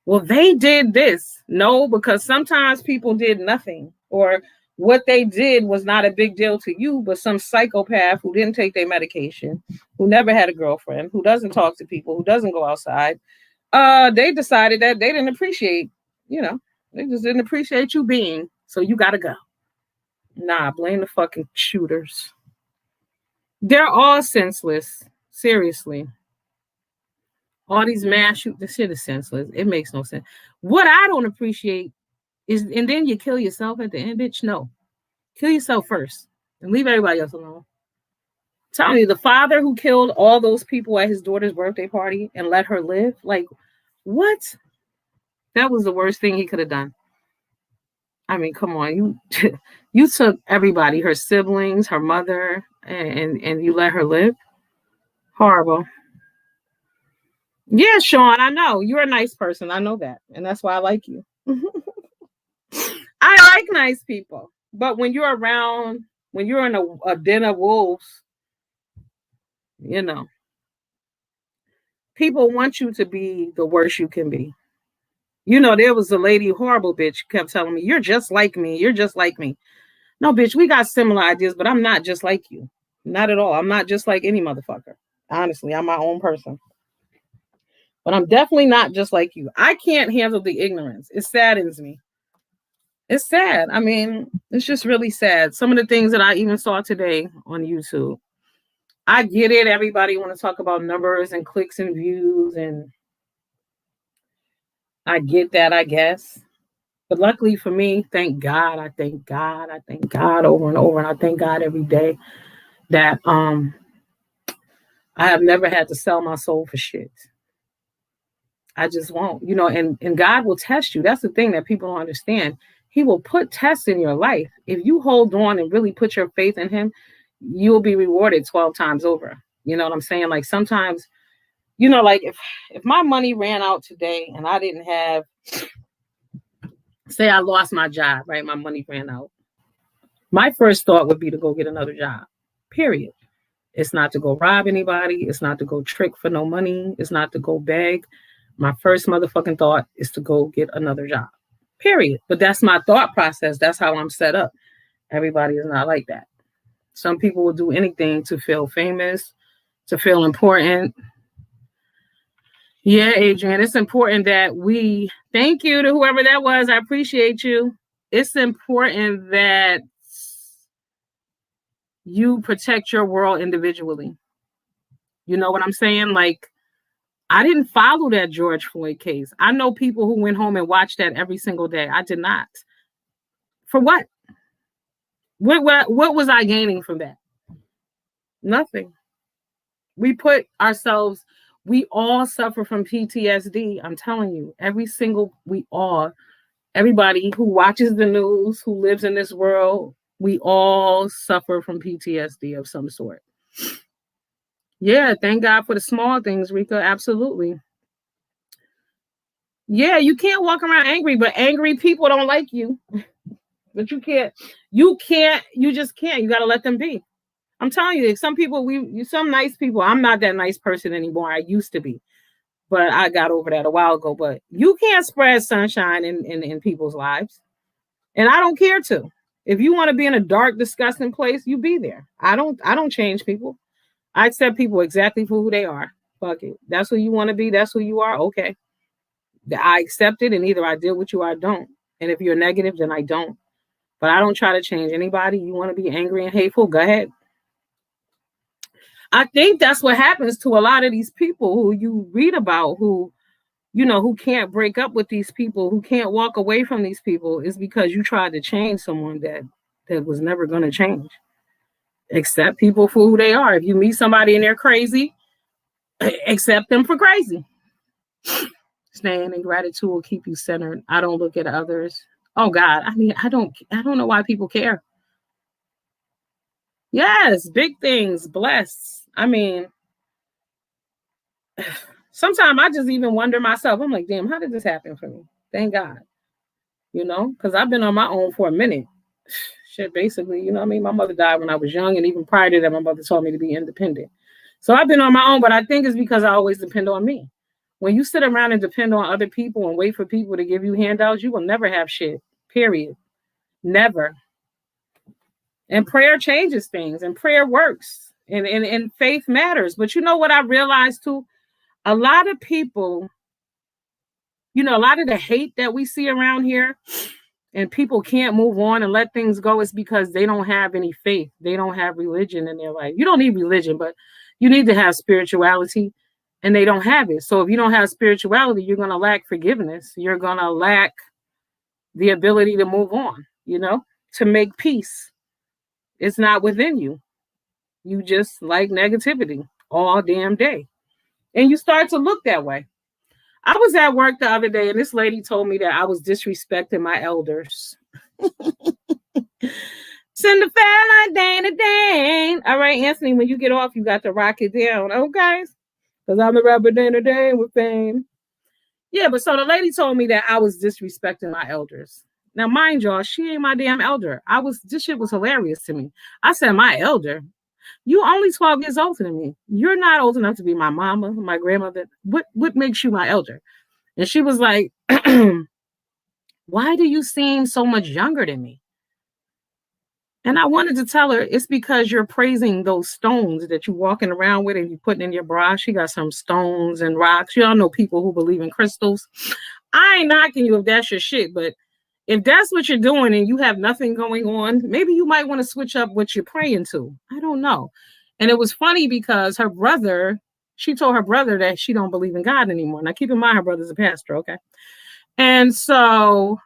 well, they did this. No, because sometimes people did nothing, or what they did was not a big deal to you, but some psychopath who didn't take their medication, who never had a girlfriend, who doesn't talk to people, who doesn't go outside, they decided that they didn't appreciate, they just didn't appreciate you being, so you gotta go. Nah, blame the fucking shooters. They're all senseless. Seriously. All these mass shoot, this shit is senseless. It makes no sense. What I don't appreciate is, and then you kill yourself at the end, bitch. No. Kill yourself first and leave everybody else alone. Tell me, the father who killed all those people at his daughter's birthday party and let her live, like, what? That was the worst thing he could have done. I mean, come on, you took everybody, her siblings, her mother, and you let her live. Horrible. Yeah, Sean, I know you're a nice person. I know that, and that's why I like you. I like nice people, but when you're around, when you're in a den of wolves, people want you to be the worst you can be. There was a lady, horrible bitch, kept telling me, "You're just like me. You're just like me." No, bitch, we got similar ideas, but I'm not just like you. Not at all. I'm not just like any motherfucker. Honestly, I'm my own person. But I'm definitely not just like you. I can't handle the ignorance. It saddens me. It's sad. I mean, it's just really sad. Some of the things that I even saw today on YouTube. I get it. Everybody want to talk about numbers and clicks and views, and I get that, I guess. But luckily for me, thank God, I thank God over and over, and I thank God every day that I have never had to sell my soul for shit. I just won't, and God will test you. That's the thing that people don't understand. He will put tests in your life. If you hold on and really put your faith in him, you'll be rewarded 12 times over. You know what I'm saying? Like sometimes, like if my money ran out today and I didn't have, say I lost my job, right? My money ran out. My first thought would be to go get another job, period. It's not to go rob anybody. It's not to go trick for no money. It's not to go beg. My first motherfucking thought is to go get another job, period. But that's my thought process. That's how I'm set up. Everybody is not like that. Some people will do anything to feel famous, to feel important. Yeah, Adrian, it's important that we, thank you to whoever that was. I appreciate you. It's important that you protect your world individually. You know what I'm saying? Like, I didn't follow that George Floyd case. I know people who went home and watched that every single day. I did not. For what? What was I gaining from that? Nothing. We put ourselves, we all suffer from PTSD. I'm telling you, everybody who watches the news, who lives in this world, we all suffer from PTSD of some sort. Yeah, thank God for the small things, Rika. Absolutely. Yeah, you can't walk around angry, but angry people don't like you. But you just can't. You got to let them be. I'm telling you, some people, some nice people, I'm not that nice person anymore. I used to be, but I got over that a while ago. But you can't spread sunshine in people's lives. And I don't care to. If you want to be in a dark, disgusting place, you be there. I don't change people. I accept people exactly for who they are. Fuck it. That's who you want to be. That's who you are. Okay. I accept it, and either I deal with you or I don't. And if you're negative, then I don't. But I don't try to change anybody. You want to be angry and hateful? Go ahead. I think that's what happens to a lot of these people who you read about, who can't break up with these people, who can't walk away from these people, is because you tried to change someone that was never going to change. Accept people for who they are. If you meet somebody and they're crazy, accept them for crazy. Staying in gratitude will keep you centered. I don't look at others. Oh God, I mean, I don't know why people care. Yes, big things, blessed. I mean, sometimes I just even wonder myself. I'm like, damn, how did this happen for me? Thank God, because I've been on my own for a minute. Shit, basically, you know what I mean? My mother died when I was young, and even prior to that, my mother taught me to be independent. So I've been on my own, but I think it's because I always depend on me. When you sit around and depend on other people and wait for people to give you handouts, you will never have shit, period. Never. And prayer changes things, and prayer works, and faith matters. But you know what I realized too? A lot of people, a lot of the hate that we see around here, and people can't move on and let things go, is because they don't have any faith. They don't have religion in their life. You don't need religion, but you need to have spirituality, and they don't have it. So if you don't have spirituality, you're going to lack forgiveness. You're going to lack the ability to move on, to make peace. It's not within you. You just like negativity all damn day. And you start to look that way. I was at work the other day, and this lady told me that I was disrespecting my elders. Cinderella, Dana Dane. All right, Anthony, when you get off, you got to rock it down, okay? Because I'm the rapper Dana Dane with fame. Yeah, but so the lady told me that I was disrespecting my elders. Now, mind y'all, she ain't my damn elder. This shit was hilarious to me. I said, my elder? You only 12 years older than me. You're not old enough to be my mama, my grandmother. What makes you my elder? And she was like, why do you seem so much younger than me? And I wanted to tell her, it's because you're praising those stones that you're walking around with and you're putting in your bra. She got some stones and rocks. Y'all know people who believe in crystals. I ain't knocking you if that's your shit, but if that's what you're doing and you have nothing going on, maybe you might want to switch up what you're praying to. I don't know. And it was funny because she told her brother that she don't believe in God anymore. Now, keep in mind, her brother's a pastor, okay? And so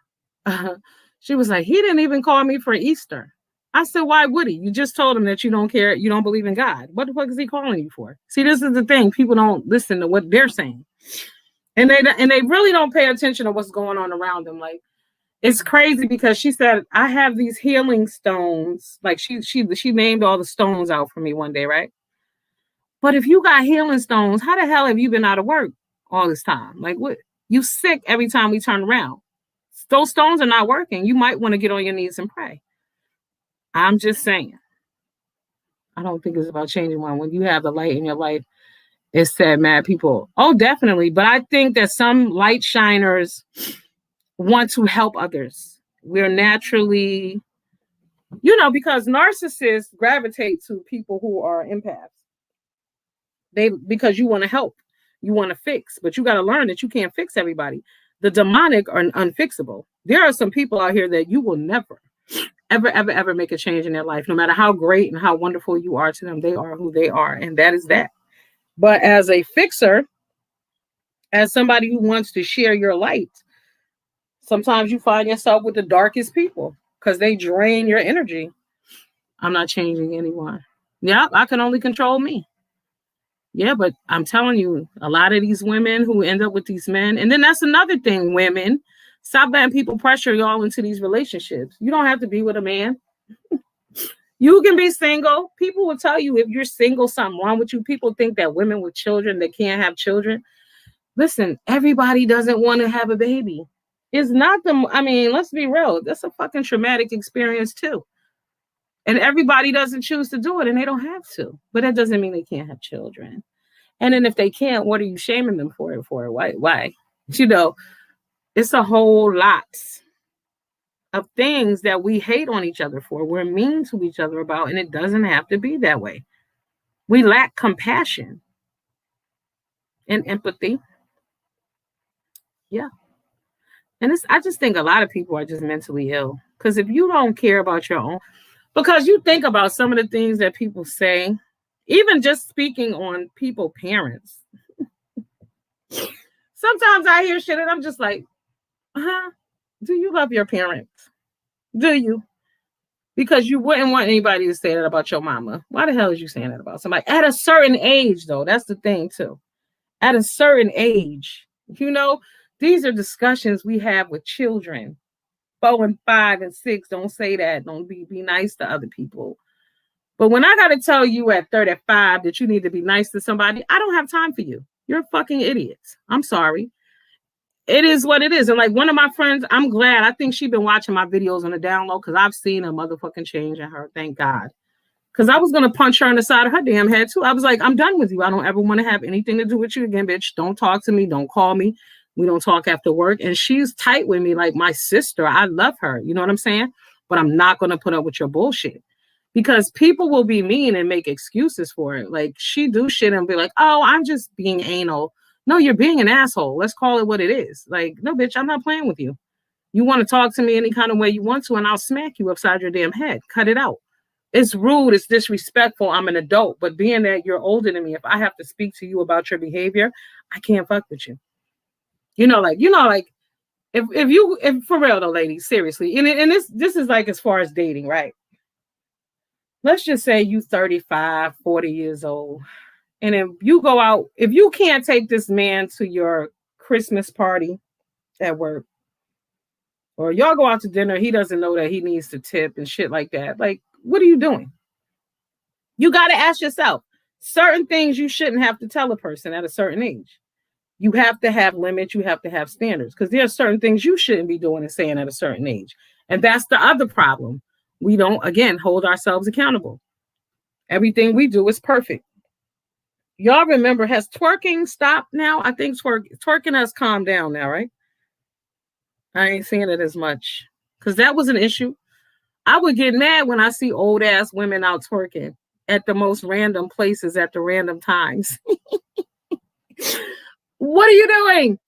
she was like, he didn't even call me for Easter. I said, why would he? You just told him that you don't care, you don't believe in God. What the fuck is he calling you for? See, this is the thing. People don't listen to what they're saying. And they really don't pay attention to what's going on around them. Like, it's crazy because she said, I have these healing stones. Like she named all the stones out for me one day, right? But if you got healing stones, how the hell have you been out of work all this time? Like, what? You sick every time we turn around. Those stones are not working. You might want to get on your knees and pray. I'm just saying. I don't think it's about changing one. When you have the light in your life, it's sad, mad people. Oh, definitely. But I think that some light shiners want to help others. We're naturally, because narcissists gravitate to people who are empaths. Because you want to help, you want to fix, but you got to learn that you can't fix everybody. The demonic are unfixable. There are some people out here that you will never, ever, ever, ever make a change in their life. No matter how great and how wonderful you are to them, they are who they are, and that is that. But as a fixer, as somebody who wants to share your light, sometimes you find yourself with the darkest people because they drain your energy. I'm not changing anyone. Yeah, I can only control me. Yeah, but I'm telling you, a lot of these women who end up with these men, and then that's another thing, women, stop letting people pressure y'all into these relationships. You don't have to be with a man. You can be single. People will tell you if you're single, something wrong with you. People think that women with children, they can't have children. Listen, everybody doesn't want to have a baby. It's not let's be real. That's a fucking traumatic experience too. And everybody doesn't choose to do it, and they don't have to. But that doesn't mean they can't have children. And then if they can't, what are you shaming them for? Why? It's a whole lot of things that we hate on each other for. We're mean to each other about, and it doesn't have to be that way. We lack compassion and empathy. Yeah. And I just think a lot of people are just mentally ill. Because if you don't care about your own, because you think about some of the things that people say, even just speaking on people, parents. Sometimes I hear shit and I'm just like, do you love your parents? Do you? Because you wouldn't want anybody to say that about your mama. Why the hell is you saying that about somebody? At a certain age, though, that's the thing, too. At a certain age, these are discussions we have with children. 4 and 5 and 6, don't say that. Don't be nice to other people. But when I got to tell you at 35 that you need to be nice to somebody, I don't have time for you. You're fucking idiots. I'm sorry. It is what it is. And like one of my friends, I'm glad. I think she's been watching my videos on the download because I've seen a motherfucking change in her. Thank God. Because I was going to punch her in the side of her damn head too. I was like, I'm done with you. I don't ever want to have anything to do with you again, bitch. Don't talk to me. Don't call me. We don't talk after work. And she's tight with me like my sister. I love her. You know what I'm saying? But I'm not going to put up with your bullshit. Because people will be mean and make excuses for it. Like she do shit and be like, oh, I'm just being anal. No, you're being an asshole. Let's call it what it is. Like, no, bitch, I'm not playing with you. You want to talk to me any kind of way you want to, and I'll smack you upside your damn head. Cut it out. It's rude. It's disrespectful. I'm an adult. But being that you're older than me, if I have to speak to you about your behavior, I can't fuck with you. If for real though, ladies, seriously. And this is like as far as dating, right? Let's just say you 35, 40 years old. And if you go out, if you can't take this man to your Christmas party at work, or y'all go out to dinner, he doesn't know that he needs to tip and shit like that. Like, what are you doing? You got to ask yourself, certain things you shouldn't have to tell a person at a certain age. You have to have limits. You have to have standards because there are certain things you shouldn't be doing and saying at a certain age. And that's the other problem. We don't, again, hold ourselves accountable. Everything we do is perfect. Y'all remember, has twerking stopped now? I think twerking has calmed down now, right? I ain't seeing it as much because that was an issue. I would get mad when I see old ass women out twerking at the most random places at the random times. What are you doing?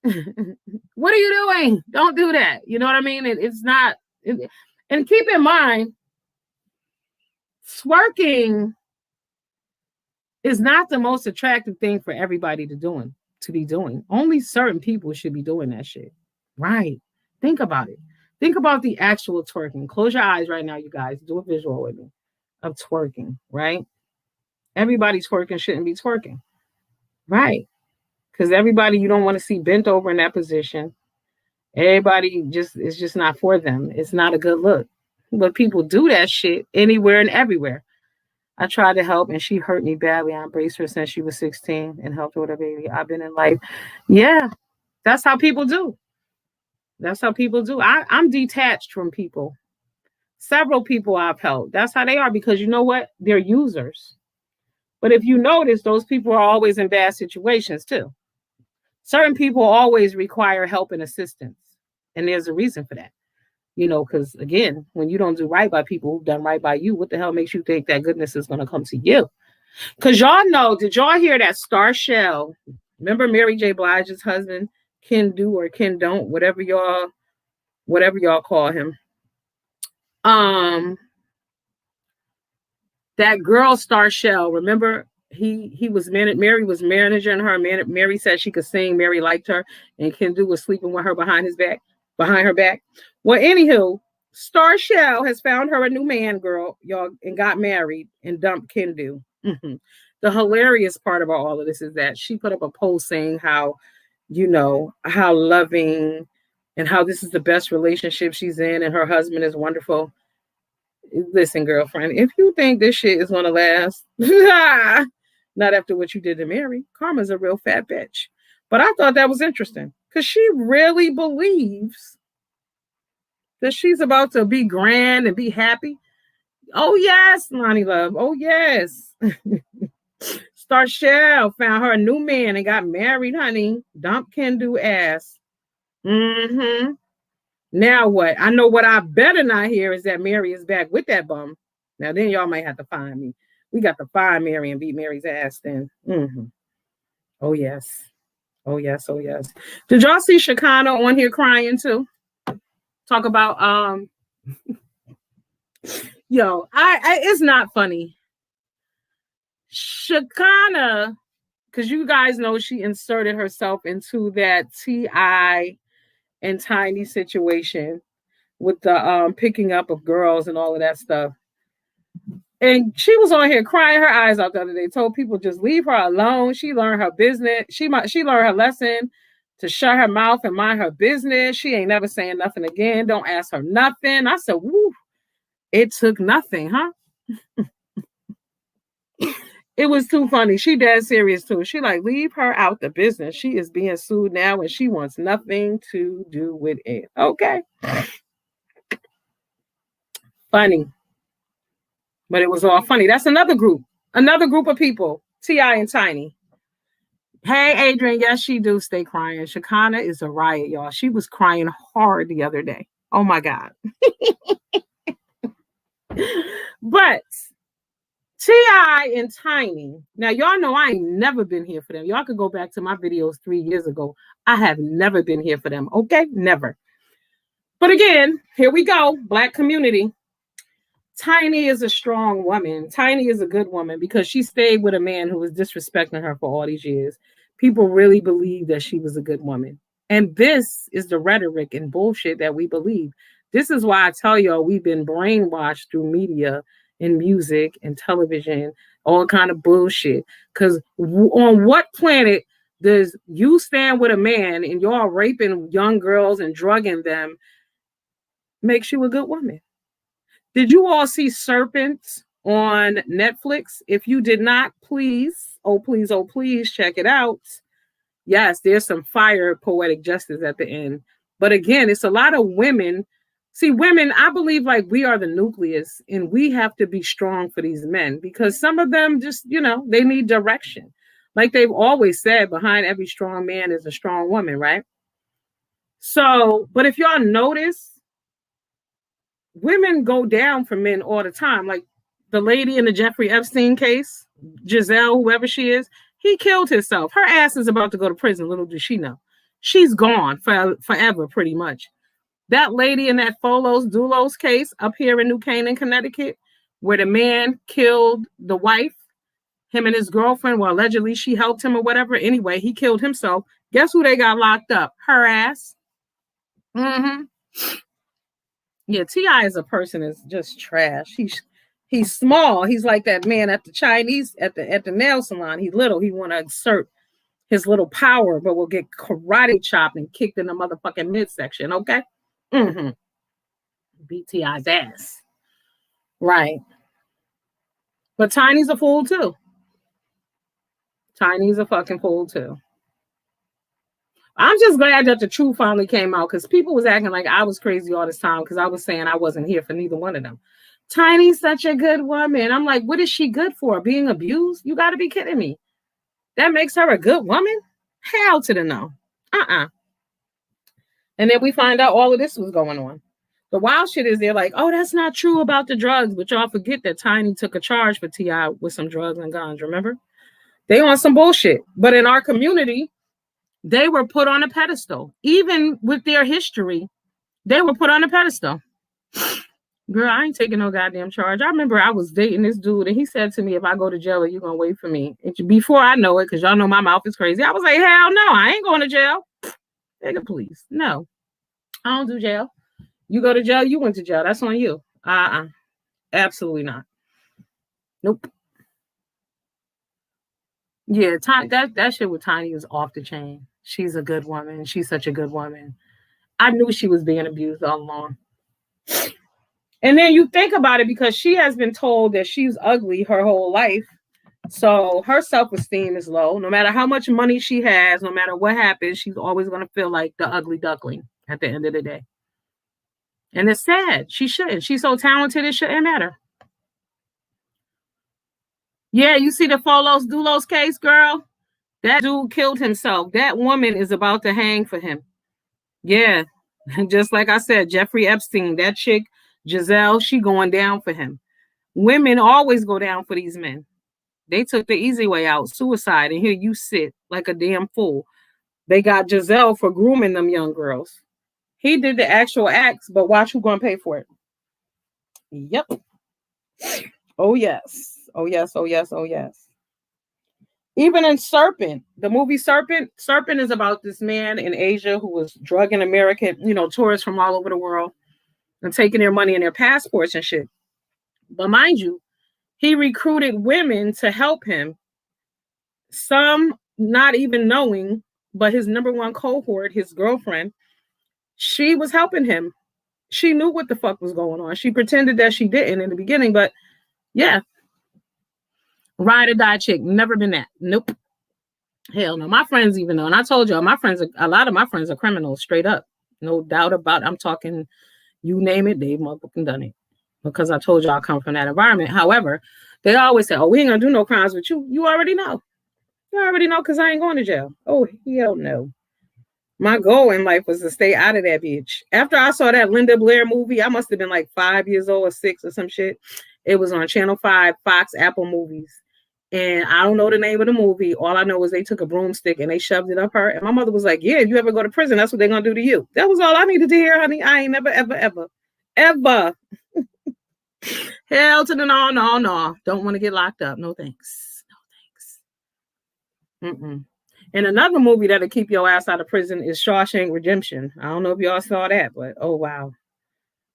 What are you doing? Don't do that. You know what I mean? It's not. And keep in mind, twerking is not the most attractive thing for everybody to be doing. Only certain people should be doing that shit. Right. Think about it. Think about the actual twerking. Close your eyes right now, you guys. Do a visual with me of twerking, right? Everybody twerking shouldn't be twerking. Right. Because everybody you don't want to see bent over in that position. Everybody it's just not for them. It's not a good look. But people do that shit anywhere and everywhere. I tried to help and she hurt me badly. I embraced her since she was 16 and helped her with her baby. I've been in life. Yeah, that's how people do. That's how people do. I'm detached from people. Several people I've helped. That's how they are because you know what? They're users. But if you notice, those people are always in bad situations too. Certain people always require help and assistance. And there's a reason for that. Because again, when you don't do right by people who've done right by you, what the hell makes you think that goodness is going to come to you? Because y'all know, did y'all hear that Star Shell? Remember Mary J. Blige's husband, Ken Do or Ken Don't, whatever y'all call him. That girl Star Shell, remember he was Mary was managing her. Mary said she could sing. Mary liked her, and Ken Do was sleeping with her behind her back. Well, anywho, Star Shell has found her a new man, girl, y'all, and got married and dumped Ken Do. Mm-hmm. The hilarious part about all of this is that she put up a post saying how loving and how this is the best relationship she's in and her husband is wonderful. Listen, girlfriend, if you think this shit is going to last, not after what you did to Mary, Karma's a real fat bitch. But I thought that was interesting because she really believes that she's about to be grand and be happy. Oh, yes, Lonnie Love. Oh, yes. Star Shell found her a new man and got married, honey. Dump Ken Do ass. Mm-hmm. Now what? I know what I better not hear is that Mary is back with that bum. Now then y'all might have to find me. We got to find Mary and beat Mary's ass then. Mm-hmm. Oh, yes. Oh, yes. Oh, yes. Did y'all see Shekinah on here crying too? Talk about it's not funny. Shekinah, because you guys know she inserted herself into that T.I. and Tiny situation with the picking up of girls and all of that stuff. And she was on here crying her eyes out the other day, told people just leave her alone. She learned her business. She learned her lesson to shut her mouth and mind her business. She ain't never saying nothing again. Don't ask her nothing. I said, woo, it took nothing, huh? It was too funny. She dead serious too. She like, leave her out the business. She is being sued now and she wants nothing to do with it. Okay. Funny. But it was all funny. That's another group of people. T.I. and Tiny. Hey, Adrian. Yes, she do stay crying. Shekinah is a riot, y'all. She was crying hard the other day. Oh my God. But T.I. and Tiny. Now, y'all know I ain't never been here for them. Y'all could go back to my videos 3 years ago. I have never been here for them. Okay? Never. But again, here we go. Black community. Tiny is a strong woman. Tiny is a good woman because she stayed with a man who was disrespecting her for all these years. People really believe that she was a good woman. And this is the rhetoric and bullshit that we believe. This is why I tell y'all we've been brainwashed through media and music and television, all kind of bullshit. Because on what planet does you stand with a man and y'all raping young girls and drugging them makes you a good woman? Did you all see Serpents on Netflix? If you did not, please, oh please check it out. Yes, there's some fire poetic justice at the end. But again, it's a lot of women. See, women, I believe like we are the nucleus and we have to be strong for these men because some of them just, they need direction. Like they've always said, behind every strong man is a strong woman, right? So, but if y'all notice, women go down for men all the time. Like the lady in the Jeffrey Epstein case, Giselle, whoever she is, he killed himself. Her ass is about to go to prison. Little does she know. She's gone forever, pretty much. That lady in that Folos Dulos case up here in New Canaan, Connecticut, where the man killed the wife, him and his girlfriend, well, allegedly she helped him or whatever. Anyway, he killed himself. Guess who they got locked up? Her ass. Mm-hmm. Yeah, T.I. as a person is just trash. He's small. He's like that man at the Chinese at the nail salon. He's little. He want to exert his little power, but will get karate chopped and kicked in the motherfucking midsection. Okay. Mm-hmm. Beat T.I.'s ass. Right. But Tiny's a fool too. Tiny's a fucking fool too. I'm just glad that the truth finally came out because people was acting like I was crazy all this time because I was saying I wasn't here for neither one of them. Tiny's such a good woman. I'm like, what is she good for? Being abused? You got to be kidding me. That makes her a good woman? Hell to the no. And then we find out all of this was going on. The wild shit is they're like, oh, that's not true about the drugs. But y'all forget that Tiny took a charge for T.I. with some drugs and guns, remember? They on some bullshit. But in our community, they were put on a pedestal. Even with their history, they were put on a pedestal. Girl, I ain't taking no goddamn charge. I remember I was dating this dude, and he said to me, if I go to jail, are you going to wait for me? And before I know it, because y'all know my mouth is crazy, I was like, hell no, I ain't going to jail. Nigga, please. No, I don't do jail. You go to jail, you went to jail. That's on you. Absolutely not. Nope. Yeah, that shit with Tiny was off the chain. She's a good woman. She's such a good woman. I knew she was being abused all along. And then you think about it because she has been told that she's ugly her whole life. So her self-esteem is low. No matter how much money she has, no matter what happens, she's always going to feel like the ugly duckling at the end of the day. And it's sad. She shouldn't. She's so talented, it shouldn't matter. Yeah, you see the Folos Dulos case, girl? That dude killed himself. That woman is about to hang for him. Yeah, just like I said, Jeffrey Epstein, that chick, Giselle, she going down for him. Women always go down for these men. They took the easy way out, suicide, and here you sit like a damn fool. They got Giselle for grooming them young girls. He did the actual acts, but watch who's going to pay for it. Yep. Oh, yes. Oh, yes. Oh, yes. Oh, yes. Even in Serpent, the movie Serpent is about this man in Asia who was drugging American, tourists from all over the world and taking their money and their passports and shit. But mind you, he recruited women to help him. Some not even knowing, but his number one cohort, his girlfriend, she was helping him. She knew what the fuck was going on. She pretended that she didn't in the beginning, but yeah. Ride or die chick. Never been that. Nope. Hell no. My friends even know. And I told y'all, a lot of my friends are criminals, straight up. No doubt about it. I'm talking, you name it, they've motherfucking done it. Because I told y'all I come from that environment. However, they always say, oh, we ain't gonna do no crimes with you. You already know. You already know because I ain't going to jail. Oh, hell no. My goal in life was to stay out of that bitch. After I saw that Linda Blair movie, I must have been like 5 years old or 6 or some shit. It was on Channel 5, Fox, Apple Movies. And I don't know the name of the movie. All I know is they took a broomstick and they shoved it up her. And my mother was like, yeah, if you ever go to prison, that's what they're going to do to you. That was all I needed to hear, honey. I ain't never, ever. Hell to the no. Don't want to get locked up. No thanks. Mm-mm. And another movie that'll keep your ass out of prison is Shawshank Redemption. I don't know if y'all saw that, but oh, wow.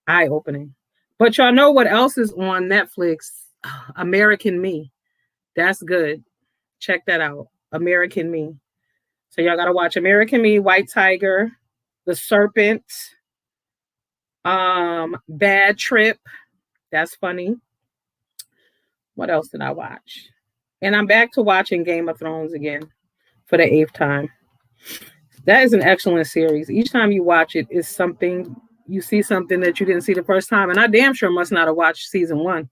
Eye-opening. But y'all know what else is on Netflix? American Me. That's good. Check that out. American Me. So y'all got to watch American Me, White Tiger, The Serpent, Bad Trip. That's funny. What else did I watch? And I'm back to watching Game of Thrones again for the 8th time. That is an excellent series. Each time you watch it is something, you see something that you didn't see the first time. And I damn sure must not have watched season 1.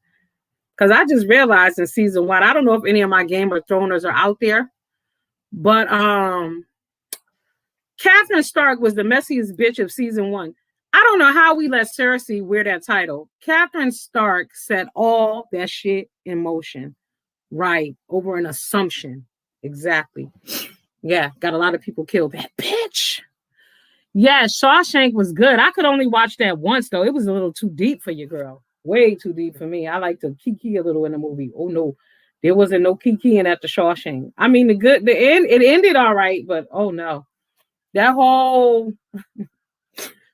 Because I just realized in season 1, I don't know if any of my Game of Throners are out there, but Catherine Stark was the messiest bitch of season 1. I don't know how we let Cersei wear that title. Catherine Stark set all that shit in motion. Right. Over an assumption. Exactly. Yeah. Got a lot of people killed. That bitch. Yeah. Shawshank was good. I could only watch that once, though. It was a little too deep for you, girl. Way too deep for me. I like to kiki a little in the movie. Oh, no. There wasn't no kikiing at the Shawshank. I mean, the end, it ended all right, but oh, no. That whole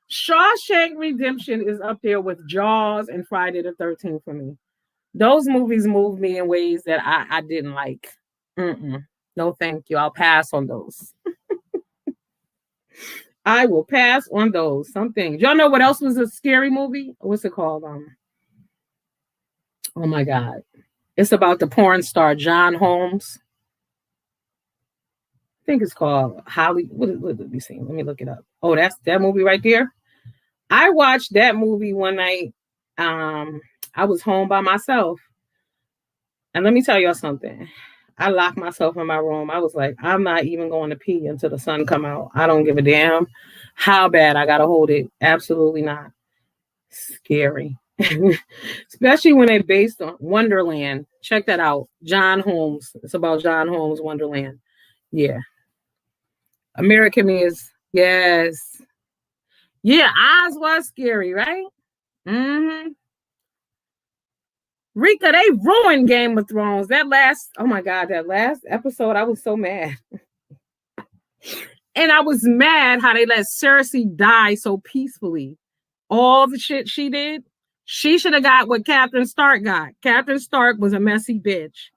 Shawshank Redemption is up there with Jaws and Friday the 13th for me. Those movies moved me in ways that I didn't like. No, thank you. I'll pass on those. I will pass on those. Some things. Y'all know what else was a scary movie? What's it called? Oh my God. It's about the porn star John Holmes. I think it's called Holly. What did we see? Let me look it up. Oh, that's that movie right there. I watched that movie one night. I was home by myself. And let me tell y'all something. I locked myself in my room. I was like, I'm not even going to pee until the sun come out. I don't give a damn how bad I got to hold it. Absolutely not. Scary. Especially when they're based on Wonderland. Check that out. John Holmes. It's about John Holmes, Wonderland. Yeah. American Me is, yes. Yeah, Oz was scary, right? Mm-hmm. Rika, they ruined Game of Thrones. That last episode, I was so mad. And I was mad how they let Cersei die so peacefully. All the shit she did, she should have got what Catherine Stark got. Catherine Stark was a messy bitch.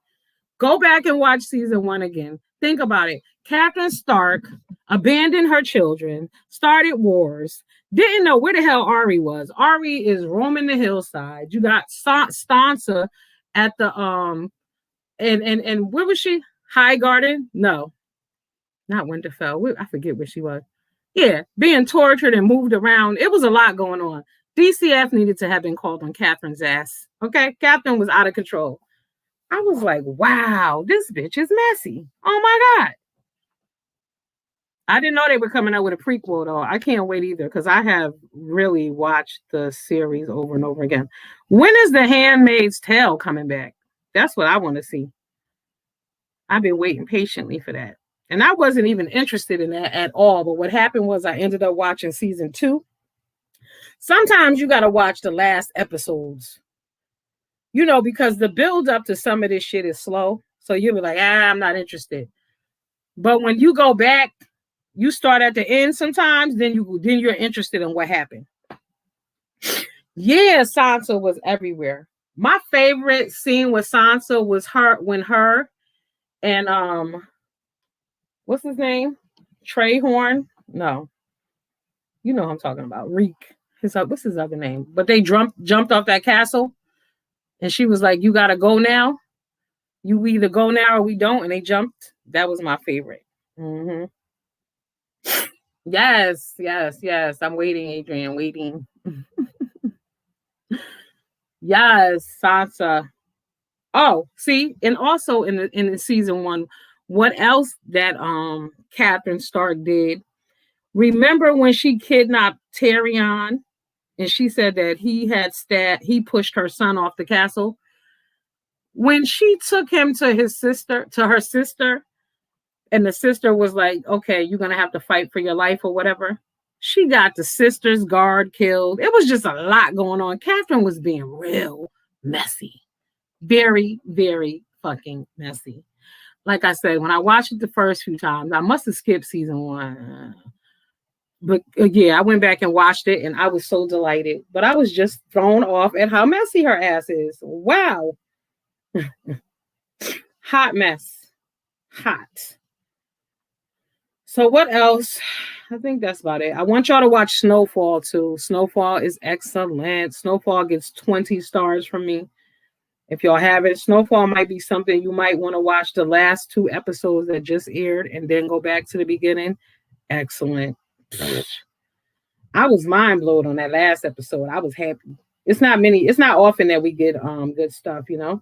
Go back and watch season 1 again. Think about it. Catherine Stark abandoned her children, started wars, didn't know where the hell Ari was. Ari is roaming the hillside. You got Sansa at the and where was she? Highgarden? No, not Winterfell. I forget where she was. Yeah, being tortured and moved around. It was a lot going on. DCF needed to have been called on Catherine's ass. Okay, Catherine was out of control. I was like, wow, this bitch is messy. Oh my God. I didn't know they were coming out with a prequel, though. I can't wait either because I have really watched the series over and over again. When is The Handmaid's Tale coming back? That's what I want to see. I've been waiting patiently for that. And I wasn't even interested in that at all. But what happened was I ended up watching season 2. Sometimes you got to watch the last episodes, you know, because the build up to some of this shit is slow. So you'll be like, I'm not interested. But when you go back, you start at the end sometimes, then you're interested in what happened. Yeah, Sansa was everywhere. My favorite scene with Sansa was her and what's his name? Trehorn? No. You know who I'm talking about. Reek. What's his other name? But they jumped off that castle and she was like, you gotta go now. You either go now or we don't, and they jumped. That was my favorite. Hmm. Yes, yes, yes. I'm waiting, Adrian, waiting. Yes, Sansa. Oh, see, and also in the season one, what else that Catherine Stark did? Remember when she kidnapped Tyrion and she said that he pushed her son off the castle? When she took him to her sister, and the sister was like, okay, you're gonna have to fight for your life or whatever. She got the sister's guard killed. It was just a lot going on. Catherine was being real messy. Very, very fucking messy. Like I said, when I watched it the first few times, I must have skipped season one. But yeah, I went back and watched it and I was so delighted. But I was just thrown off at how messy her ass is. Wow. Hot mess. Hot. So what else? I think that's about it. I want y'all to watch Snowfall too. Snowfall is excellent. Snowfall gets 20 stars from me. If y'all haven't, Snowfall might be something you might want to watch the last 2 episodes that just aired and then go back to the beginning. Excellent. I was mind blown on that last episode. I was happy. It's not often that we get good stuff, you know.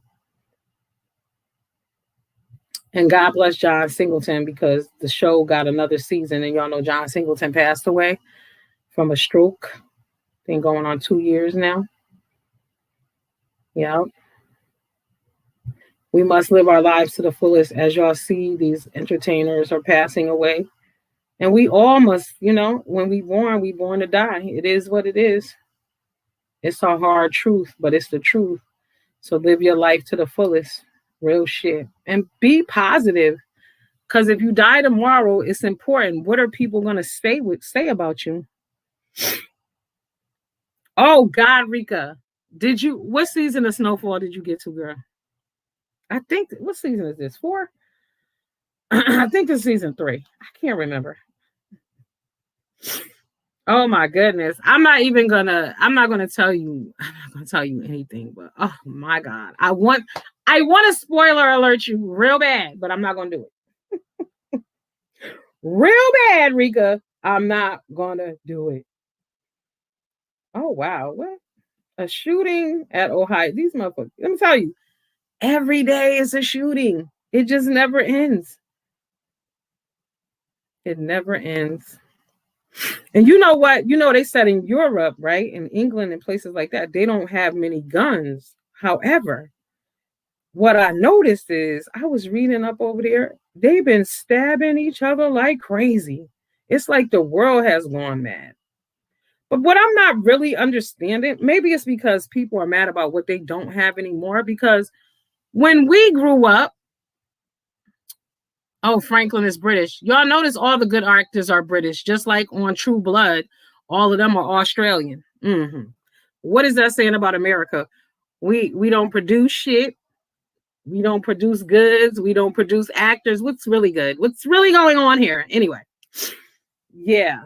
And God bless John Singleton because the show got another season, and y'all know John Singleton passed away from a stroke. Been going on 2 years now. Yeah. We must live our lives to the fullest. As y'all see, these entertainers are passing away. And we all must, you know, when we born to die. It is what it is. It's a hard truth, but it's the truth. So live your life to the fullest. Real shit. And be positive. Because if you die tomorrow, it's important. What are people going to say about you? Oh, God, Rika. What season of Snowfall did you get to, girl? I think, what season is this? 4? I think it's season 3. I can't remember. Oh my goodness. I'm not gonna tell you anything, but oh my God. I want to spoiler alert you real bad, but I'm not gonna do it. Real bad, Rika. I'm not gonna do it. Oh wow. What? A shooting at Ohio. These motherfuckers. Let me tell you, every day is a shooting. It just never ends. It never ends. And you know what? You know, they said in Europe, right? In England and places like that, they don't have many guns. However, what I noticed is I was reading up over there, they've been stabbing each other like crazy. It's like the world has gone mad. But what I'm not really understanding, maybe it's because people are mad about what they don't have anymore. Because when we grew up, oh, Franklin is British. Y'all notice all the good actors are British, just like on True Blood, all of them are Australian. Mm-hmm. What is that saying about America? We don't produce shit. We don't produce goods. We don't produce actors. What's really good? What's really going on here? Anyway, yeah.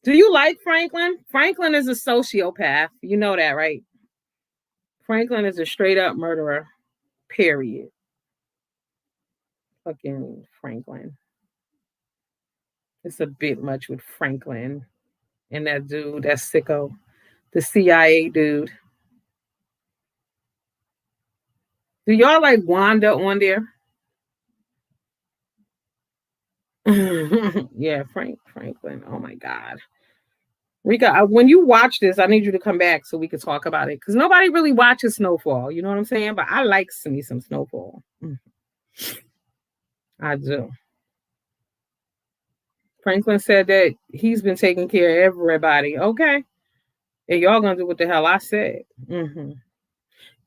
Do you like Franklin? Franklin is a sociopath. You know that, right? Franklin is a straight up murderer. Period. Fucking Franklin. It's a bit much with Franklin and that dude, that sicko, the CIA dude. Do y'all like Wanda on there? Yeah, Franklin. Oh my God. Rika, when you watch this, I need you to come back so we can talk about it. Because nobody really watches Snowfall. You know what I'm saying? But I like me some Snowfall. I do. Franklin said that he's been taking care of everybody. Okay. And y'all gonna do what the hell I said. Mm-hmm.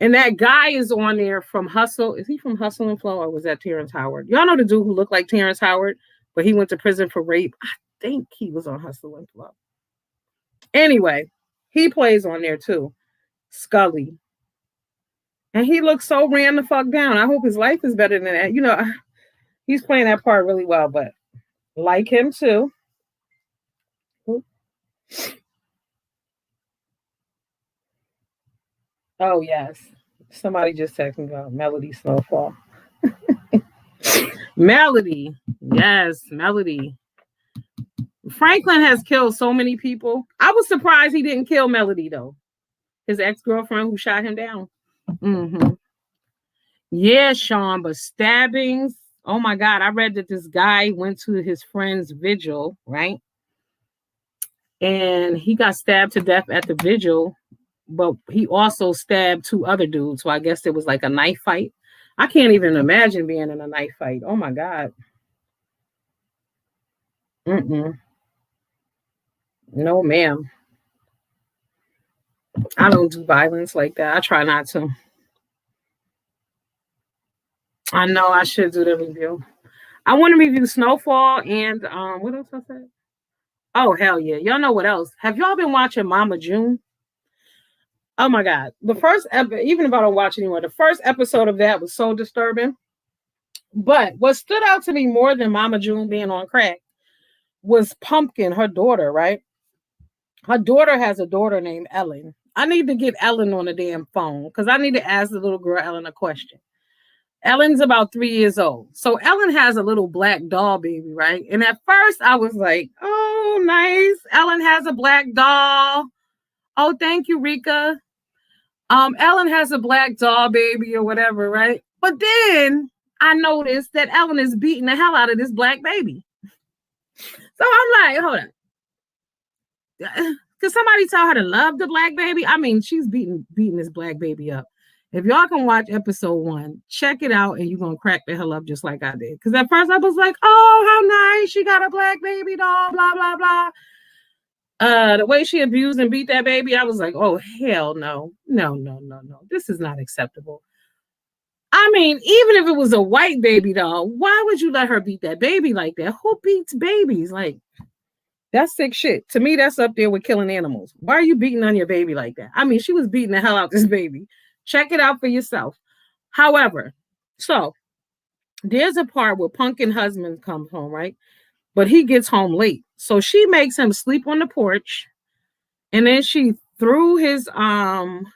And that guy is on there from Hustle. Is he from Hustle and Flow or was that Terrence Howard? Y'all know the dude who looked like Terrence Howard, but he went to prison for rape. I think he was on Hustle and Flow. Anyway, he plays on there too. Scully. And he looks so ran the fuck down. I hope his life is better than that. You know, he's playing that part really well, but like him too. Oh, yes. Somebody just texted me about Melody Snowfall. Melody. Yes, Melody. Franklin has killed so many people. I was surprised he didn't kill Melody, though. His ex-girlfriend who shot him down. Mm-hmm. Yeah, Sean, but stabbings. Oh my God. I read that this guy went to his friend's vigil, right? And he got stabbed to death at the vigil, but he also stabbed 2 other dudes. So I guess it was like a knife fight. I can't even imagine being in a knife fight. Oh my God. Mm-mm. No, ma'am. I don't do violence like that. I try not to. I know I should do the review. I want to review Snowfall and what else I said? Oh hell yeah. Y'all know what else? Have y'all been watching Mama June? Oh my God. The first even if I don't watch anymore, the first episode of that was so disturbing. But what stood out to me more than Mama June being on crack was Pumpkin, her daughter, right? Her daughter has a daughter named Ellen. I need to get Ellen on the damn phone because I need to ask the little girl Ellen a question. Ellen's about 3 years old. So Ellen has a little black doll baby, right? And at first I was like, oh, nice. Ellen has a black doll. Oh, thank you, Rika. Ellen has a black doll baby or whatever, right? But then I noticed that Ellen is beating the hell out of this black baby. So I'm like, hold on. Could somebody tell her to love the black baby? I mean, she's beating this black baby up. If y'all can watch episode 1, check it out and you're going to crack the hell up just like I did. Because at first I was like, oh, how nice. She got a black baby doll, blah, blah, blah. The way she abused and beat that baby, I was like, oh, hell no. No. This is not acceptable. I mean, even if it was a white baby doll, why would you let her beat that baby like that? Who beats babies? Like, that's sick shit. To me, that's up there with killing animals. Why are you beating on your baby like that? I mean, she was beating the hell out this baby. Check it out for yourself. However, so there's a part where Pumpkin husband comes home, right? But he gets home late. So she makes him sleep on the porch. And then she threw his plate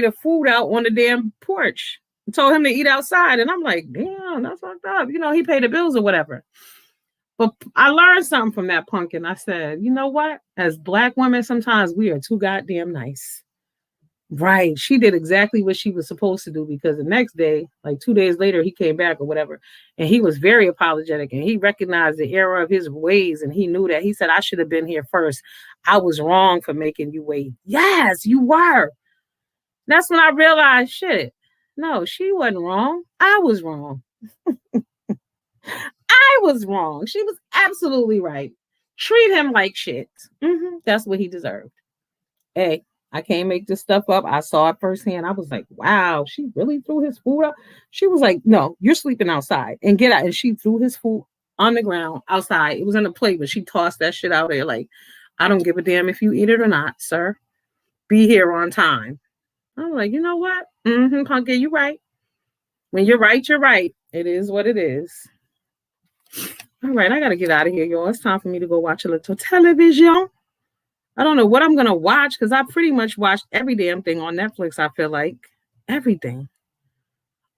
of food out on the damn porch and told him to eat outside. And I'm like, damn, that's fucked up. You know, he paid the bills or whatever. But I learned something from that Pumpkin. I said, you know what? As Black women, sometimes we are too goddamn nice. Right. She did exactly what she was supposed to do because the next day, like 2 days later, he came back or whatever. And he was very apologetic and he recognized the error of his ways. And he knew that. He said, I should have been here first. I was wrong for making you wait. Yes, you were. That's when I realized, shit, no, she wasn't wrong. I was wrong. I was wrong. She was absolutely right. Treat him like shit. That's what he deserved. Hey. I can't make this stuff up. I saw it firsthand. I was like, wow, she really threw his food up. She was like, no, you're sleeping outside and get out. And she threw his food on the ground outside. It was in a plate, but she tossed that shit out there. Like, I don't give a damn if you eat it or not, sir. Be here on time. I was like, you know what? Pumpkin, you're right. When you're right, you're right. It is what it is. All right, I got to get out of here, y'all. It's time for me to go watch a little television. I don't know what I'm going to watch because I pretty much watched every damn thing on Netflix, I feel like. Everything.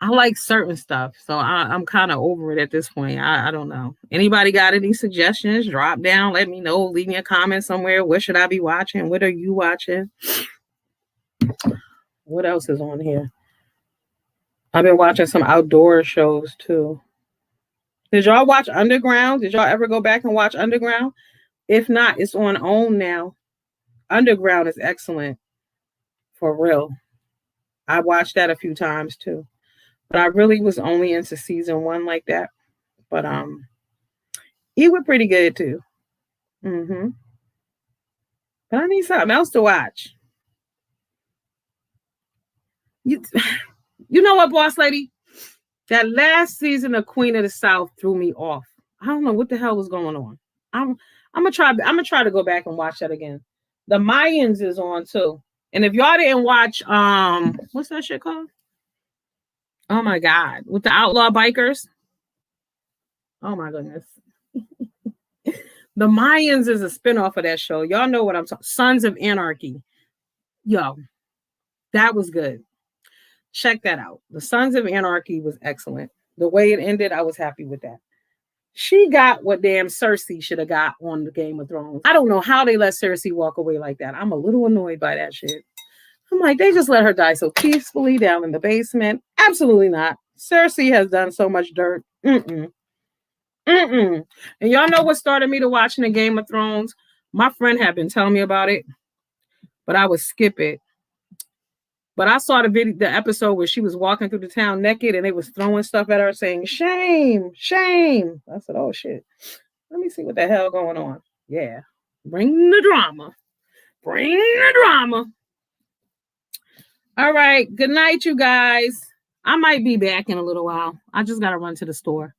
I like certain stuff, so I'm kind of over it at this point. I don't know. Anybody got any suggestions? Drop down. Let me know. Leave me a comment somewhere. What should I be watching? What are you watching? What else is on here? I've been watching some outdoor shows, too. Did y'all watch Underground? Did y'all ever go back and watch Underground? If not, it's on OWN now. Underground is excellent. For real. I watched that a few times too. But I really was only into season 1 like that. But he was pretty good too. But I need something else to watch. You know what, boss lady? That last season of Queen of the South threw me off. I don't know what the hell was going on. I'm gonna try to go back and watch that again. The Mayans is on too. And if y'all didn't watch what's that shit called? Oh my God. With the outlaw bikers. Oh my goodness. The Mayans is a spinoff of that show. Y'all know what I'm talking. Sons of Anarchy. Yo. That was good. Check that out. The Sons of Anarchy was excellent. The way it ended, I was happy with that. She got what damn Cersei should have got on the Game of Thrones. I don't know how they let Cersei walk away like that. I'm a little annoyed by that shit. I'm like, they just let her die so peacefully down in the basement. Absolutely not. Cersei has done so much dirt. And y'all know what started me to watching the Game of Thrones? My friend had been telling me about it, but I would skip it. But I saw the episode where she was walking through the town naked and they was throwing stuff at her saying, shame, shame. I said, oh shit. Let me see what the hell going on. Yeah. Bring the drama. Bring the drama. All right. Good night, you guys. I might be back in a little while. I just got to run to the store.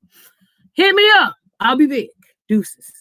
Hit me up. I'll be back. Deuces.